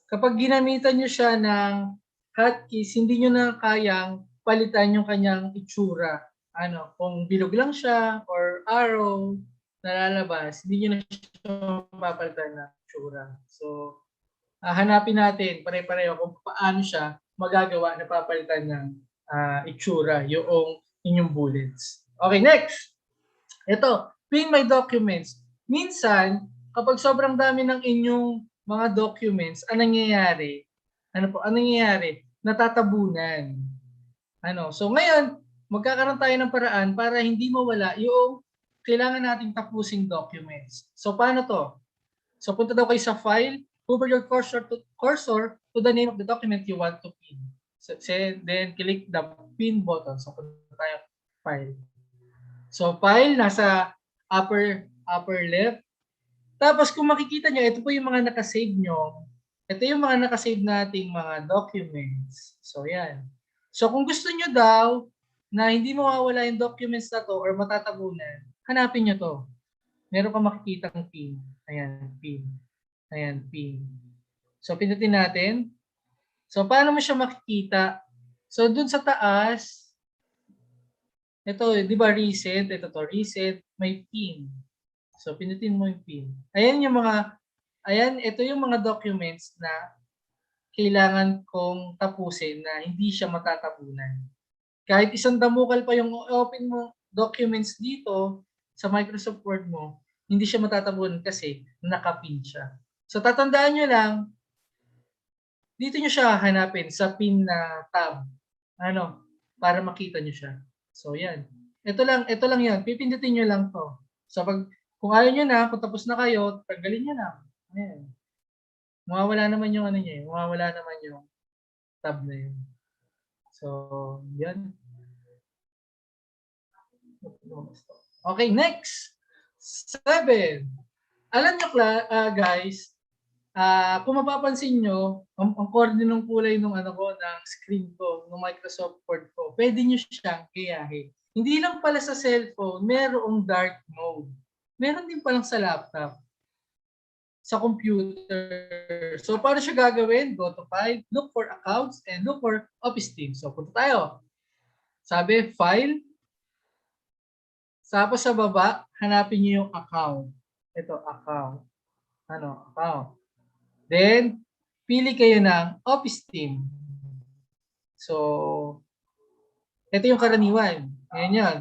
Kapag ginamitan nyo siya ng hotkeys, hindi nyo na kayang palitan yung kanyang itsura. Ano, kung bilog lang siya or arrow na lalabas, hindi nyo na siya mapapalitan ng itsura. So, hanapin natin pare-pareho kung paano siya magagawa na papalitan ng itsura yung inyong bullets. Okay, next. Ito, pin my documents. Minsan, kapag sobrang dami ng inyong mga documents, anong nangyayari? Anong nangyayari? Natatabunan. So ngayon, magkakaroon tayo ng paraan para hindi mawala yung kailangan nating tapusing documents. So paano to? So punta daw kayo sa file, hover your cursor to the name of the document you want to pin. So, then click the pin button. So punta tayo file. So file nasa upper left. Tapos kung makikita nyo, ito po yung mga nakasave nyo. Ito yung mga nakasave nating mga documents. So yan. So kung gusto nyo daw na hindi mawawala yung documents na to or matatabunan, hanapin nyo to. Meron kang makikita ng pin. Ayan, pin. Ayan, pin. So pindutin natin. So paano mo siya makikita? So dun sa taas, ito, di ba reset? Ito to, reset. May pin. So pindutin mo yung pin. Ito yung mga documents na kailangan kong tapusin na hindi siya matatabunan. Kahit isang damukal pa yung open mo documents dito sa Microsoft Word mo, hindi siya matatabunan kasi nakapin siya. So tatandaan nyo lang, dito nyo siya hanapin sa pin na tab. Para makita nyo siya. So yan. Ito lang yan. Pipindutin nyo lang to. So kung ayaw nyo na, kung tapos na kayo, tanggalin nyo na. Ayan. Mawawala naman yung mawawala naman yung tab na yun. So, yan. Okay, next. 7. Alam nyo, guys, kung mapapansin nyo, ang color ng kulay ng screen ko, ng Microsoft Word ko, pwede nyo siyang gayahin. Hindi lang pala sa cellphone, merong dark mode. Meron din palang sa laptop, sa computer. So, paano siya gagawin? Go to File, look for Accounts, and look for Office Teams. So, punta tayo. Sabi, File. Tapos sa baba, hanapin niyo yung Account. Ito, Account. Account. Then, pili kayo ng Office Team. So, ito yung karaniwan. Ayan yan.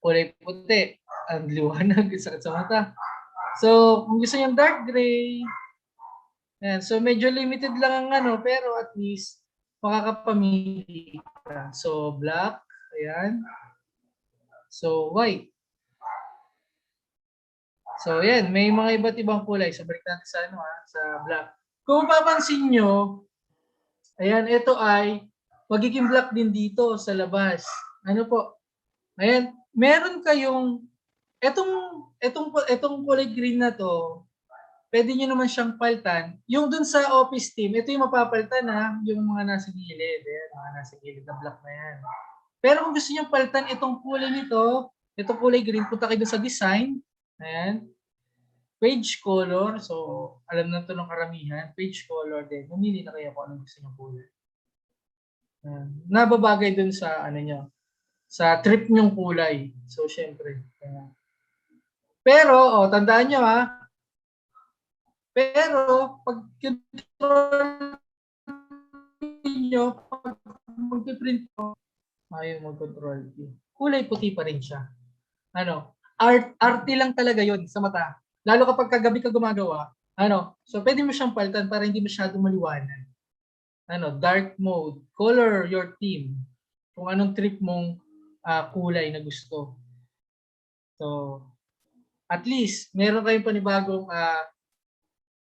Kulay puti. Ang liwanag, sakit sa mata. So, kung gusto nyo dark gray, yan. So, medyo limited lang ang pero at least makakapamili ka. So, black, ayan. So, white. So, yan. May mga iba't ibang kulay. So, balik natin sa sa black. Kung mapapansin nyo, ayan, ito ay magiging black din dito sa labas. Ayan, meron kayong Etong kulay green na to, pwede nyo naman siyang palitan. Yung dun sa Office Team, ito yung mapapalitan yung mga nasa gilid. Ayan, mga nasa gilid na black na yan. Pero kung gusto nyo palitan itong kulay nito, itong kulay green, punta kayo sa design. Ayan. Page color. So, alam na ito ng karamihan. Page color din. Mamili na kayo kung anong gusto nyo kulay. Nababagay dun sa sa trip nyong kulay. So, syempre. Ayan. Pero, tandaan nyo pero, pag control nyo, pag mag-print mo, ayaw mag-control. Kulay puti pa rin siya. Arty lang talaga yon sa mata. Lalo kapag kagabi ka gumagawa, so pwede mo siyang palitan para hindi masyado maliwanag. Dark mode, color your theme. Kung anong trip mong kulay na gusto. So, at least, meron kayong panibagong,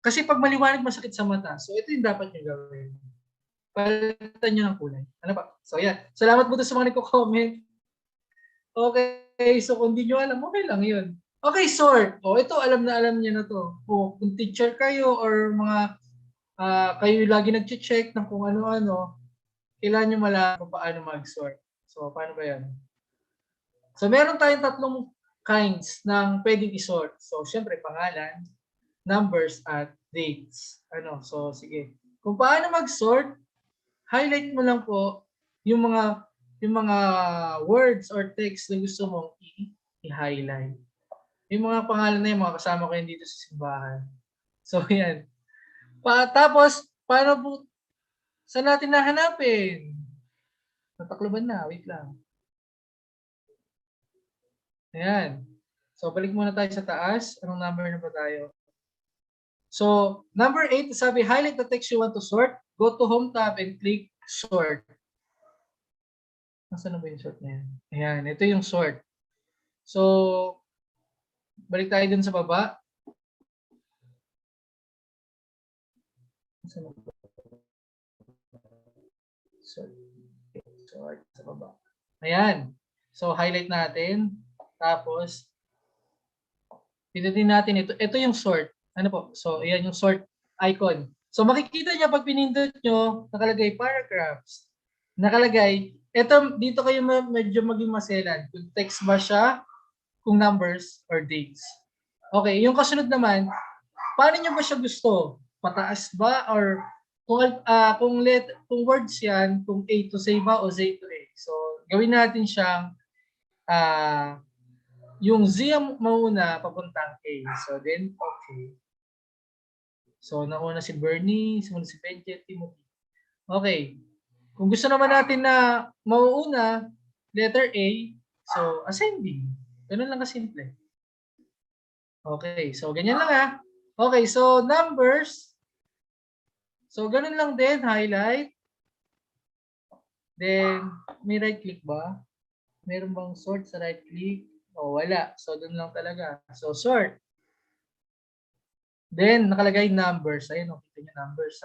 kasi pag maliwanag masakit sa mata, so ito yung dapat nyo gawin. Palitan nyo ng kulay. Ano pa? So, yan. Salamat po sa mga nagko-comment. Okay, so kung di nyo alam, okay lang yun. Okay, sort. O, ito, alam niya na to. O, kung teacher kayo or mga kayo lagi nag-check ng kung ano-ano, kailangan nyo malaman kung paano mag-sort. So, paano ba yan? So, meron tayong tatlong kinds ng pwedeng i-sort. So, syempre, pangalan, numbers, at dates. Ano? So, sige. Kung paano mag-sort, highlight mo lang po yung mga words or text na gusto mong i-highlight. Yung mga pangalan na yung mga kasama ko yun dito sa simbahan. So, yan. Tapos, paano po, saan natin nahanapin? Natakloban na, wait lang. Ayan. So, balik muna tayo sa taas. Anong number na ba tayo? So, number 8, sabi, highlight the text you want to sort. Go to Home tab and click Sort. Nasaan na ba yung sort na yan? Ayan, ito yung sort. So, balik tayo dun sa baba. Sort sa baba. Ayan. So, highlight natin. Tapos, pinutin natin ito. Ito yung sort. Ano po? So, ayan yung sort icon. So, makikita niya pag pinindot nyo, nakalagay paragraphs. Nakalagay, ito, dito kayo medyo maging maselan. Kung text ba siya, kung numbers, or dates. Okay, yung kasunod naman, paano nyo ba siya gusto? Pataas ba? Or kung words yan, kung A to Z ba o Z to A? So, gawin natin siyang yung Z mauna papuntang A. So, then, okay. So, nauna si Bernie, sumunod si Benji, Timothy. Okay. Kung gusto naman natin na mauuna, letter A, so, ascending. Ganun lang kasimple. Okay. So, ganyan lang Okay. So, numbers. So, ganun lang din. Highlight. Then, may right click ba? Meron bang sort sa right click? O, wala. So, dun lang talaga. So, sort. Then, nakalagay numbers. Ayun, kita nyo numbers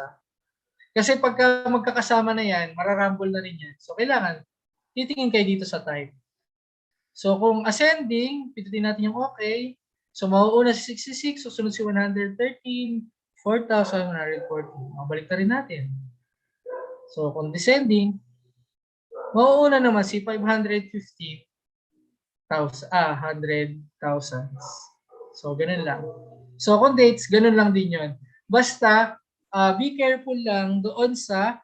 Kasi pagka magkakasama na yan, mararumble na rin yan. So, kailangan, titingin kayo dito sa type. So, kung ascending, pindutin natin yung okay. So, mauuna si 66, susunod si 113, 4,114. Mabalik na rin natin. So, kung descending, mauuna naman si 550, 100,000. So, ganun lang. So, kung dates, ganun lang din yun. Basta, be careful lang doon sa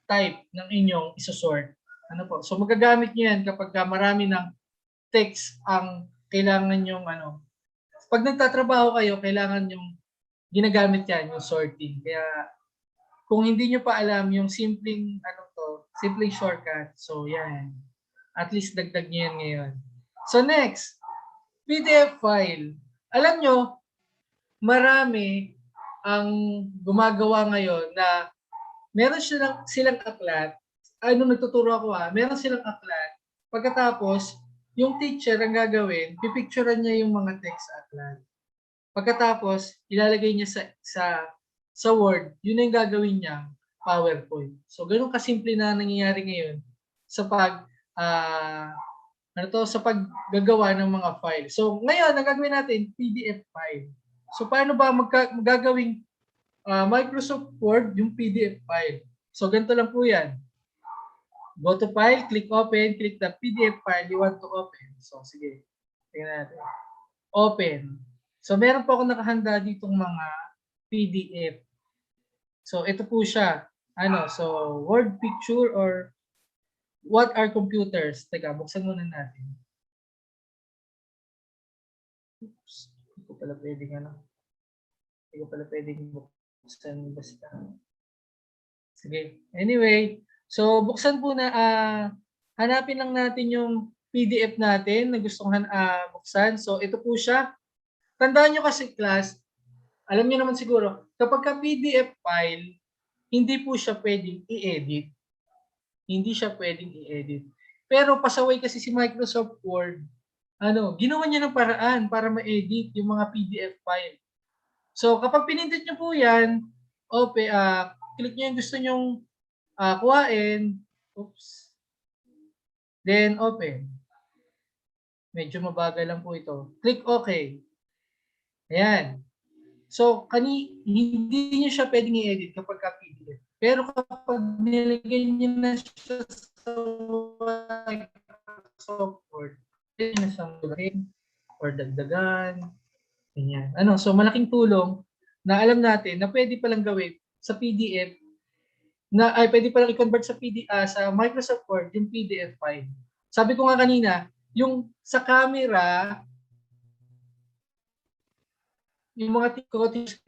type ng inyong isosort. Ano po? So, magagamit nyo yan kapag marami ng text ang kailangan yung pag nagtatrabaho kayo, kailangan yung ginagamit yan, yung sorting. Kaya, kung hindi nyo pa alam yung simpleng shortcut, so yan. At least dagdag nyo yan ngayon. So, next. PDF file. Alam nyo, marami ang gumagawa ngayon na meron silang aklat. Nagtuturo ako meron silang aklat. Pagkatapos, yung teacher ang gagawin, pipicturean niya yung mga text sa aklat. Pagkatapos, ilalagay niya sa Word, yun na yung gagawin niya, PowerPoint. So, ganun kasimple na nangyayari ngayon sa sa paggagawa ng mga file. So, ngayon, ang gagawin natin, PDF file. So, paano ba magagawing Microsoft Word yung PDF file? So, ganito lang po yan. Go to file, click open, click the PDF file you want to open. So, sige. Tingnan natin. Open. So, meron po ako nakahanda ditong mga PDF. So, ito po siya. So, word picture or what are computers? Teka, buksan muna natin. Oops. Hindi ko pala pwedeng buksan basta. Sige. Anyway, so buksan po na, hanapin lang natin yung PDF natin na gustong buksan. So ito po siya. Tandaan nyo kasi class, alam nyo naman siguro, kapag ka PDF file, hindi po siya pwedeng i-edit. Hindi siya pwedeng i-edit. Pero pasaway kasi si Microsoft Word, ginawa niya ng paraan para ma-edit yung mga PDF file. So kapag pinindot nyo po yan, open, click nyo yung gusto nyong kuhain. Oops. Then open. Medyo mabagal lang po ito. Click OK. Ayan. So, hindi nyo siya pwedeng i-edit kapag PDF. Pero kapag nilagay nyo na siya sa Microsoft Word, pwede na siyang gawin or dagdagan. Ganyan. So malaking tulong na alam natin na pwede palang gawin sa PDF pwede palang i-convert sa sa Microsoft Word yung PDF file. Sabi ko nga kanina, yung sa camera, yung mga tickets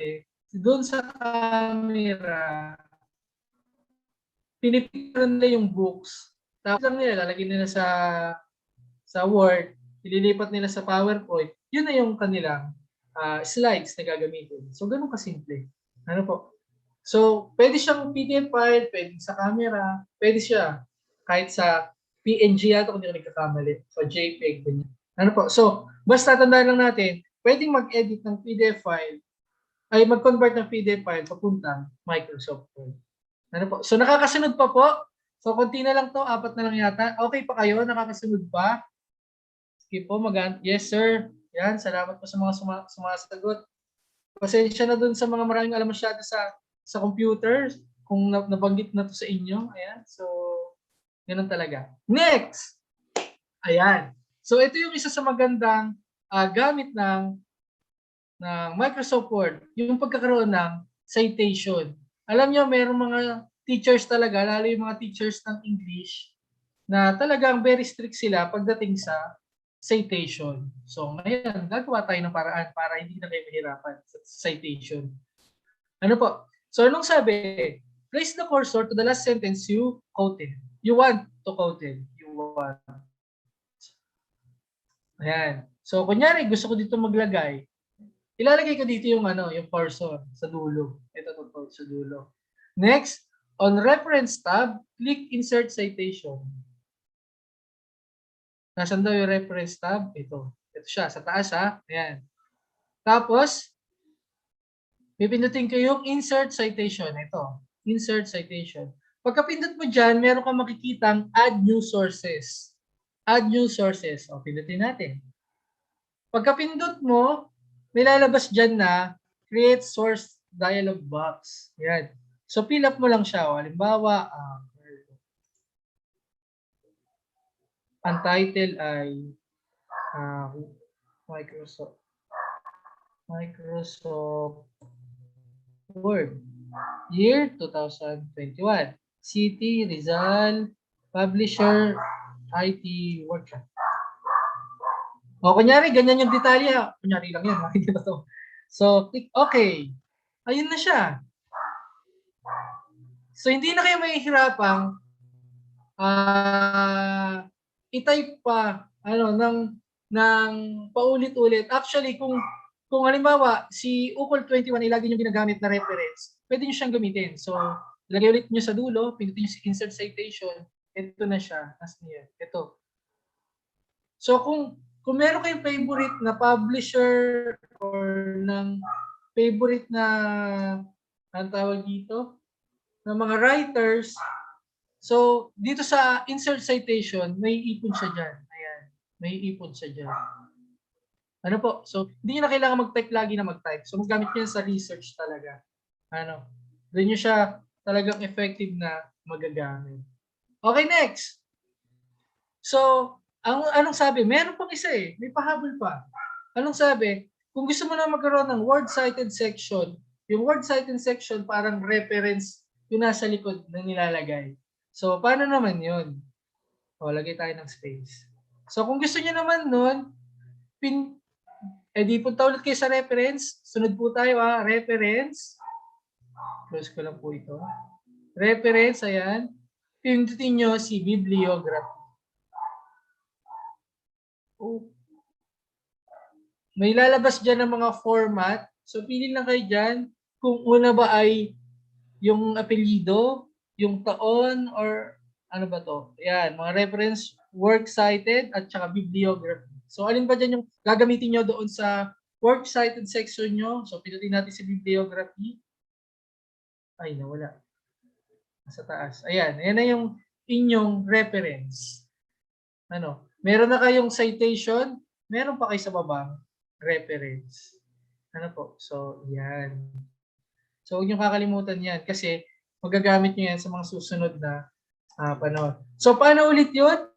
doon sa camera, pinipicturean nila yung books. Tapos lang nila, lalagyan nila sa Word, ililipat nila sa PowerPoint. Yun na yung kanilang slides na gagamitin. So, ganun kasimple. Ano po? So, pwede siyang PDF file, pwede sa camera, pwede siya kahit sa PNG yata kung hindi ko nagkakamali. So, JPEG, ganyan. Ano po? So, basta tandaan lang natin, pwedeng mag-edit ng PDF file, ay mag-convert ng PDF file papuntang Microsoft Word. Ano po? So, nakakasunod pa po. So, konti na lang to, 4 na lang yata. Okay pa kayo? Nakakasunod pa? Sige po, yes sir. Yan, salamat po sa mga sumasagot. Pasensya na dun sa mga maraming alam masyado sa computer, kung nabanggit na to sa inyo. Ayan, so, ganun talaga. Next! Ayan. So, ito yung isa sa magandang gamit ng Microsoft Word, yung pagkakaroon ng citation. Alam nyo, mayroong mga teachers talaga, lalo yung mga teachers ng English, na talagang very strict sila pagdating sa citation. So, ngayon, gagawa tayo ng paraan para hindi na kayo mahirapan sa citation. Ano po? So, anong sabi? Place the cursor to the last sentence you quoted. You want to quote it. You want. Ayan. So, kunyari, gusto ko dito maglagay. Ilalagay ko dito yung cursor sa dulo. Ito sa dulo. Next, on reference tab, click insert citation. Nasaan daw yung reference tab? Ito. Ito siya. Sa taas ha. Ayan. Tapos, pipindutin ko yung insert citation. Ito. Insert citation. Pagka-pindot mo dyan, meron kang makikitang add new sources. Add new sources. O, pindutin natin. Pagka-pindot mo, may lalabas dyan na create source dialog box. Ayan. So, fill up mo lang siya. O, halimbawa, ang title ay Microsoft Word year 2021. City, Rizal, Publisher, IT Workshop. O, kunyari, ganyan yung detalya. Kunyari lang yan. Hindi ba to? So, click OK. Ayun na siya. So, hindi na kayo mahihirapang i-type pa ng paulit-ulit. Actually, kung halimbawa si UCOL 21 ay lagi nyo ginagamit na reference, pwede nyo siyang gamitin. So, lagay ulit nyo sa dulo, pindutin nyo si insert citation, ito na siya. Ito. So, kung meron kayong favorite na publisher or ng favorite na ang tawag dito, ng mga writers, so, dito sa insert citation, may ipon siya dyan. Ayan. May ipon siya dyan. Ano po? So, hindi nyo na kailangan mag-type lagi na mag-type. So, magamit nyo sa research talaga. Doon nyo siya talagang effective na magagamit. Okay, next. So, anong sabi? Meron pang isa eh. May pahabol pa. Anong sabi? Kung gusto mo na magkaroon ng word cited section, yung word cited section parang reference yung nasa likod na nilalagay. So, paano naman yun? O, lagay tayo ng space. So, kung gusto niyo naman nun, di punta ulit kayo sa reference. Sunod po tayo reference. Close ko lang po ito. Reference, ayan. Pindutin nyo si bibliography. Oh. May lalabas dyan ng mga format. So, pili lang kayo dyan kung una ba ay yung apelyido, yung taon, or ano ba to? Ayan, mga reference, works cited, at saka bibliography. So, alin ba dyan yung gagamitin nyo doon sa works cited section nyo? So, pinutin natin si bibliography. Ay, nawala. Sa taas. Ayan, ayan na yung inyong reference. Ano, meron na kayong citation, meron pa kayo sa babang reference. Ano po? So, yan. So, huwag niyo kakalimutan yan kasi magagamit niyo yan sa mga susunod na panahon. So, paano ulit yun?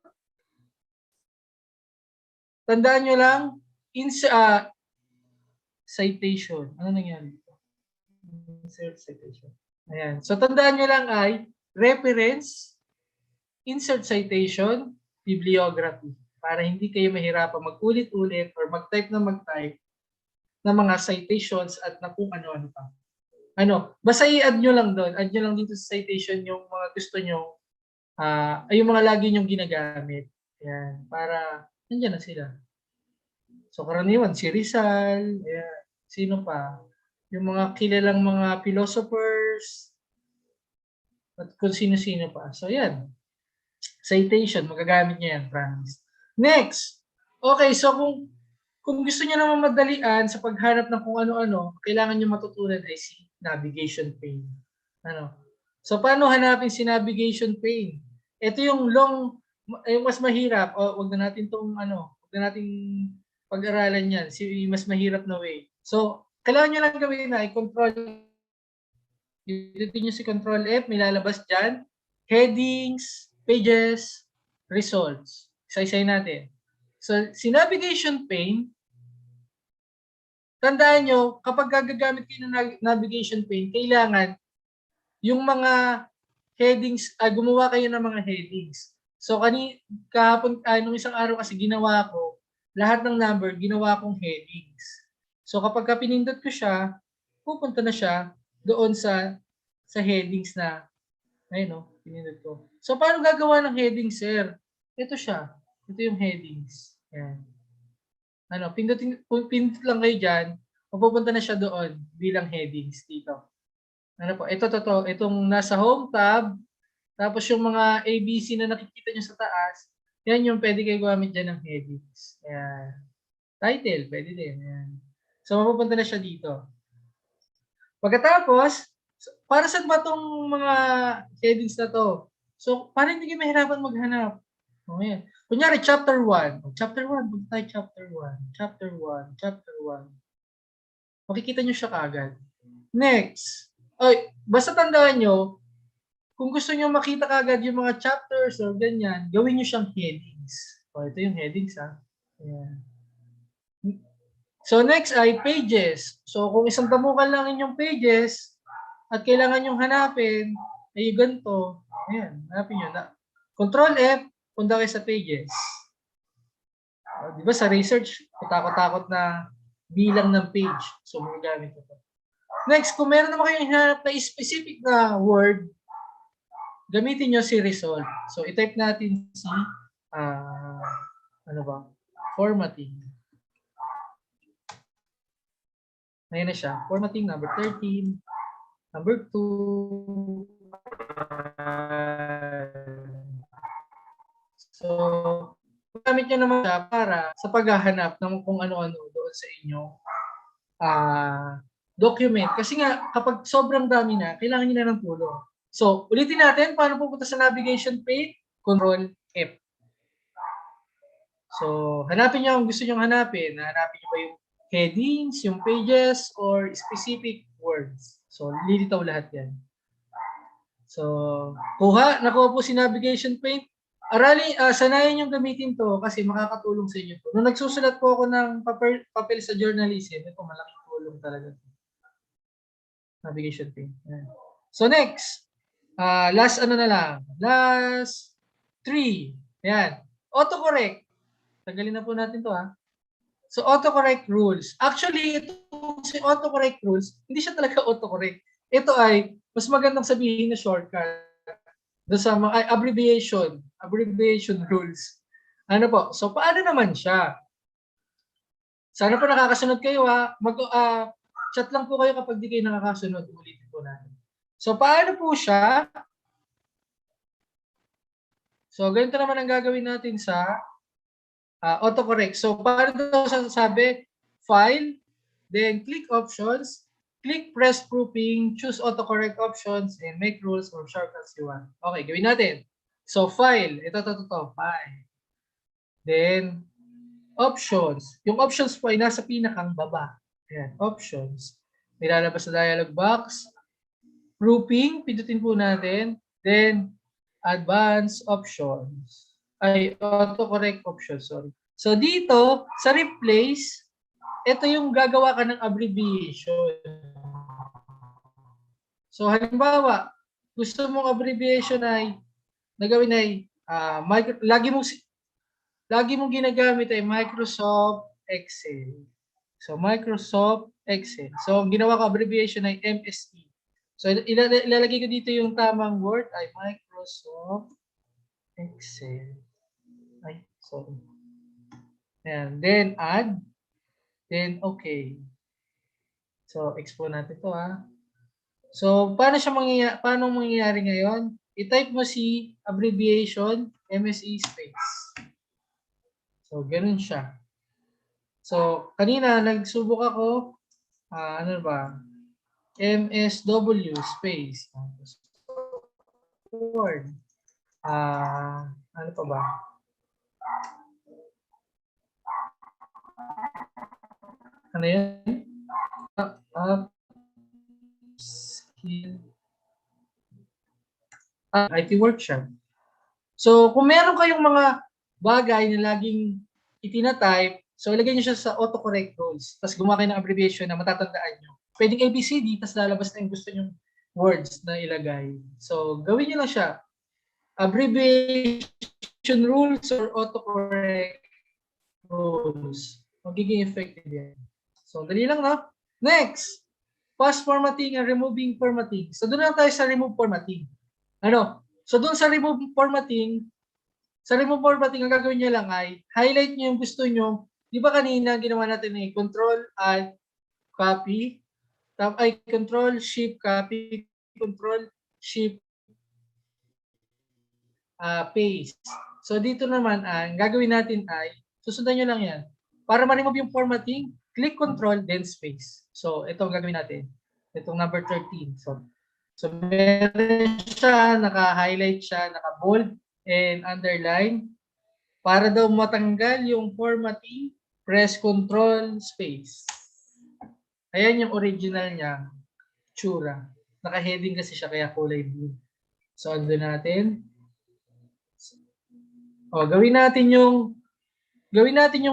Tandaan nyo lang, citation. Ano nangyari dito? Insert citation. Ayan. So, tandaan nyo lang ay reference, insert citation, bibliography. Para hindi kayo mahirapan mag-ulit-ulit or mag-type ng mga citations at na kung ano-ano pa. Basta i-add nyo lang doon. Add nyo lang dito sa citation yung mga gusto nyo, ay yung mga lagi nyong ginagamit. Ayan. Para nandiyan na sila. So, karaniwan, si Rizal, ayan. Sino pa? Yung mga kilalang mga philosophers, at kung sino-sino pa. So, yan. Citation, magagamit niya yan, promise. Next. Okay, so kung gusto niyo naman madalian sa paghanap ng kung ano-ano, kailangan niyo matutunan ay si navigation pane. So, paano hanapin si navigation pane? Ito yung mas mahirap. Wag na natin pag-aralan yan. Mas mahirap na way. So, kailangan nyo lang gawin na i-control. Dito nyo si Control F, may lalabas dyan. Headings, pages, results. Isa-isay natin. So, si navigation pane, tandaan nyo, kapag gagamit kayo ng navigation pane, kailangan yung mga headings, gumawa kayo ng mga headings. So, kahapon, nung isang araw kasi ginawa ko, lahat ng number, ginawa kong headings. So, kapag pinindot ko siya, pupunta na siya doon sa headings na, ayun, pinindot ko. So, paano gagawa ng headings, sir? Ito siya. Ito yung headings. Ayan. Pindot lang kayo dyan, mapupunta na siya doon bilang headings dito. Itong nasa home tab, tapos yung mga ABC na nakikita nyo sa taas, yan yung pwede kayo gumamit dyan ng headings. Ayan. Title, pwede din. Ayan. So, mapupunta na siya dito. Pagkatapos, para saan ba itong mga headings na to? So, para hindi kayo mahirapan maghanap. Ayan. Kunyari, chapter 1. Chapter 1, punta tayo chapter 1. Chapter 1, chapter 1. Makikita nyo siya kaagad. Next. Basta tandaan nyo, kung gusto nyo makita kaagad yung mga chapters or ganyan, gawin nyo siyang headings. Ito yung headings, ha. Ayan. So, next ay pages. So, kung isang tamukan lang inyong pages at kailangan nyong hanapin, ay ganito. Ayan, hanapin nyo na. Control F, punta kayo sa pages. Di ba sa research, takot-takot na bilang ng page. So, magagamit ito. Next, kung meron naman kayong hinahanap na specific na word, gamitin nyo si resolve. So, i-type natin si, formatting. Ayan na siya. Formatting number 13, number 2. So, gamit nyo naman siya para sa paghahanap ng kung ano-ano doon sa inyong document. Kasi nga, kapag sobrang dami na, kailangan nyo na ng tulong. So, ulitin natin, paano pupunta sa navigation pane? Control F. So, hanapin nyo ang gusto nyo hanapin. Hanapin nyo ba yung headings, yung pages, or specific words. So, lilitaw lahat yan. So, nakuha po si navigation pane. Sanayin yung gamitin to kasi makakatulong sa inyo to. Nung nagsusulat po ako ng papel sa journalism, ito malaking tulong talaga. Navigation pane. Yan. So, next. Last Last 3. Yan. Autocorrect. Tagalin na po natin to, ha. So, autocorrect rules. Actually, ito si autocorrect rules, hindi siya talaga autocorrect. Ito ay, mas magandang sabihin na shortcut. Doon sa mga abbreviation rules. So, paano naman siya? Sana po nakakasunod kayo, ha. Chat lang po kayo kapag di kayo nakakasunod. Ulitin po natin. So, paano po siya? So, ganito naman ang gagawin natin sa autocorrect. So, paano ito sasabi? File, then click options, click press grouping, choose autocorrect options, and make rules or shortcuts you want. Okay, gawin natin. So, file. Ito, file. Then, options. Yung options po ay nasa pinakang baba. Ayan, options. May lalabas na dialog box. Grouping, pindutin po natin. Then, advanced options. Ay, autocorrect options, sorry. So, dito, sa replace, ito yung gagawa ka ng abbreviation. So, halimbawa, gusto mong abbreviation ay, nagawin ay, lagi mong ginagamit ay Microsoft Excel. So, Microsoft Excel. So, ang ginawa ko abbreviation ay MSE. So, ilalagay ko dito yung tamang word ay Microsoft Excel. Ay, sorry. Ayan. Then, add. Then, okay. So, export natin to ha. So, paano mangyayari ngayon? I-type mo si abbreviation MSE space. So, ganun siya. So, kanina nagsubok ako, ano ba? MSW space. Word. Ano pa ba? Ano yun? Skill. IT workshop. So, kung meron kayong mga bagay na laging itinatype, so ilagay nyo siya sa autocorrect rules. Tapos gumawa kayo ng abbreviation na matatandaan nyo. Pwedeng ABCD, tapos lalabas na yung gusto nyong words na ilagay. So, gawin nyo lang siya. Abbreviation rules or autocorrect rules. Magiging effective yan. So, dali lang, no? Next, past formatting and removing formatting. So, doon lang tayo sa remove formatting. Ano? So, doon sa remove formatting, ang gagawin nyo lang ay highlight nyo yung gusto nyo. Di ba kanina ginawa natin ay Control, Alt, Copy, ay Control, Shift, Copy, Control, Shift, Paste. So, dito naman, ang gagawin natin ay, susundan nyo lang yan. Para ma-remove yung formatting, click Control, then Space. So, ito ang gagawin natin. Itong number 13. So meron siya, naka-highlight siya, naka-bold and underline. Para daw matanggal yung formatting, press Control Space. Ayan yung original niya, tsura. Naka-heading kasi siya kaya kulay blue. So ando natin. O, gawin natin yung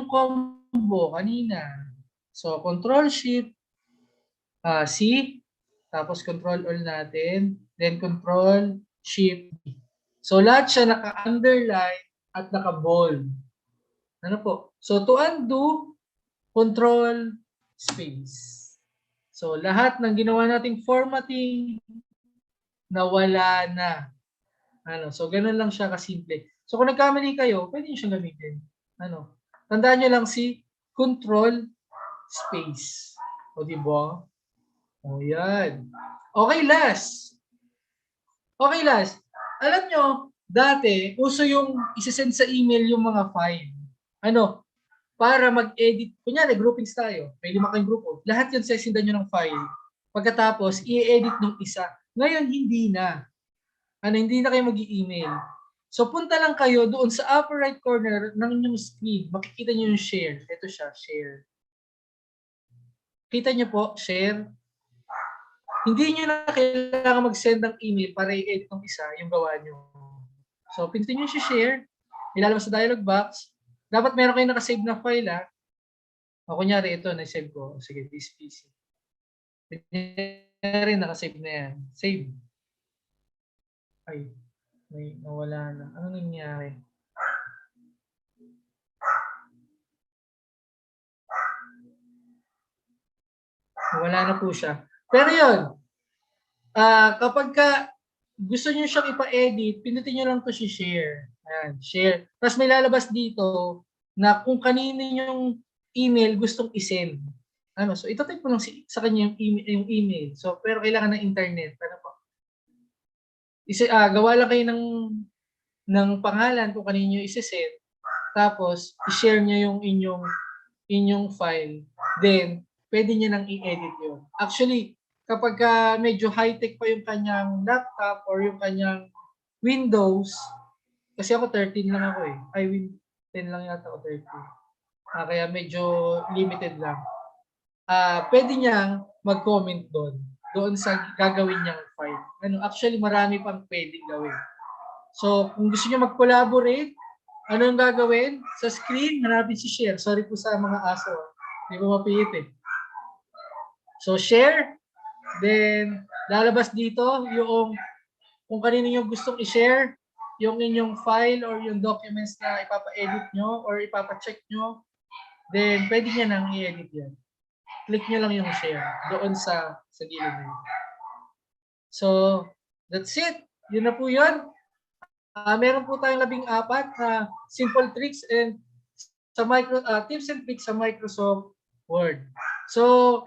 combo kanina. So Control Shift C, tapos Control All natin, then Control Shift D. So lahat siya naka-underline at naka-bold. Ano po? So to undo, Control Space. So lahat ng ginawa nating formatting nawala na. Ano? So ganun lang siya kasimple. So kung nagkamali kayo, pwede niyo siyang gamitin. Ano? Tandaan niyo lang si Control Space. O diba? O yan. Okay, last. Alam nyo, dati, uso yung isasend sa email yung mga file. Ano? Para mag-edit. Kunyari, groupings tayo. May 5 kayong grupo. Lahat yun sesendan nyo ng file. Pagkatapos, i-edit ng isa. Ngayon, hindi na. Hindi na kayo mag-i-email. So, punta lang kayo doon sa upper right corner ng inyong screen. Makikita nyo yung share. Ito siya, share. Kita nyo po, share. Hindi nyo na kailangan mag-send ng email para i-edit ng isa yung gawa nyo. So, pindutin nyo si share. Ilalabas sa dialog box. Dapat meron kayo nakasave na file, ha? O, kunyari, ito, na-save ko. Sige, this PC. Kunyari, nakasave na yan. Save. Ay, may nawala na. Ano nangyari? Wala na po siya. Pero yun, kapag gusto nyo siyang ipa-edit, pindutin nyo lang to si share. Ayan, share. Tapos may lalabas dito na kung kanino yung email gustong isend. So ito-type mo lang sa kanya yung email. So, pero kailangan ng internet. Ano po? Gawa lang kayo ng pangalan kung kanino yung isesend. Tapos, i-share nyo yung inyong file. Then, pwede nyo nang i-edit yun. Actually, kapag medyo high-tech pa yung kanyang laptop or yung kanyang Windows, kasi ako 13 lang ako eh. Ay, 10 lang yata ako, 13. Kaya medyo limited lang. Pwede niyang mag-comment doon sa gagawin niyang file. Actually, marami pang pwedeng gawin. So, kung gusto niyo mag-collaborate, ano ang gagawin? Sa screen, hanapin si share. Sorry po sa mga aso. Hindi ko mapilit eh. So, share. Then, lalabas dito yung kung kanino nyo gustong i-share yung inyong file or yung documents na ipapa-edit nyo or ipapa-check nyo. Then, pwede nyo nang i-edit yan. Click nyo lang yung share doon sa gilid na yun. So, that's it. Yun na po yun. Meron po tayong 14 na simple tricks and sa tips and tricks sa Microsoft Word. So,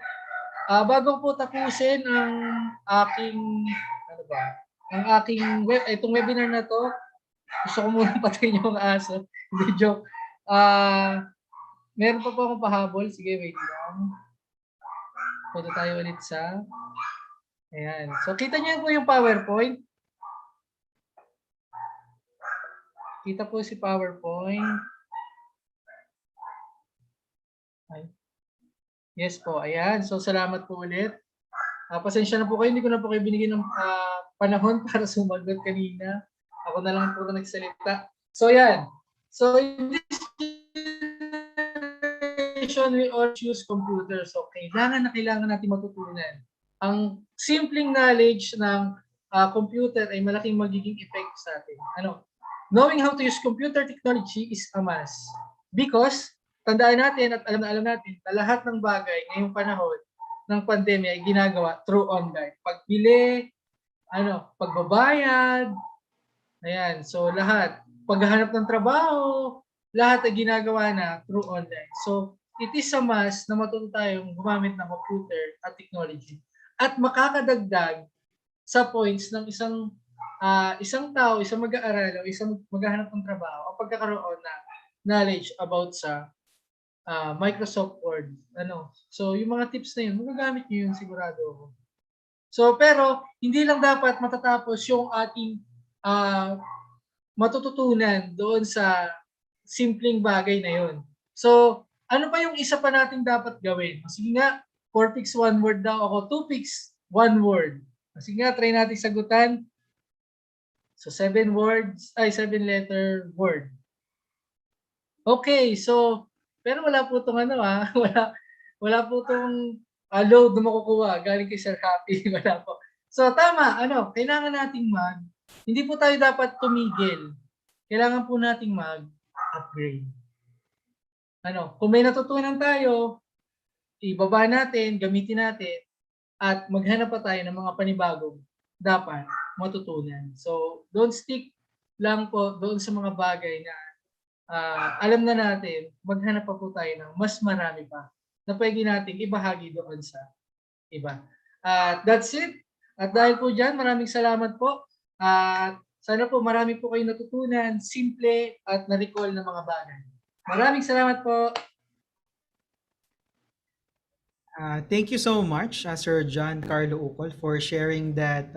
bago po tapusin ang aking itong webinar na to, gusto ko muna patayin yung aso. Hindi joke. Meron pa po akong pahabol. Sige, wait lang. Punta tayo ulit sa ayan. So, kita niyo po yung PowerPoint. Kita po si PowerPoint. Ay. Yes po, ayan. So, salamat po ulit. Pasensya na po kayo, hindi ko na po kayo binigyan ng panahon para sumagot kanina. Ako na lang po na nagsalita. So, yan. So, in this generation, we all choose computers. So, kailangan natin matutunan. Ang simpleng knowledge ng computer ay malaking magiging effect sa atin. Knowing how to use computer technology is a must. Because, tandaan natin at alam natin na lahat ng bagay ngayong panahon ng pandemya ay ginagawa through online. Pagbili, pagbabayad, ayan. So lahat, paghahanap ng trabaho, lahat ay ginagawa na through online. So it is a must na matuto tayong gumamit ng computer at technology. At makakadagdag sa points ng isang tao, isang mag-aaral o isang maghahanap ng trabaho o pagkakaroon ng knowledge about sa Microsoft Word. So, yung mga tips na yun, magagamit nyo yun, sigurado ako. So, pero, hindi lang dapat matatapos yung ating matututunan doon sa simpleng bagay na yun. So, ano pa yung isa pa natin dapat gawin? Sige nga, 4 picks 1 word daw ako, 2 picks 1 word. Sige nga, try natin sagutan. So, 7 letter word. Okay, so, pero wala po itong wala po itong load na makukuha galing kay Sir Happy. Wala po. So tama, kailangan nating hindi po tayo dapat tumigil. Kailangan po nating mag-upgrade. Kung may natutunan tayo, ibaba natin, gamitin natin, at maghanap pa tayo ng mga panibagong dapat matutunan. So don't stick lang po doon sa mga bagay na alam na natin, maghanap pa po tayo ng mas marami pa na pwede nating ibahagi doon sa iba. That's it. At dahil po dyan, maraming salamat po. Sana po marami po kayong natutunan, simple at na-recall na mga bagay. Maraming salamat po. Thank you so much, Sir John Carlo Ucol, for sharing that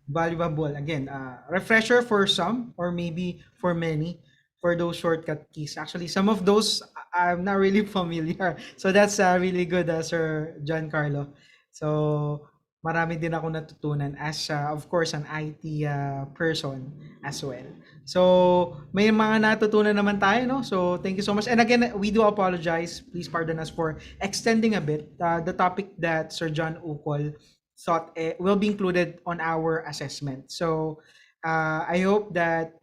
valuable, again, refresher for some or maybe for many, for those shortcut keys. Actually, some of those I'm not really familiar. So that's really good, Sir John Carlo. So marami din ako natutunan as, of course, an IT person as well. So may mga natutunan naman tayo, no? So thank you so much. And again, we do apologize. Please pardon us for extending a bit. The topic that Sir John Ucol thought will be included on our assessment. So I hope that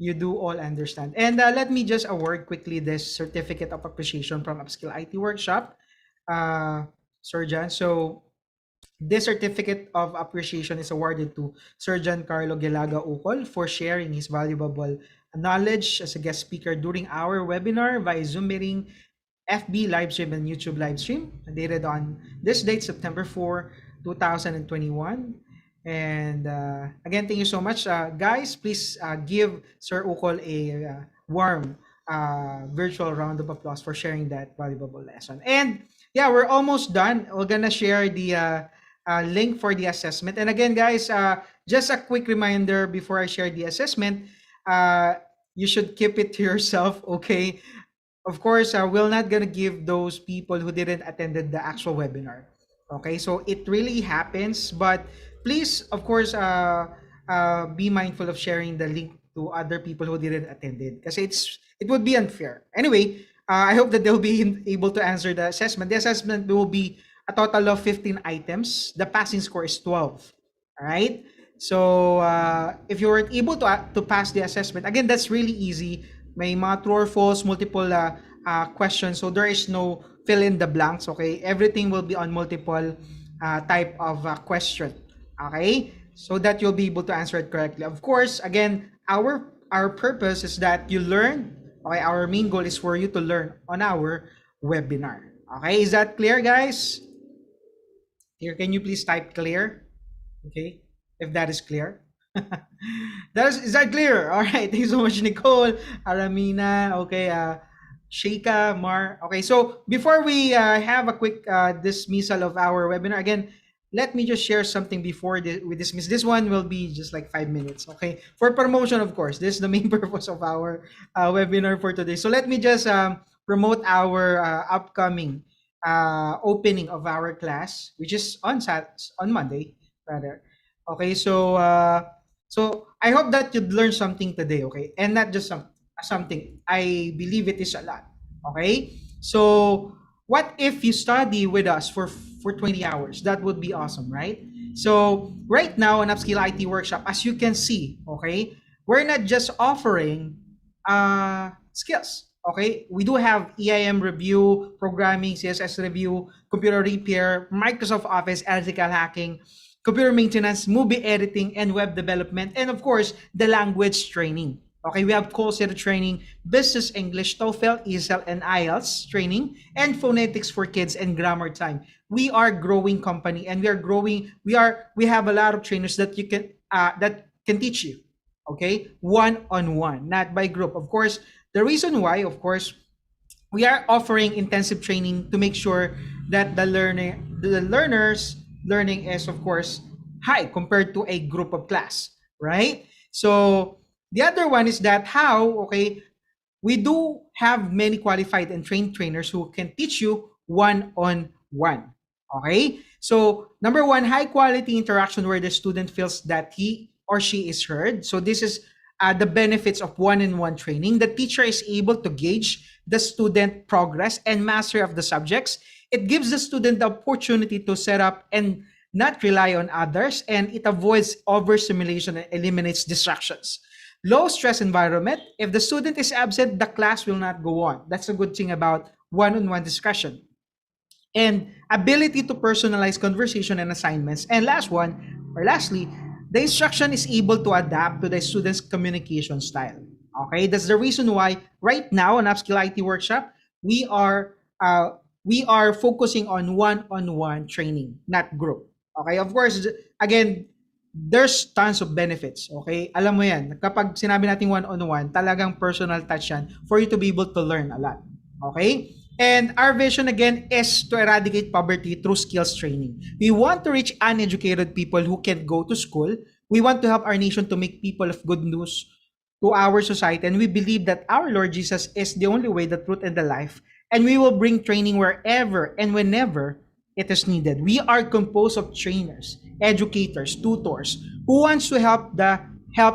you do all understand. And let me just award quickly this certificate of appreciation from Upskill IT Workshop, Sir John. So this certificate of appreciation is awarded to Sir John Carlo Gelaga Ucol for sharing his valuable knowledge as a guest speaker during our webinar via Zoom meeting, FB live stream, and YouTube live stream, dated on this date, September 4, 2021. And again, thank you so much. Guys, please give Sir Ucol a warm virtual round of applause for sharing that valuable lesson. And yeah, we're almost done. We're gonna share the link for the assessment. And again, guys, just a quick reminder before I share the assessment, uh, you should keep it to yourself, okay? Of course, we're not gonna give those people who didn't attended the actual webinar. Okay, so it really happens, but please, of course, be mindful of sharing the link to other people who didn't attend it, because it would be unfair. Anyway, I hope that they'll be able to answer the assessment. The assessment will be a total of 15 items. The passing score is 12. All right. So if you were able to pass the assessment, again, that's really easy. May mga true or false, multiple questions. So there is no fill in the blanks. Okay, everything will be on multiple type of question. Okay, so that you'll be able to answer it correctly. Of course, again, our purpose is that you learn. Okay, our main goal is for you to learn on our webinar. Okay, is that clear, guys? Here, can you please type clear? Okay, if that is clear. Is that clear? All right. Thank you so much, Nicole, Aramina. Okay. Sheikha, Mar. Okay. So before we have a quick dismissal of our webinar, again, let me just share something before we dismiss. This one will be just like 5 minutes. Okay. For promotion, of course. This is the main purpose of our webinar for today. So let me just promote our upcoming opening of our class, which is on Monday, rather. Okay, so I hope that you'd learn something today, okay? And not just something. I believe it is a lot, okay? So what if you study with us for 20 hours? That would be awesome, right? So right now on Upskill IT Workshop, as you can see, okay, we're not just offering skills, okay? We do have EIM review, programming, CSS review, computer repair, Microsoft Office, ethical hacking, computer maintenance, movie editing, and web development, and of course, the language training. Okay, we have call center training, business English, TOEFL, ESL, and IELTS training, and phonetics for kids and grammar time. We are a growing company, and we are growing. We have a lot of trainers that you can that can teach you. Okay, one-on-one, not by group. Of course, the reason why, of course, we are offering intensive training to make sure that the learners learning is, of course, high compared to a group of class, right? So the other one is that we do have many qualified and trained trainers who can teach you one-on-one, okay? So number one, high quality interaction where the student feels that he or she is heard. So this is the benefits of one-on-one training. The teacher is able to gauge the student progress and mastery of the subjects. It gives the student the opportunity to set up and not rely on others, and it avoids overstimulation and eliminates distractions. Low stress environment. If the student is absent, the class will not go on. That's a good thing about one-on-one discussion. And ability to personalize conversation and assignments. And lastly, the instruction is able to adapt to the student's communication style. Okay, that's the reason why right now on Upskill IT Workshop, we are focusing on one-on-one training, not group. Okay, of course, again, there's tons of benefits. Okay, alam mo yan, kapag sinabi natin one-on-one, talagang personal touch yan for you to be able to learn a lot. Okay, and our vision again is to eradicate poverty through skills training. We want to reach uneducated people who can't go to school. We want to help our nation to make people of good news to our society, and we believe that our Lord Jesus is the only way, the truth, and the life. And we will bring training wherever and whenever it is needed. We are composed of trainers, educators, tutors who wants to help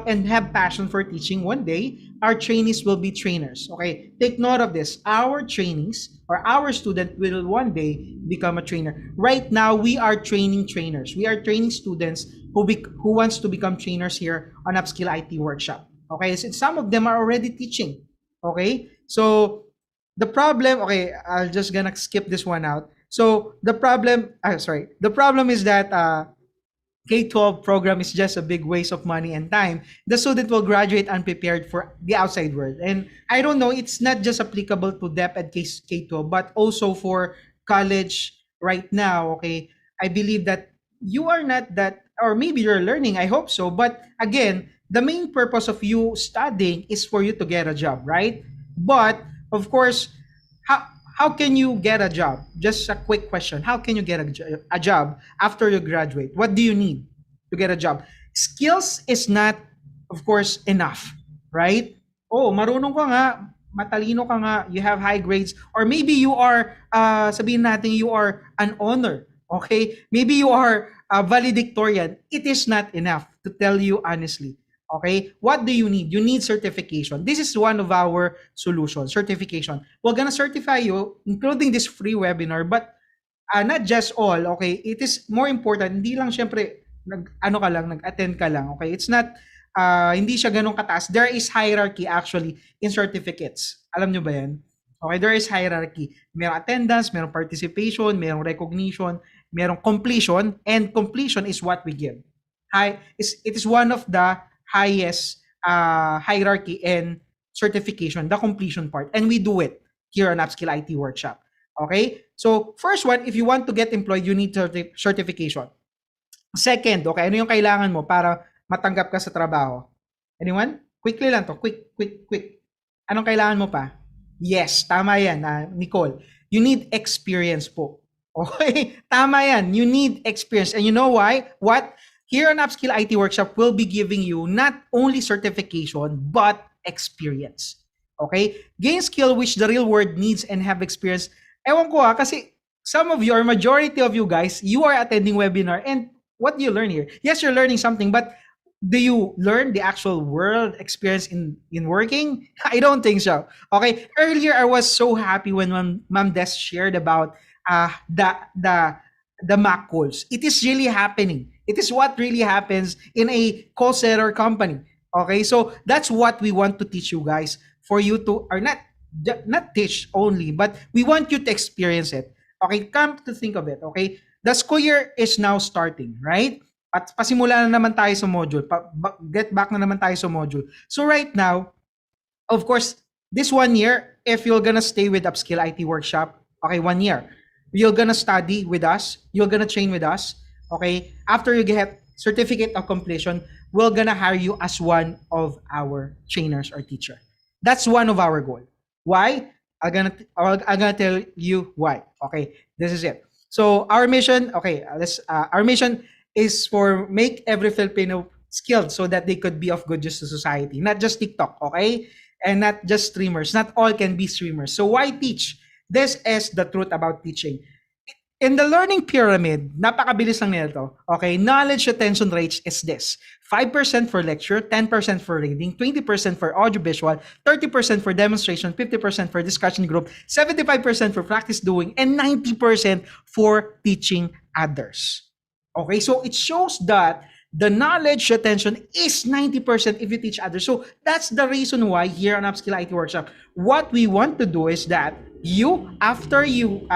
and have passion for teaching. One day, our trainees will be trainers. Okay, take note of this. Our trainees or our student will one day become a trainer. Right now, we are training trainers. We are training students who wants to become trainers here on Upskill IT Workshop. Okay, so some of them are already teaching. Okay, so the problem, okay, I'll just gonna skip this one out. So the problem is that K-12 program is just a big waste of money and time. The student will graduate unprepared for the outside world. And I don't know, it's not just applicable to DEP and K-12, but also for college right now, okay? I believe that you are not that, or maybe you're learning, I hope so. But again, the main purpose of you studying is for you to get a job, right? But of course, how can you get a job? Just a quick question. How can you get a job after you graduate? What do you need to get a job? Skills is not, of course, enough, right? Oh, marunong ka nga, matalino ka nga, you have high grades, or maybe you are, sabihin natin, you are an honor, okay? Maybe you are a valedictorian. It is not enough, to tell you honestly. Okay, what do you need? You need certification. This is one of our solutions, certification. We're gonna certify you, including this free webinar, but not just all, okay? It is more important, hindi lang syempre, nag-attend ka lang, okay? It's not, hindi siya ganun kataas. There is hierarchy actually in certificates. Alam nyo ba yan? Okay, there is hierarchy. Merong attendance, merong participation, merong recognition, merong completion, and completion is what we give. It is one of the highest hierarchy and certification, the completion part. And we do it here on Upskill IT Workshop. Okay? So, first one, if you want to get employed, you need certification. Second, okay, ano yung kailangan mo para matanggap ka sa trabaho? Anyone? Quickly lang to. Quick. Anong kailangan mo pa? Yes, tama yan, Nicole. You need experience po. Okay? Tama yan. You need experience. And you know why? What? Here on Upskill IT Workshop, we'll be giving you not only certification, but experience. Okay? Gain skill which the real world needs and have experience. Ewan ko kasi some of you, or majority of you guys, you are attending webinar, and what do you learn here? Yes, you're learning something, but do you learn the actual world experience in working? I don't think so. Okay? Earlier, I was so happy when Ma'am Des shared about the mock calls. It is really happening. It is what really happens in a call center company. Okay, so that's what we want to teach you guys, for you to, or not teach only, but we want you to experience it. Okay, come to think of it. Okay, the school year is now starting, right? At pasimula na naman tayo sa module. Get back na naman tayo sa module. So right now, of course, this 1 year, if you're gonna stay with Upskill IT Workshop, okay, 1 year, you're gonna study with us, you're gonna train with us, okay? After you get certificate of completion, we're gonna hire you as one of our trainers or teacher. That's one of our goal. Why? I'm gonna tell you why. Okay, this is it. So our mission, okay, our mission is for make every Filipino skilled so that they could be of good use to society, not just TikTok, okay? And not just streamers. Not all can be streamers. So why teach? This is the truth about teaching. In the learning pyramid, napakabilis lang nito. Okay, knowledge retention rates is this. 5% for lecture, 10% for reading, 20% for audiovisual, 30% for demonstration, 50% for discussion group, 75% for practice doing, and 90% for teaching others. Okay, so it shows that the knowledge retention is 90% if you teach others. So that's the reason why here on Upskill IT Workshop, what we want to do is that you, after you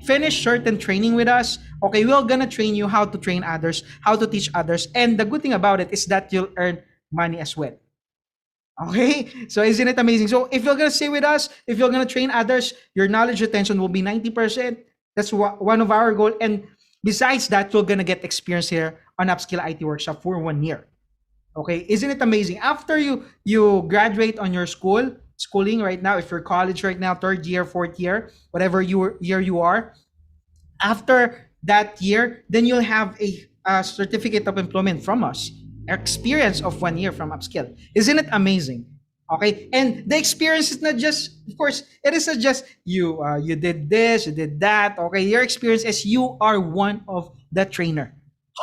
finish certain training with us, okay, we're gonna train you how to train others, how to teach others. And the good thing about it is that you'll earn money as well. Okay, so isn't it amazing? So if you're gonna stay with us, if you're gonna train others, your knowledge retention will be 90%. That's one of our goal. And besides that, you're gonna get experience here on Upskill IT Workshop for 1 year. Okay, isn't it amazing? After you graduate on your schooling right now, if you're college right now, 3rd year, 4th year, whatever year you are, after that year, then you'll have a certificate of employment from us, experience of 1 year from Upskill. Isn't it amazing? Okay, and the experience is not just, of course, it is not just you did this, you did that. Okay, your experience is you are one of the trainer.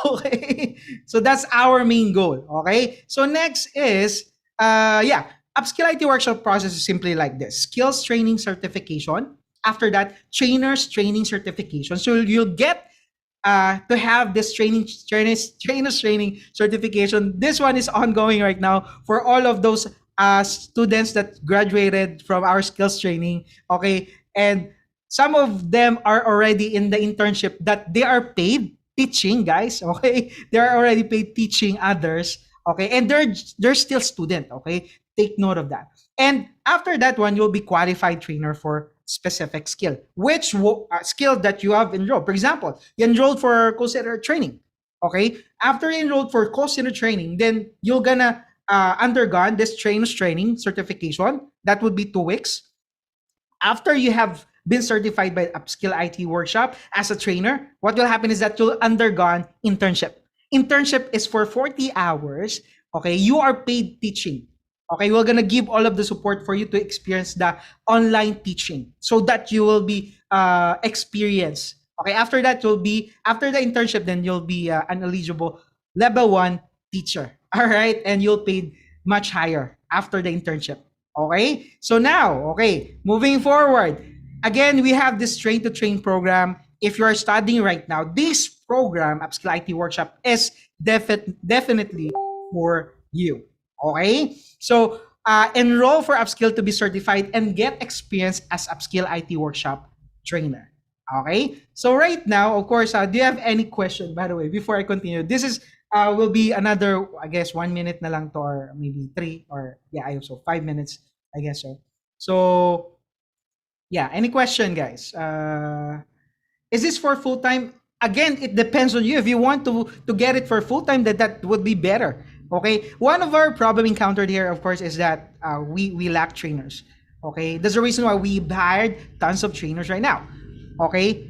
Okay, so that's our main goal. Okay, so next is Upskill IT Workshop process is simply like this: skills training certification. After that, trainers training certification. So you'll get to have this trainers training certification. This one is ongoing right now for all of those students that graduated from our skills training. Okay, and some of them are already in the internship that they are paid teaching, guys. Okay, they are already paid teaching others. Okay, and they're still student. Okay, take note of that. And after that one, you'll be qualified trainer for specific skill, which skill that you have enrolled. For example, you enrolled for call center training. Okay, after you enrolled for call center training, then you're gonna undergone this trainers training certification. That would be 2 weeks. After you have been certified by Upskill IT Workshop as a trainer, what will happen is that you'll undergone internship. Internship is for 40 hours. Okay, you are paid teaching. Okay, we're gonna give all of the support for you to experience the online teaching so that you will be experienced. Okay, after that, after the internship, then you'll be an eligible level 1 teacher. All right, and you'll paid much higher after the internship. Okay, so now, okay, moving forward, again, we have this train to train program. If you are studying right now, this program, Upskill IT Workshop, is definitely for you. Okay, so enroll for Upskill to be certified and get experience as Upskill IT Workshop trainer. Okay, so right now, of course, do you have any question, by the way, before I continue? This is will be another, I guess, 1 minute na lang to, or maybe 3, or yeah, I hope so, 5 minutes, I guess so. So yeah, any question, guys? Is this for full time? Again, it depends on you. If you want to get it for full time, that would be better. Okay. One of our problem encountered here, of course, is that we lack trainers. Okay. That's the reason why we hired tons of trainers right now. Okay.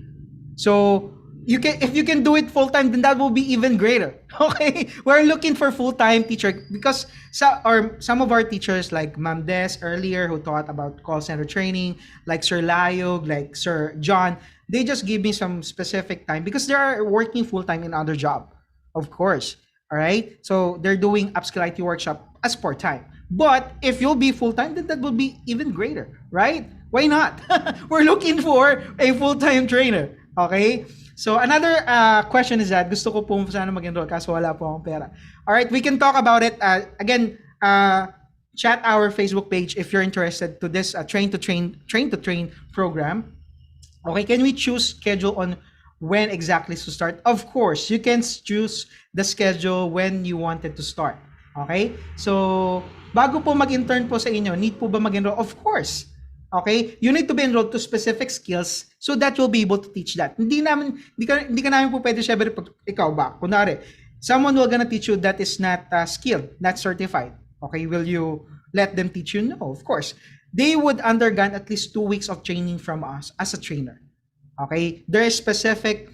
So if you can do it full time, then that will be even greater. Okay. We're looking for full time teacher because some of our teachers, like Ma'am Des earlier, who taught about call center training, like Sir Layog, like Sir John, they just give me some specific time because they are working full time in other job, of course. All right. So they're doing Upskill IT Workshop as part time. But if you'll be full time, then that will be even greater, right? Why not? We're looking for a full time trainer. Okay. So another question is that gusto ko po sana mag-enroll kaso wala po akong pera. All right, we can talk about it. Again, chat our Facebook page if you're interested to this train to train program. Okay, can we choose schedule on when exactly to start? Of course, you can choose the schedule when you wanted to start. Okay? So, bago po mag-intern po sa inyo, need po ba mag-enroll? Of course. Okay? You need to be enrolled to specific skills so that you'll be able to teach that. Hindi ka namin po pwede syempre ikaw ba? Kunwari, someone will gonna teach you that is not skilled, not certified. Okay? Will you let them teach you? No, of course. They would undergone at least 2 weeks of training from us as a trainer. Okay? There is specific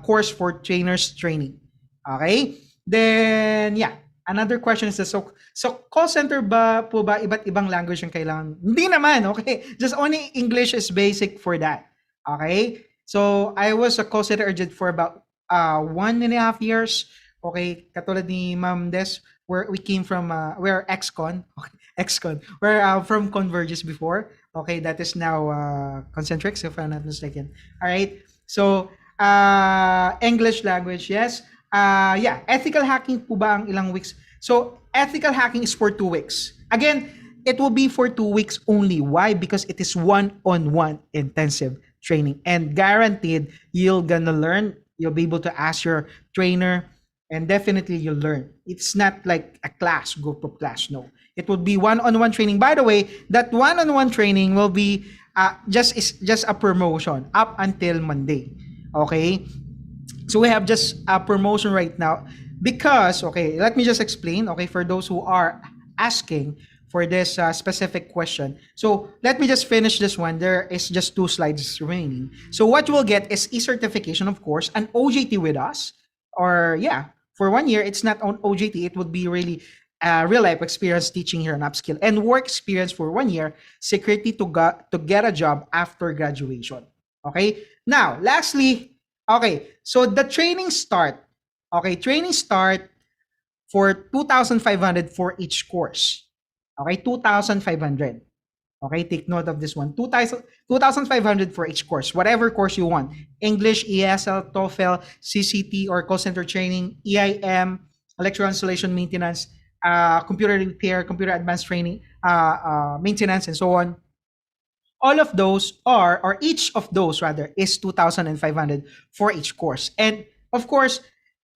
course for trainers training. Okay? Then, yeah. Another question is this, so call center ba po ba iba't ibang language yung kailangan? Hindi naman, okay? Just only English is basic for that. Okay? So, I was a call center agent for about 1.5 years. Okay? Katulad ni Ma'am Des, where we came from, we're ex-con. Okay? Ex-con. We're from Convergys before. Okay? That is now Concentrix, if I'm not mistaken. All right? So, English language, yes. Yeah, ethical hacking po ba ang ilang weeks? So, ethical hacking is for 2 weeks. Again, it will be for 2 weeks only. Why? Because it is one-on-one intensive training and guaranteed you're gonna learn. You'll be able to ask your trainer and definitely you'll learn. It's not like a class, group of class. No, it will be one-on-one training. By the way, that one-on-one training will be just a promotion up until Monday. Okay. So we have just a promotion right now because, okay, let me just explain, okay, for those who are asking for this specific question. So let me just finish this one. There is just 2 slides remaining. So what you will get is e-certification, of course, an OJT with us, or yeah, for 1 year, it's not on OJT. It would be really real life experience teaching here on Upskill, and work experience for 1 year, security to get a job after graduation. Okay. Now, lastly, okay, so the training start. Okay, training start for 2,500 for each course. Okay, 2,500. Okay, take note of this one. 2,500 for each course, whatever course you want. English, ESL, TOEFL, CCT, or call center training, EIM, electrical installation maintenance, computer repair, computer advanced training, maintenance, and so on. All of those are, or each of those rather, is 2,500 for each course. And of course,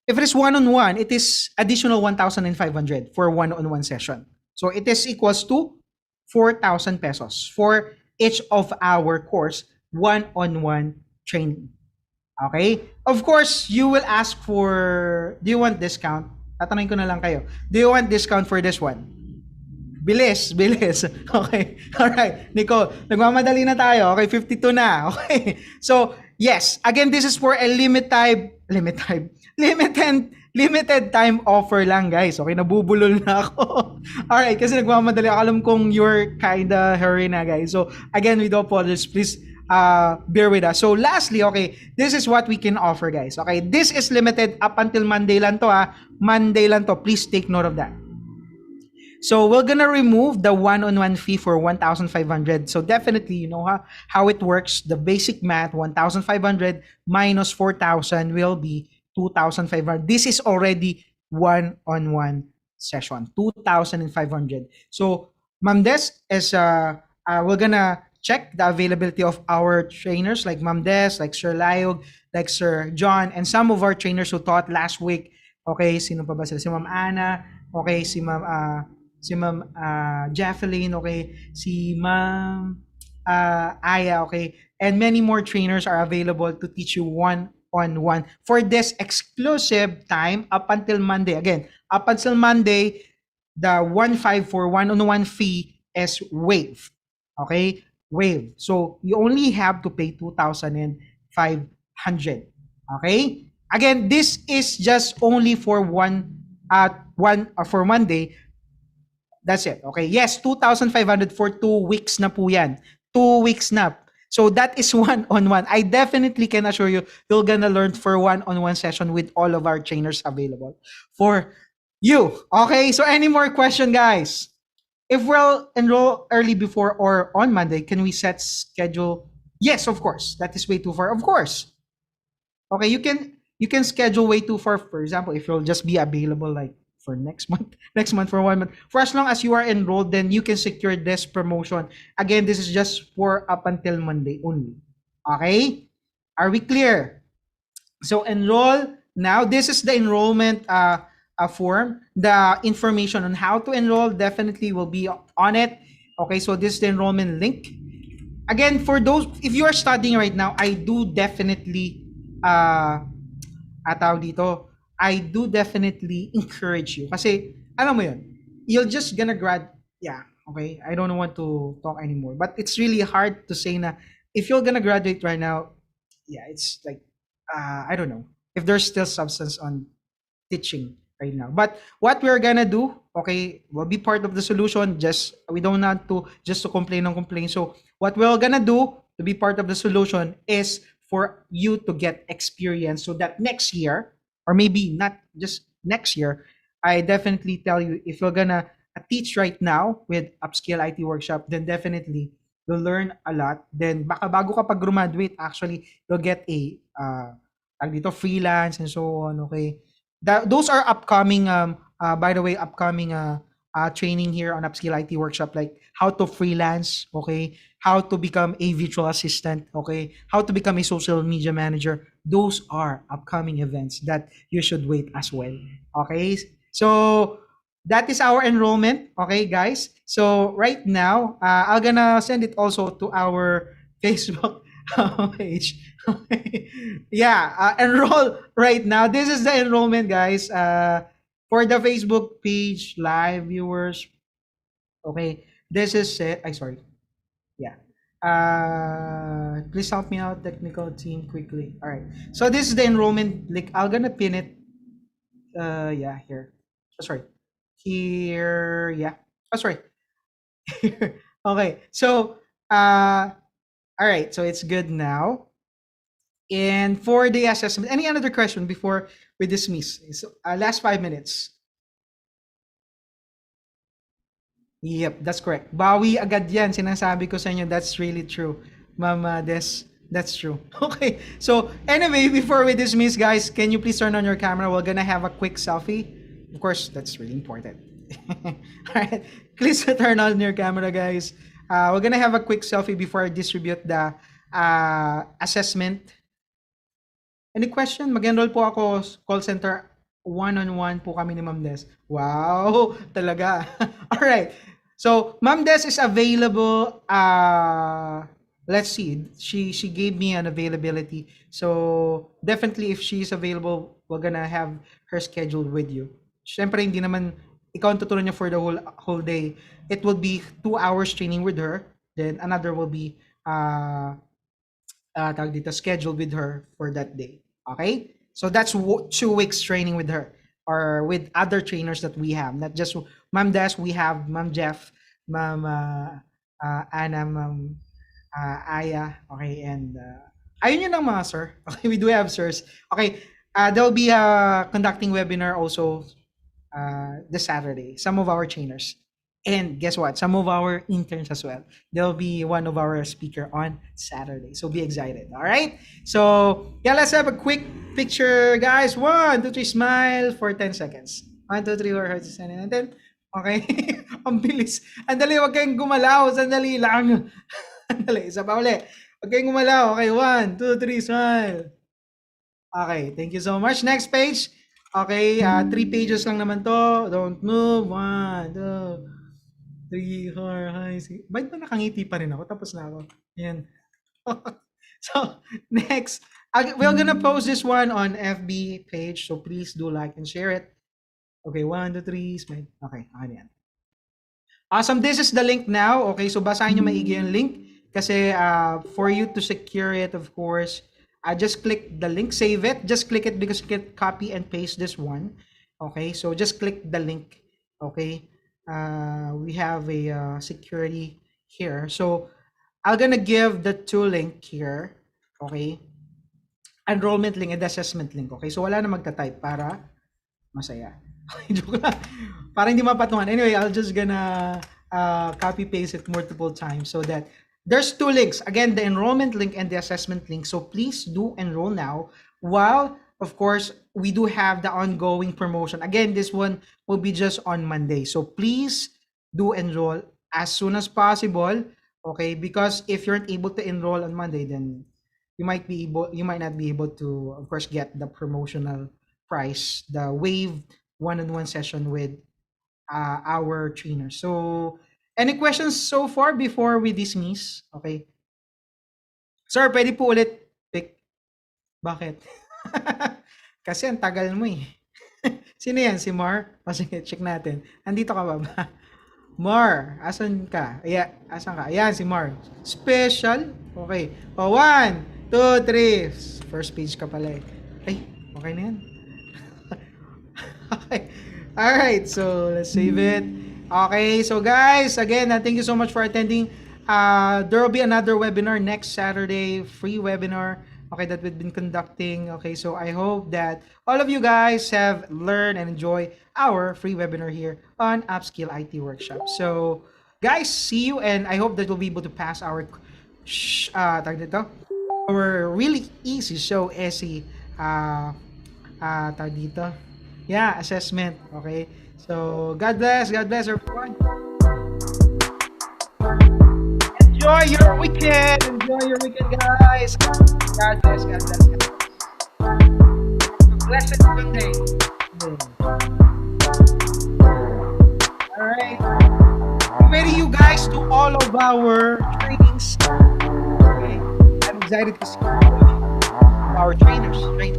if it is one-on-one, it is additional 1,500 for one-on-one session. So it is equals to 4,000 pesos for each of our course, one-on-one training. Okay? Of course, you will ask for, do you want discount? Tatanungin ko na lang kayo. Do you want discount for this one? Bilis, bilis. Okay. Alright. Nicole, nagmamadali na tayo. Okay, 52 na. Okay. So, yes. Again, this is for a limited time offer lang, guys. Okay, nabubulol na ako. Alright, kasi nagmamadali ako. Alam kong you're kinda hurry na, guys. So, again, we do apologize. Please bear with us. So, lastly, okay, this is what we can offer, guys. Okay, this is limited up until Monday lang to, Monday lang to. Please take note of that. So we're gonna remove the one-on-one fee for 1,500. So definitely, you know how it works. The basic math, 1,500 minus 4,000 will be 2,500. This is already one-on-one session, 2,500. So Ma'am Des is we're gonna check the availability of our trainers like Ma'am Des, like Sir Layog, like Sir John, and some of our trainers who taught last week. Okay, sino pa ba sila? Si Ma'am Ana, okay, si Ma'am Jacqueline, okay, si Ma'am Aya, okay, and many more trainers are available to teach you one-on-one for this exclusive time up until Monday. Again, up until Monday, the 1,500 for one-on-one fee is waived. Okay, waived. So you only have to pay 2,500. Okay. Again, this is just only for one day. That's it. Okay. Yes, 2,500 for 2 weeks na po yan. 2 weeks na. So that is one-on-one. I definitely can assure you, you're gonna learn for one-on-one session with all of our trainers available for you. Okay. So any more question, guys? If we'll enroll early before or on Monday, can we set schedule? Yes, of course. That is way too far. Of course. Okay. You can schedule way too far. For example, if you'll just be available like for next month for 1 month, for as long as you are enrolled, then you can secure this promotion. Again, this is just for up until Monday only. Okay, are we clear? So enroll now. This is the enrollment form. The information on how to enroll definitely will be on it. Okay, so this is the enrollment link. Again, for those, if you are studying right now, I do definitely I do definitely encourage you. Kasi, alam mo yun, you're just gonna okay, I don't want to talk anymore. But it's really hard to say na, if you're gonna graduate right now, it's like, I don't know, if there's still substance on teaching right now. But what we're gonna do, okay, we'll be part of the solution. We don't want to just to complain. So what we're gonna do to be part of the solution is for you to get experience so that next year, or maybe not just next year, I definitely tell you, if you're gonna teach right now with Upskill IT Workshop, then definitely you'll learn a lot. Then baka bago ka pag graduate, actually, you'll get a freelance and so on, okay? Those are upcoming, by the way, upcoming training here on Upskill IT Workshop, like how to freelance, okay? How to become a virtual assistant, okay? How to become a social media manager. Those are upcoming events that you should wait as well, okay? So that is our enrollment, okay, guys? So right now, I'm gonna send it also to our Facebook page. Okay. Enroll right now. This is the enrollment, guys. For the Facebook page, live viewers. Okay, this is it. Sorry. Please help me out, technical team, quickly. All right. So this is the enrollment link. I'm gonna pin it. Here. Sorry. Here. Yeah. Sorry. Okay. So all right. So it's good now. And for the assessment, any other question before we dismiss? So, last 5 minutes. Yep, that's correct. Bawi agad yan. Sinasabi ko sa inyo, that's really true. Mama Des, that's true. Okay, so anyway, before we dismiss, guys, can you please turn on your camera? We're gonna have a quick selfie. Of course, that's really important. All right, please turn on your camera, guys. We're gonna have a quick selfie before I distribute the assessment. Any question? Mag-enroll po ako, call center, one-on-one po kami ni Ma'am Des. Wow, talaga. All right. So, Ma'am Des is available. Let's see. She gave me an availability. So, definitely if she's available, we're gonna have her scheduled with you. Siyempre, hindi naman ikaw ang tuturo niya for the whole day. It will be 2 hours training with her. Then another will be tawag dito, scheduled with her for that day. Okay? So that's 2 weeks training with her or with other trainers that we have. Not just Ma'am Des, we have Ma'am Jeff, Ma'am Anna, Ma'am Aya, okay, and ayun yun lang mga sir. Okay, we do have sirs. Okay, they'll be conducting webinar also this Saturday. Some of our trainers. And guess what? Some of our interns as well. They'll be one of our speaker on Saturday. So be excited. All right. So yeah, let's have a quick picture, guys. 1, 2, 3, smile for 10 seconds. 1, 2, 3, 4, 5, 6, 7, 8, 10. Okay. Ang bilis. Andali, wag kayong gumalaw. Sandali lang. Andali, isa pa uli. Wag kayong gumalaw. Okay, 1, 2, 3, smile. Okay, thank you so much. Next page. Okay, 3 pages lang naman to. Don't move. 1, 2, 3, 4, 5, 6. Ba't ba nakangiti pa rin ako? Tapos na ako. Ayan. So, next. We're gonna post this one on FB page. So, please do like and share it. Okay, 1, 2, 3. Smile. Okay, yan. Awesome. This is the link now. Okay, so basahin nyo maigi yung link. Kasi for you to secure it, of course, just click the link. Save it. Just click it because you can copy and paste this one. Okay, so just click the link. Okay. We have a security here. So I'm gonna give the 2 link here. Okay. Enrollment link and assessment link. Okay. So wala na magta-type para masaya. Joke lang. Para hindi mapatungan. Anyway, I'll just gonna copy paste it multiple times so that there's 2 links. Again, the enrollment link and the assessment link. So please do enroll now while, of course, we do have the ongoing promotion. Again, this one will be just on Monday. So please do enroll as soon as possible. Okay, because if you're not able to enroll on Monday, then you might not be able to, of course, get the promotional price, the waived one-on-one session with our trainer. So any questions so far before we dismiss? Okay. Sir, pwede po ulit pick. Bakit? Kasi ang tagal mo eh. Sino yan? Si Mar? O sige, check natin. Andito ka ba ba? Mar, asan ka? Asan ka? Ayan, si Mar. Special? Okay. O, 1, 2, 3. First page ka pala eh. Ay, okay na yan. Okay. Alright, so let's save it. Okay, so guys, again, thank you so much for attending. There will be another webinar next Saturday, free webinar, okay, that we've been conducting. Okay, so I hope that all of you guys have learned and enjoy our free webinar here on Upskill IT Workshop. So, guys, see you, and I hope that we'll be able to pass our really easy, so easy assessment. Okay, so God bless everyone. Enjoy your weekend, guys. God bless. Blessed Sunday. All right. Ready, you guys, to all of our trainings. Okay, I'm excited to see our trainers. Right?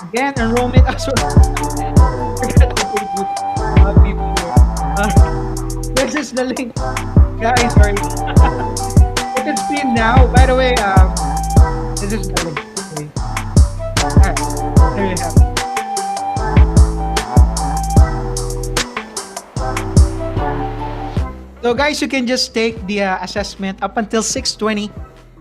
Again, enrollment as well. This is the link, guys. Sorry, you can see it now. By the way, this is the link. Okay. Alright, there you have it. So, guys, you can just take the assessment up until 6:20.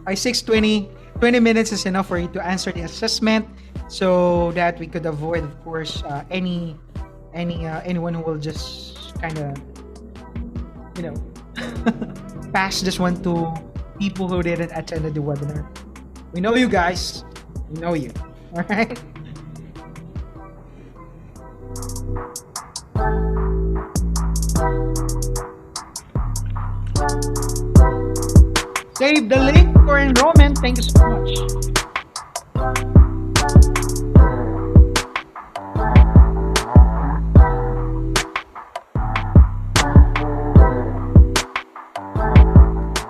By 6:20, 20 minutes is enough for you to answer the assessment, so that we could avoid, of course, anyone who will just kind of, pass this one to people who didn't attend the webinar. We know you guys. We know you. All right. Save the link for enrollment. Thank you so much.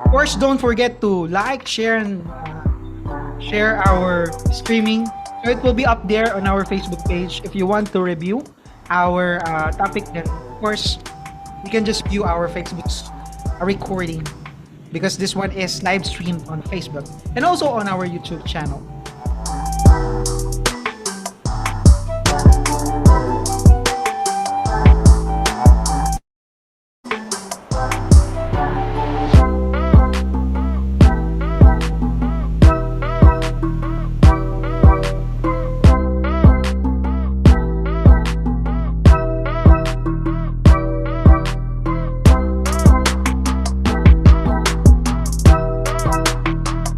Of course, don't forget to like, share, and share our streaming. So it will be up there on our Facebook page. If you want to review our topic, then of course you can just view our Facebook's recording, because this one is live streamed on Facebook and also on our YouTube channel.